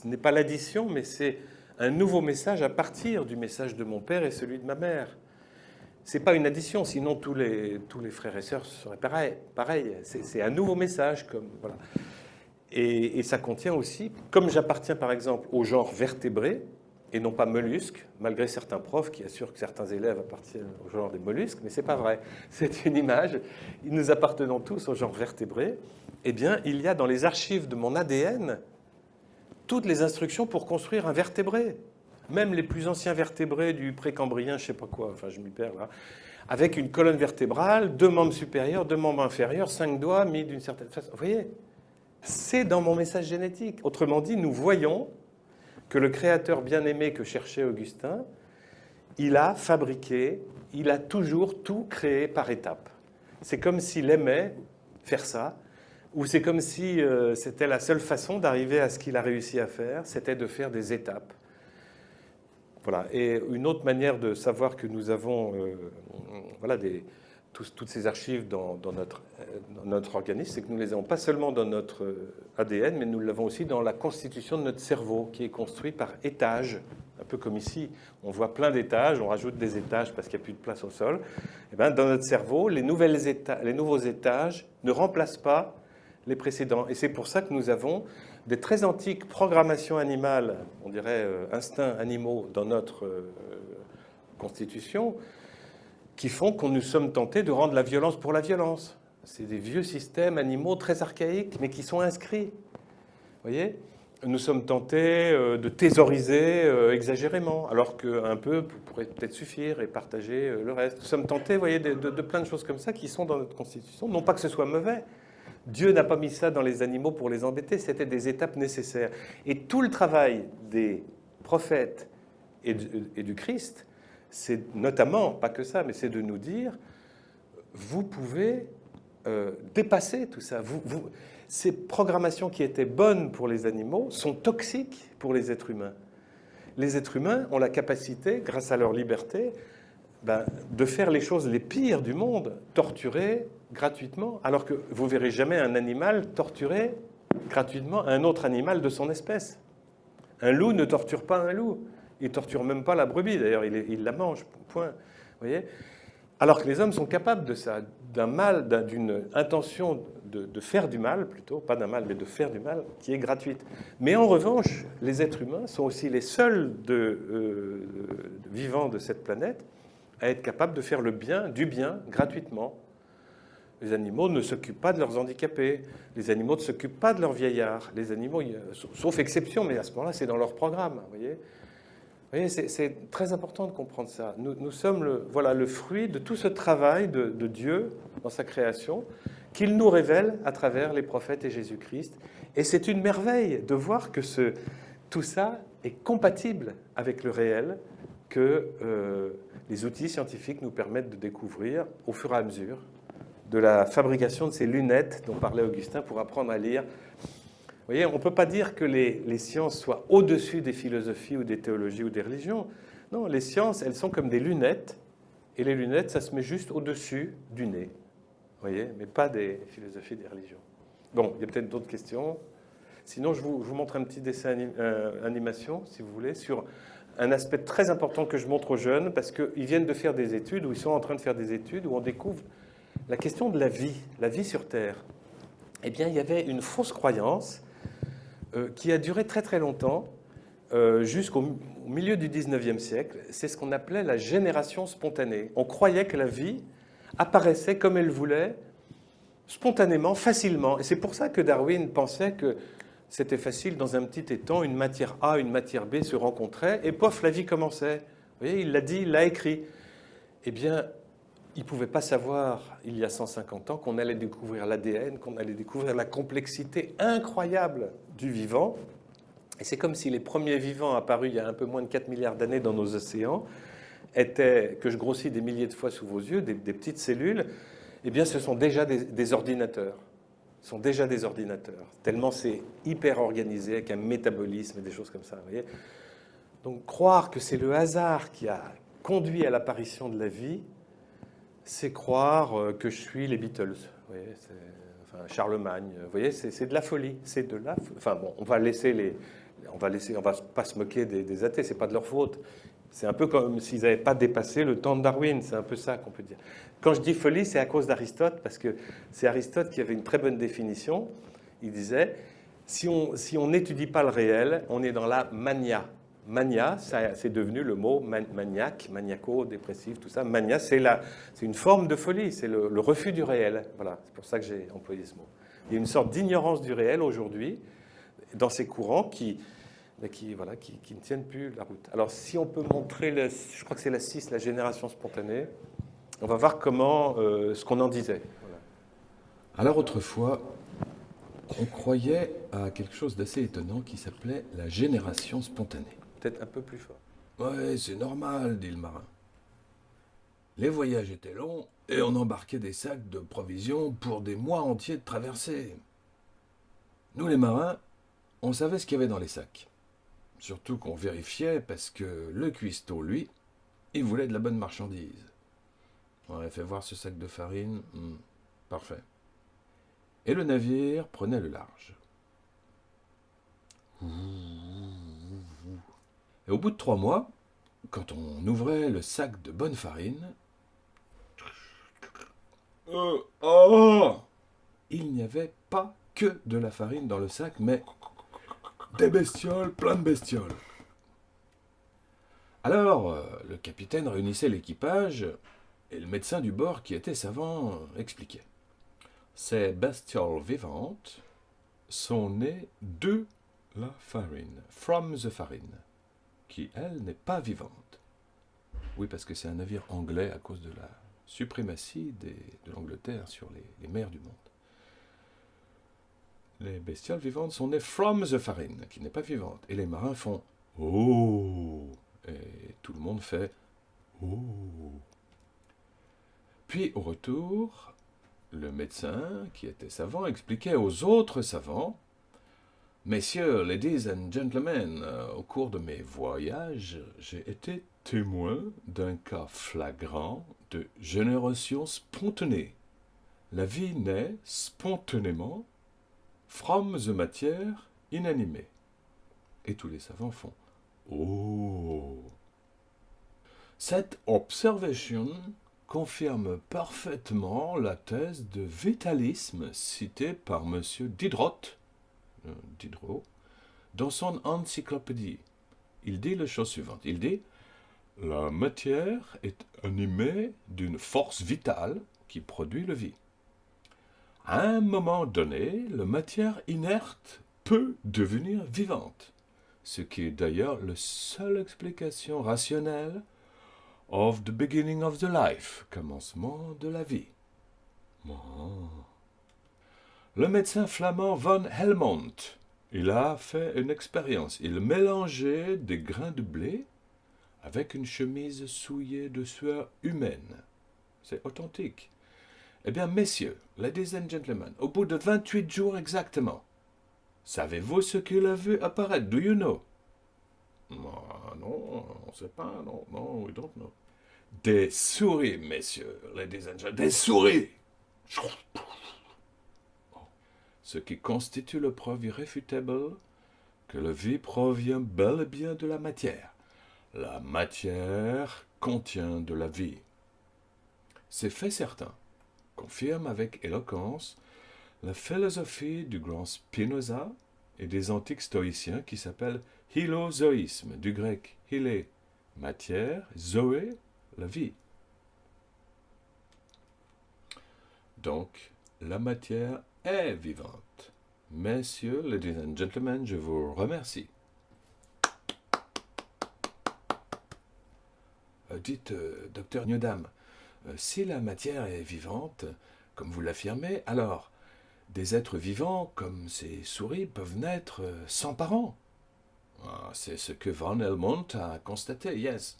B: n'est pas l'addition, mais c'est un nouveau message à partir du message de mon père et celui de ma mère. Ce n'est pas une addition, sinon tous les frères et sœurs seraient pareils. C'est un nouveau message. Voilà. Et ça contient aussi, comme j'appartiens par exemple au genre vertébré, et non pas mollusque, malgré certains profs qui assurent que certains élèves appartiennent au genre des mollusques, mais ce n'est pas vrai. C'est une image. Nous appartenons tous au genre vertébré. Eh bien, il y a dans les archives de mon ADN toutes les instructions pour construire un vertébré. Même les plus anciens vertébrés du précambrien, je ne sais pas quoi, enfin je m'y perds là, avec une colonne vertébrale, 2 membres supérieurs, 2 membres inférieurs, 5 doigts mis d'une certaine façon. Vous voyez, c'est dans mon message génétique. Autrement dit, nous voyons que le créateur bien-aimé que cherchait Augustin, il a fabriqué, il a toujours tout créé par étapes. C'est comme s'il aimait faire ça, ou c'est comme si c'était la seule façon d'arriver à ce qu'il a réussi à faire, c'était de faire des étapes. Voilà. Et une autre manière de savoir que nous avons toutes ces archives dans notre organisme, c'est que nous les avons pas seulement dans notre ADN, mais nous l'avons aussi dans la constitution de notre cerveau, qui est construit par étages, un peu comme ici. On voit plein d'étages, on rajoute des étages parce qu'il n'y a plus de place au sol. Et bien, dans notre cerveau, les nouveaux étages ne remplacent pas les précédents. Et c'est pour ça que nous avons des très antiques programmations animales, on dirait instincts animaux dans notre constitution, qui font qu'on nous sommes tentés de rendre la violence pour la violence. C'est des vieux systèmes animaux très archaïques, mais qui sont inscrits. Vous voyez ? Nous sommes tentés de thésauriser exagérément, alors qu'un peu pourrait peut-être suffire et partager le reste. Nous sommes tentés, vous voyez, de plein de choses comme ça qui sont dans notre constitution. Non pas que ce soit mauvais. Dieu n'a pas mis ça dans les animaux pour les embêter, c'était des étapes nécessaires. Et tout le travail des prophètes et du Christ, c'est notamment, pas que ça, mais c'est de nous dire, vous pouvez dépasser tout ça. Ces programmations qui étaient bonnes pour les animaux sont toxiques pour les êtres humains. Les êtres humains ont la capacité, grâce à leur liberté, de faire les choses les pires du monde, torturer gratuitement, alors que vous verrez jamais un animal torturer gratuitement un autre animal de son espèce. Un loup ne torture pas un loup. Il ne torture même pas la brebis, d'ailleurs, il la mange, point. Vous voyez ? Alors que les hommes sont capables de ça, d'une intention de faire du mal, plutôt, pas d'un mal, mais de faire du mal, qui est gratuite. Mais en revanche, les êtres humains sont aussi les seuls vivants de cette planète à être capables de faire du bien, gratuitement. Les animaux ne s'occupent pas de leurs handicapés. Les animaux ne s'occupent pas de leurs vieillards. Les animaux, sauf exception, mais à ce moment-là, c'est dans leur programme. Vous voyez, c'est très important de comprendre ça. Nous sommes le fruit de tout ce travail de Dieu dans sa création, qu'il nous révèle à travers les prophètes et Jésus-Christ. Et c'est une merveille de voir que tout ça est compatible avec le réel que les outils scientifiques nous permettent de découvrir au fur et à mesure de la fabrication de ces lunettes dont parlait Augustin pour apprendre à lire. Vous voyez, on ne peut pas dire que les sciences soient au-dessus des philosophies ou des théologies ou des religions. Non, les sciences, elles sont comme des lunettes, et les lunettes, ça se met juste au-dessus du nez. Vous voyez, mais pas des philosophies et des religions. Bon, il y a peut-être d'autres questions. Sinon, je vous montre un petit dessin animation, si vous voulez, sur un aspect très important que je montre aux jeunes, parce qu'ils viennent de faire des études, ou ils sont en train de faire des études, où on découvre la question de la vie sur Terre. Eh bien, il y avait une fausse croyance qui a duré très très longtemps, jusqu'au milieu du 19e siècle. C'est ce qu'on appelait la génération spontanée. On croyait que la vie apparaissait comme elle voulait, spontanément, facilement. Et c'est pour ça que Darwin pensait que c'était facile, dans un petit étang, une matière A, une matière B se rencontraient, et pof, la vie commençait. Vous voyez, il l'a dit, il l'a écrit. Eh bien, il ne pouvait pas savoir, il y a 150 ans, qu'on allait découvrir l'ADN, qu'on allait découvrir la complexité incroyable du vivant. Et c'est comme si les premiers vivants apparus il y a un peu moins de 4 milliards d'années dans nos océans étaient, que je grossis des milliers de fois sous vos yeux, des petites cellules, eh bien ce sont déjà des ordinateurs. Ce sont déjà des ordinateurs, tellement c'est hyper organisé avec un métabolisme et des choses comme ça. Vous voyez. Donc croire que c'est le hasard qui a conduit à l'apparition de la vie, c'est croire que je suis les Beatles. Vous voyez, enfin, Charlemagne. Vous voyez, c'est de la folie. C'est de la. Enfin bon, on va pas se moquer des athées. C'est pas de leur faute. C'est un peu comme s'ils n'avaient pas dépassé le temps de Darwin. C'est un peu ça qu'on peut dire. Quand je dis folie, c'est à cause d'Aristote, parce que c'est Aristote qui avait une très bonne définition. Il disait, si on n'étudie pas le réel, on est dans la mania. Mania, c'est devenu le mot maniaque, maniaco, dépressif, tout ça. Mania, c'est une forme de folie, c'est le refus du réel. Voilà, c'est pour ça que j'ai employé ce mot. Il y a une sorte d'ignorance du réel aujourd'hui, dans ces courants qui ne tiennent plus la route. Alors, si on peut montrer, je crois que c'est la 6, la génération spontanée, on va voir comment, ce qu'on en disait. Voilà.
C: Alors autrefois, on croyait à quelque chose d'assez étonnant qui s'appelait la génération spontanée.
B: Peut-être un peu plus fort.
C: Ouais, c'est normal, dit le marin. Les voyages étaient longs et on embarquait des sacs de provisions pour des mois entiers de traversée. Nous, les marins, on savait ce qu'il y avait dans les sacs. Surtout qu'on vérifiait parce que le cuistot, lui, il voulait de la bonne marchandise. On avait fait voir ce sac de farine. Parfait. Et le navire prenait le large. Et au bout de 3 mois, quand on ouvrait le sac de bonne farine, il n'y avait pas que de la farine dans le sac, mais des bestioles, plein de bestioles. Alors, le capitaine réunissait l'équipage et le médecin du bord, qui était savant, expliquait. Ces bestioles vivantes sont nées de la farine, from the farine, qui, elle, n'est pas vivante. Oui, parce que c'est un navire anglais à cause de la suprématie de l'Angleterre sur les mers du monde. Les bestioles vivantes sont nées from the farine, qui n'est pas vivante. Et les marins font « Oh !» Et tout le monde fait « Oh !» Puis, au retour, le médecin, qui était savant, expliquait aux autres savants « Messieurs, ladies and gentlemen, au cours de mes voyages, j'ai été témoin d'un cas flagrant de génération spontanée. La vie naît spontanément from the matière inanimée. » Et tous les savants font « Oh !» Cette observation confirme parfaitement la thèse de vitalisme citée par M. Diderot, dans son encyclopédie. Il dit la chose suivante. Il dit « La matière est animée d'une force vitale qui produit la vie. À un moment donné, la matière inerte peut devenir vivante, ce qui est d'ailleurs la seule explication rationnelle of the beginning of the life, commencement de la vie. Le médecin flamand von Helmont, il a fait une expérience. Il mélangeait des grains de blé avec une chemise souillée de sueur humaine. C'est authentique. Eh bien, messieurs, ladies and gentlemen, au bout de 28 jours exactement, savez-vous ce qu'il a vu apparaître? Do you know? Non, on ne sait pas, non, we don't know. Des souris, messieurs, ladies and gentlemen, des souris! Ce qui constitue la preuve irréfutable que la vie provient bel et bien de la matière. La matière contient de la vie. Ces faits certains confirment avec éloquence la philosophie du grand Spinoza et des antiques stoïciens qui s'appelle hylozoïsme, du grec hylé, matière, zoé, la vie. Donc, la matière est vivante. Messieurs, ladies and gentlemen, je vous remercie. Dites, docteur Niodam, si la matière est vivante, comme vous l'affirmez, alors, Des êtres vivants, comme ces souris, peuvent naître sans parents. Ah, c'est ce que Van Helmont a constaté, yes.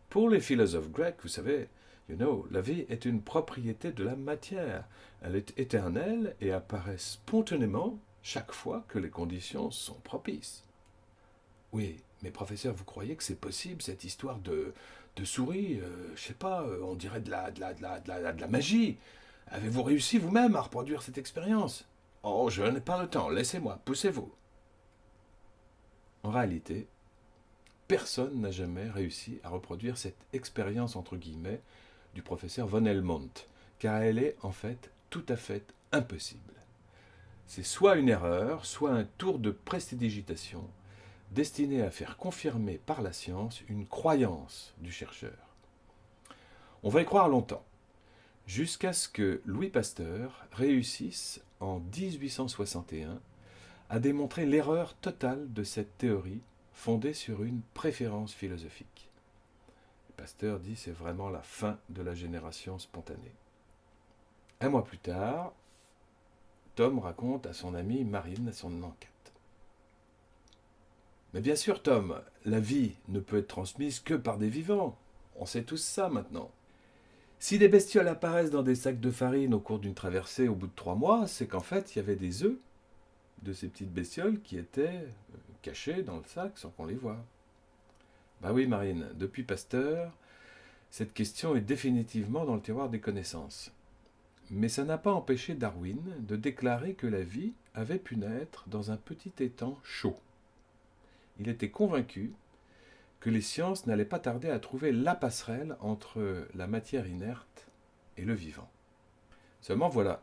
C: Pour les philosophes grecs, vous savez, la vie est une propriété de la matière. Elle est éternelle et apparaît spontanément chaque fois que les conditions sont propices. Oui, mais professeur, vous croyez que c'est possible, cette histoire de souris, je sais pas, on dirait de la magie. Avez-vous réussi vous-même à reproduire cette expérience? Oh, je n'ai pas le temps, laissez-moi, poussez-vous. En réalité, personne n'a jamais réussi à reproduire cette expérience, entre guillemets, du professeur Van Helmont, car elle est en fait tout à fait impossible. C'est soit une erreur, soit un tour de prestidigitation destiné à faire confirmer par la science une croyance du chercheur. On va y croire longtemps, jusqu'à ce que Louis Pasteur réussisse en 1861 à démontrer l'erreur totale de cette théorie fondée sur une préférence philosophique. Pasteur dit que c'est vraiment la fin de la génération spontanée. Un mois plus tard, Tom raconte à son amie Marine son enquête. Mais bien sûr, Tom, la vie ne peut être transmise que par des vivants. On sait tous ça maintenant. Si des bestioles apparaissent dans des sacs de farine au cours d'une traversée au bout de 3 mois, c'est qu'en fait, il y avait des œufs de ces petites bestioles qui étaient cachés dans le sac sans qu'on les voie. Ben oui, Marine, depuis Pasteur, cette question est définitivement dans le tiroir des connaissances. Mais ça n'a pas empêché Darwin de déclarer que la vie avait pu naître dans un petit étang chaud. Il était convaincu que les sciences n'allaient pas tarder à trouver la passerelle entre la matière inerte et le vivant. Seulement voilà,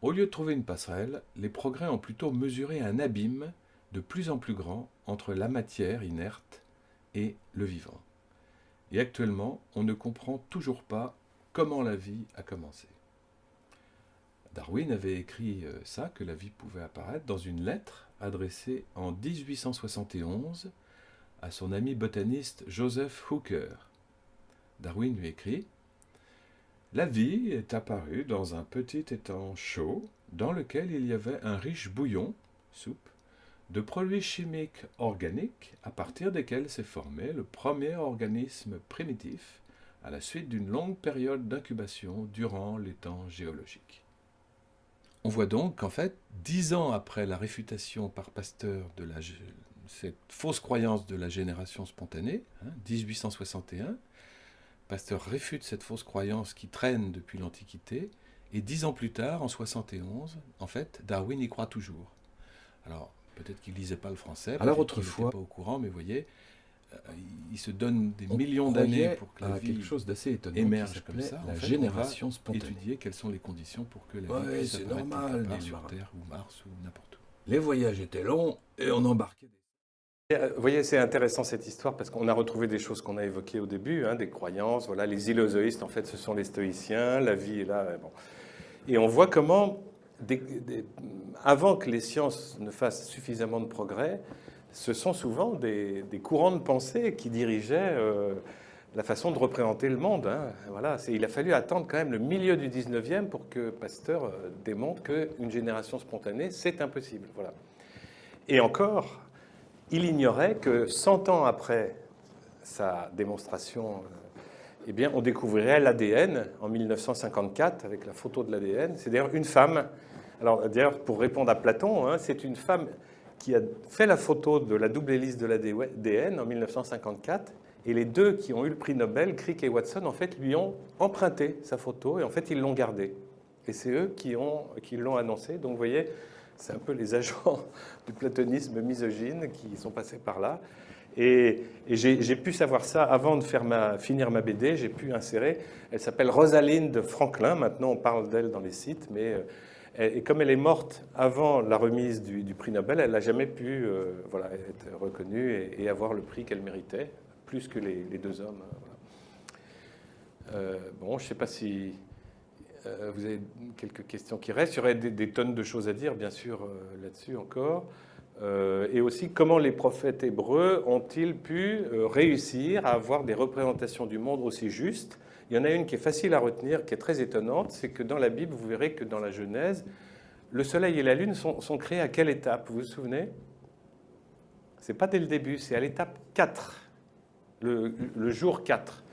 C: au lieu de trouver une passerelle, les progrès ont plutôt mesuré un abîme de plus en plus grand entre la matière inerte et le vivant. Et actuellement, on ne comprend toujours pas comment la vie a commencé. Darwin avait écrit ça, que la vie pouvait apparaître, dans une lettre adressée en 1871 à son ami botaniste Joseph Hooker. Darwin lui écrit « La vie est apparue dans un petit étang chaud dans lequel il y avait un riche bouillon, soupe, de produits chimiques organiques à partir desquels s'est formé le premier organisme primitif à la suite d'une longue période d'incubation durant les temps géologiques. » On voit donc qu'en fait, 10 ans après la réfutation par Pasteur de cette fausse croyance de la génération spontanée, 1861, Pasteur réfute cette fausse croyance qui traîne depuis l'Antiquité, et 10 ans plus tard, en 71, en fait, Darwin y croit toujours. Alors, peut-être qu'il ne lisait pas le français,
G: alors
C: peut-être qu'il
G: autrefois,
C: n'était pas au courant, mais vous voyez, il se donne des millions d'années pour que la vie
G: quelque chose d'assez étonnant
C: émerge
G: qui
C: comme
G: s'appelait
C: ça.
G: la
C: En fait,
G: génération
C: on va
G: spontanée.
C: étudier quelles sont les conditions pour que la vie
G: Ouais,
C: puisse
G: c'est
C: apparaître
G: normal,
C: quelque part
G: dit le
C: sur
G: marin.
C: Terre ou Mars ou n'importe où.
G: Les voyages étaient longs et on embarquait.
B: Vous voyez, c'est intéressant cette histoire parce qu'on a retrouvé des choses qu'on a évoquées au début, des croyances. Voilà, les illozoïstes, en fait, ce sont les stoïciens. La vie est là. Bon. Et on voit comment, avant que les sciences ne fassent suffisamment de progrès, ce sont souvent des courants de pensée qui dirigeaient la façon de représenter le monde. Voilà, il a fallu attendre quand même le milieu du 19e pour que Pasteur démontre qu'une génération spontanée, c'est impossible. Voilà. Et encore, il ignorait que 100 ans après sa démonstration, eh bien, on découvrirait l'ADN en 1954 avec la photo de l'ADN. C'est d'ailleurs une femme. Alors, d'ailleurs, pour répondre à Platon, c'est une femme qui a fait la photo de la double hélice de l'ADN en 1954. Et les deux qui ont eu le prix Nobel, Crick et Watson, en fait, lui ont emprunté sa photo et en fait, ils l'ont gardée. Et c'est eux qui l'ont annoncé. Donc, vous voyez, c'est un peu les agents du platonisme misogyne qui sont passés par là. Et j'ai pu savoir ça avant de finir ma BD. J'ai pu insérer. Elle s'appelle Rosalind Franklin. Maintenant, on parle d'elle dans les sites. Mais et comme elle est morte avant la remise du prix Nobel, elle n'a jamais pu être reconnue et avoir le prix qu'elle méritait, plus que les deux hommes. Voilà. Bon, je ne sais pas si vous avez quelques questions qui restent. Il y aurait des tonnes de choses à dire, bien sûr, là-dessus encore. Et aussi, comment les prophètes hébreux ont-ils pu réussir à avoir des représentations du monde aussi justes? Il y en a une qui est facile à retenir, qui est très étonnante, c'est que dans la Bible, vous verrez que dans la Genèse, le Soleil et la Lune sont créés à quelle étape? Vous vous souvenez? Ce n'est pas dès le début, c'est à l'étape 4, le jour 4.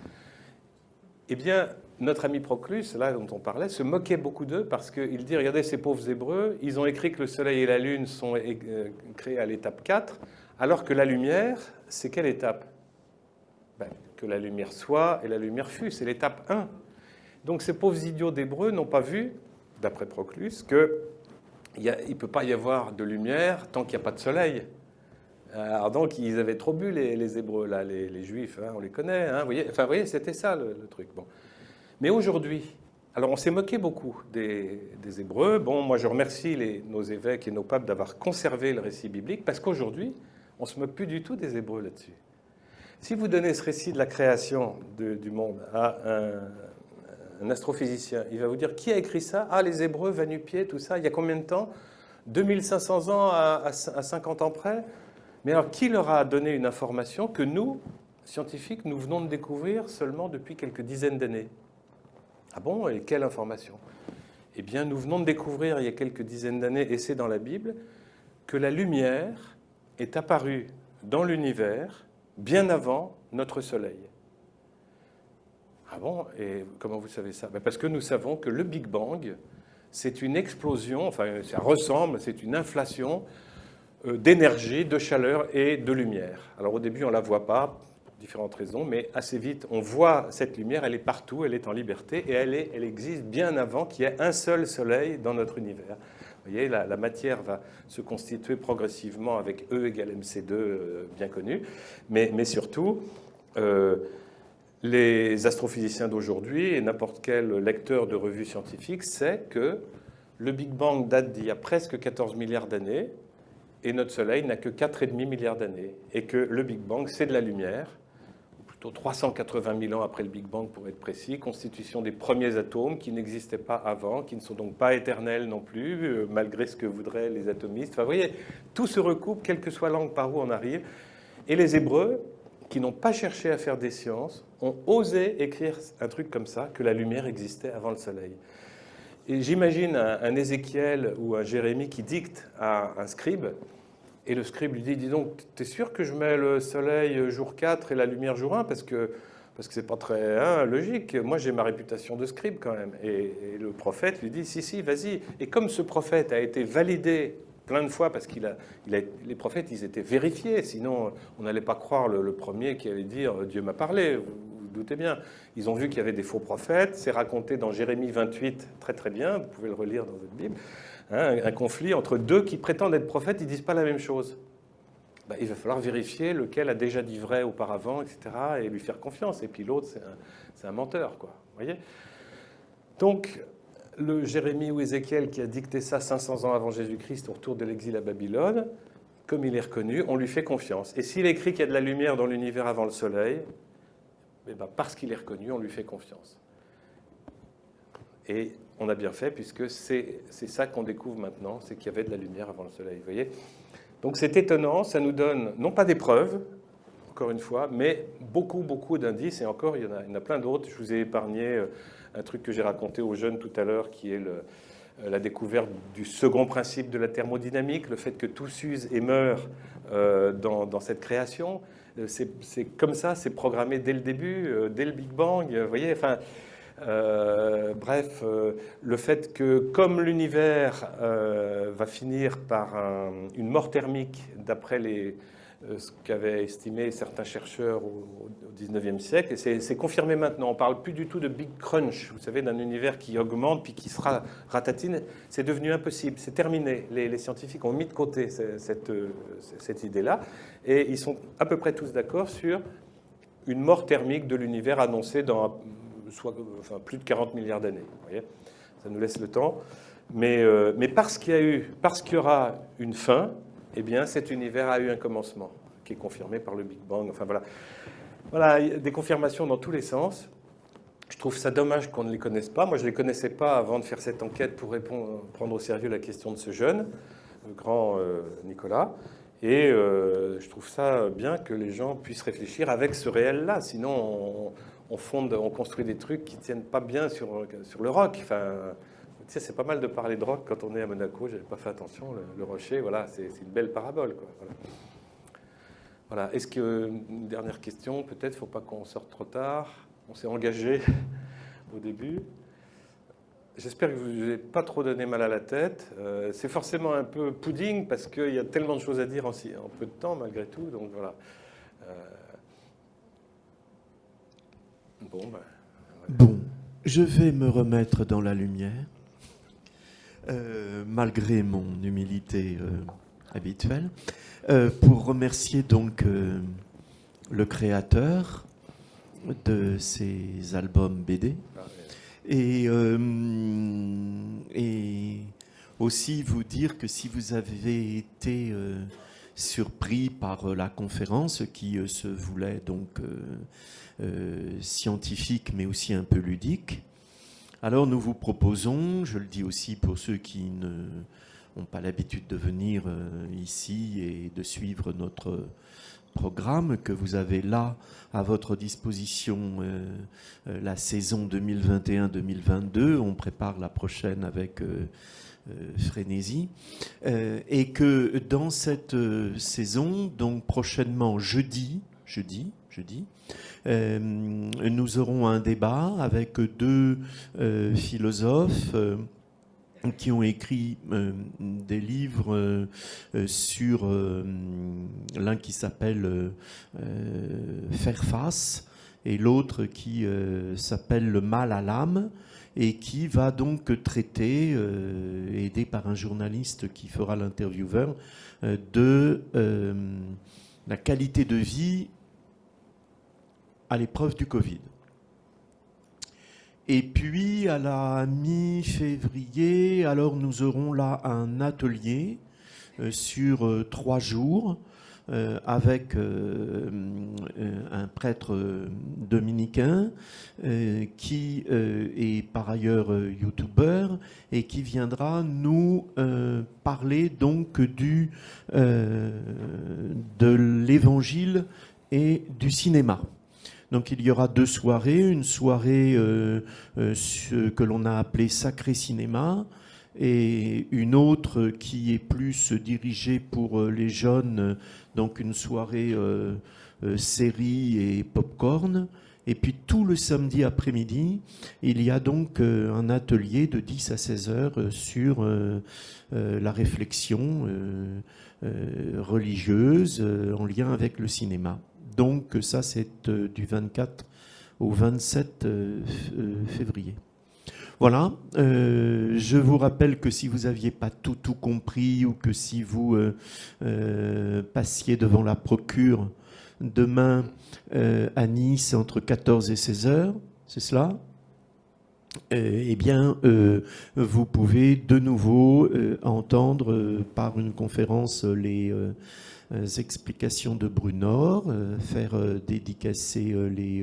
B: Eh bien, notre ami Proclus, là dont on parlait, se moquait beaucoup d'eux parce qu'il dit, regardez ces pauvres Hébreux, ils ont écrit que le Soleil et la Lune sont créés à l'étape 4, alors que la lumière, c'est quelle étape? Ben, que la lumière soit et la lumière fût, c'est l'étape 1. Donc ces pauvres idiots d'Hébreux n'ont pas vu, d'après Proclus, qu'il ne peut pas y avoir de lumière tant qu'il n'y a pas de soleil. Alors donc ils avaient trop bu les Hébreux, là, les Juifs, hein, on les connaît. Hein, vous voyez, c'était ça le truc. Bon. Mais aujourd'hui, alors on s'est moqué beaucoup des Hébreux. Bon, moi je remercie nos évêques et nos papes d'avoir conservé le récit biblique, parce qu'aujourd'hui, on ne se moque plus du tout des Hébreux là-dessus. Si vous donnez ce récit de la création du monde à un astrophysicien, il va vous dire, qui a écrit ça? Ah, les Hébreux, Va-nu-Pied, tout ça, il y a combien de temps? 2500 ans à 50 ans près? Mais alors, qui leur a donné une information que nous, scientifiques, nous venons de découvrir seulement depuis quelques dizaines d'années? Ah bon? Et quelle information? Eh bien, nous venons de découvrir il y a quelques dizaines d'années, et c'est dans la Bible, que la lumière est apparue dans l'univers bien avant notre Soleil. Ah bon? Et comment vous savez ça? Parce que nous savons que le Big Bang, c'est une explosion, enfin ça ressemble, c'est une inflation d'énergie, de chaleur et de lumière. Alors au début, on ne la voit pas, pour différentes raisons, mais assez vite, on voit cette lumière, elle est partout, elle est en liberté, et elle existe bien avant qu'il y ait un seul soleil dans notre univers. Vous voyez, la matière va se constituer progressivement avec E égale MC2, bien connu, mais surtout, les astrophysiciens d'aujourd'hui et n'importe quel lecteur de revues scientifiques sait que le Big Bang date d'il y a presque 14 milliards d'années, et notre Soleil n'a que 4,5 milliards d'années. Et que le Big Bang, c'est de la lumière, ou plutôt 380 000 ans après le Big Bang pour être précis, constitution des premiers atomes qui n'existaient pas avant, qui ne sont donc pas éternels non plus, malgré ce que voudraient les atomistes. Enfin, vous voyez, tout se recoupe, quelle que soit l'angle par où on arrive. Et les Hébreux, qui n'ont pas cherché à faire des sciences, ont osé écrire un truc comme ça, que la lumière existait avant le Soleil. Et j'imagine un Ézéchiel ou un Jérémie qui dicte à un scribe, et le scribe lui dit, dis donc, t'es sûr que je mets le soleil jour 4 et la lumière jour 1 parce que c'est pas très logique. Moi, j'ai ma réputation de scribe quand même. Et le prophète lui dit, si, vas-y. Et comme ce prophète a été validé plein de fois, parce les prophètes, ils étaient vérifiés, sinon on n'allait pas croire le premier qui allait dire « Dieu m'a parlé ». Vous doutez bien. Ils ont vu qu'il y avait des faux prophètes. C'est raconté dans Jérémie 28, très très bien. Vous pouvez le relire dans votre Bible. Hein, un conflit entre deux qui prétendent être prophètes, ils ne disent pas la même chose. Il va falloir vérifier lequel a déjà dit vrai auparavant, etc., et lui faire confiance. Et puis l'autre, c'est un menteur, quoi. Vous voyez? Donc, le Jérémie ou Ézéchiel qui a dicté ça 500 ans avant Jésus-Christ au retour de l'exil à Babylone, comme il est reconnu, on lui fait confiance. Et s'il écrit qu'il y a de la lumière dans l'univers avant le soleil, parce qu'il est reconnu, on lui fait confiance. Et on a bien fait, puisque c'est ça qu'on découvre maintenant, c'est qu'il y avait de la lumière avant le soleil. Vous voyez? Donc c'est étonnant, ça nous donne non pas des preuves, encore une fois, mais beaucoup d'indices, et encore, il y en a plein d'autres. Je vous ai épargné un truc que j'ai raconté aux jeunes tout à l'heure, qui est la découverte du second principe de la thermodynamique, le fait que tout s'use et meurt dans cette création. C'est comme ça, c'est programmé dès le début, dès le Big Bang. Vous voyez, enfin, bref, le fait que comme l'univers va finir par une mort thermique, d'après ce qu'avaient estimé certains chercheurs au XIXe siècle, et c'est confirmé maintenant. On ne parle plus du tout de Big Crunch, vous savez, d'un univers qui augmente puis qui sera ratatine. C'est devenu impossible, c'est terminé. Les scientifiques ont mis de côté cette idée-là, et ils sont à peu près tous d'accord sur une mort thermique de l'univers annoncée dans plus de 40 milliards d'années. Vous voyez, ça nous laisse le temps. Mais parce qu'il y aura une fin, eh bien, cet univers a eu un commencement, qui est confirmé par le Big Bang. Enfin, voilà, il y a des confirmations dans tous les sens. Je trouve ça dommage qu'on ne les connaisse pas. Moi, je ne les connaissais pas avant de faire cette enquête pour prendre au sérieux la question de ce jeune, le grand Nicolas. Et je trouve ça bien que les gens puissent réfléchir avec ce réel-là. Sinon, on construit des trucs qui ne tiennent pas bien sur le roc. Enfin, sais, c'est pas mal de parler de roc quand on est à Monaco. J'avais pas fait attention. Le rocher, voilà, c'est une belle parabole, quoi. Voilà. Voilà. Est-ce que une dernière question, peut-être, faut pas qu'on sorte trop tard. On s'est engagé au début. J'espère que vous n'avez pas trop donné mal à la tête. C'est forcément un peu pudding parce qu'il y a tellement de choses à dire en peu de temps, malgré tout. Donc voilà. Bon, ben,
A: Bon, je vais me remettre dans la lumière, malgré mon humilité habituelle, pour remercier donc le créateur de ces albums BD et aussi vous dire que si vous avez été surpris par la conférence qui se voulait donc scientifique mais aussi un peu ludique, alors nous vous proposons, je le dis aussi pour ceux qui n'ont pas l'habitude de venir ici et de suivre notre programme, que vous avez là à votre disposition la saison 2021-2022. On prépare la prochaine avec frénésie. Et que dans cette saison, donc prochainement jeudi, nous aurons un débat avec deux philosophes qui ont écrit des livres sur l'un qui s'appelle Faire face et l'autre qui s'appelle Le mal à l'âme et qui va donc traiter, aidé par un journaliste qui fera l'intervieweur, de la qualité de vie à l'épreuve du Covid. Et puis, à la mi-février, alors nous aurons là un atelier sur 3 jours avec un prêtre dominicain qui est par ailleurs youtubeur et qui viendra nous parler donc de l'évangile et du cinéma. Donc il y aura 2 soirées, une soirée que l'on a appelée Sacré Cinéma et une autre qui est plus dirigée pour les jeunes, donc une soirée série et popcorn. Et puis tout le samedi après-midi, il y a donc un atelier de 10 à 16 heures sur la réflexion religieuse en lien avec le cinéma. Donc ça, c'est du 24 au 27 février. Voilà, je vous rappelle que si vous n'aviez pas tout compris ou que si vous passiez devant la procure demain à Nice entre 14 et 16 heures, c'est cela ? Eh bien, vous pouvez de nouveau entendre par une conférence les explications de Brunor, faire dédicacer les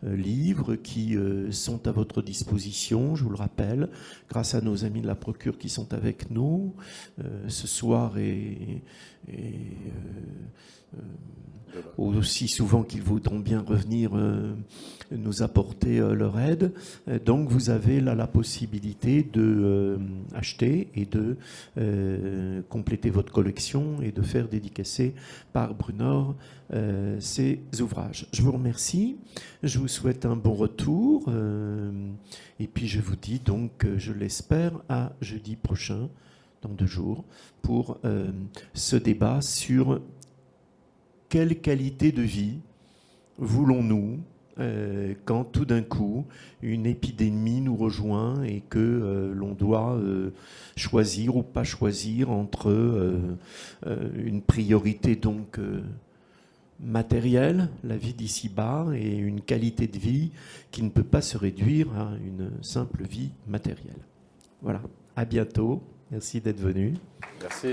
A: livres qui sont à votre disposition, je vous le rappelle, grâce à nos amis de la Procure qui sont avec nous ce soir et aussi souvent qu'ils voudront bien revenir nous apporter leur aide. Donc vous avez là la possibilité de acheter et de compléter votre collection et de faire dédicacer par Brunor ces ouvrages. Je vous remercie, je vous souhaite un bon retour et puis je vous dis donc, je l'espère, à jeudi prochain, dans 2 jours, pour ce débat sur quelle qualité de vie voulons-nous quand tout d'un coup une épidémie nous rejoint et que l'on doit choisir ou pas choisir entre une priorité donc matérielle, la vie d'ici-bas, et une qualité de vie qui ne peut pas se réduire à une simple vie matérielle. Voilà, à bientôt, merci d'être venu.
B: Merci.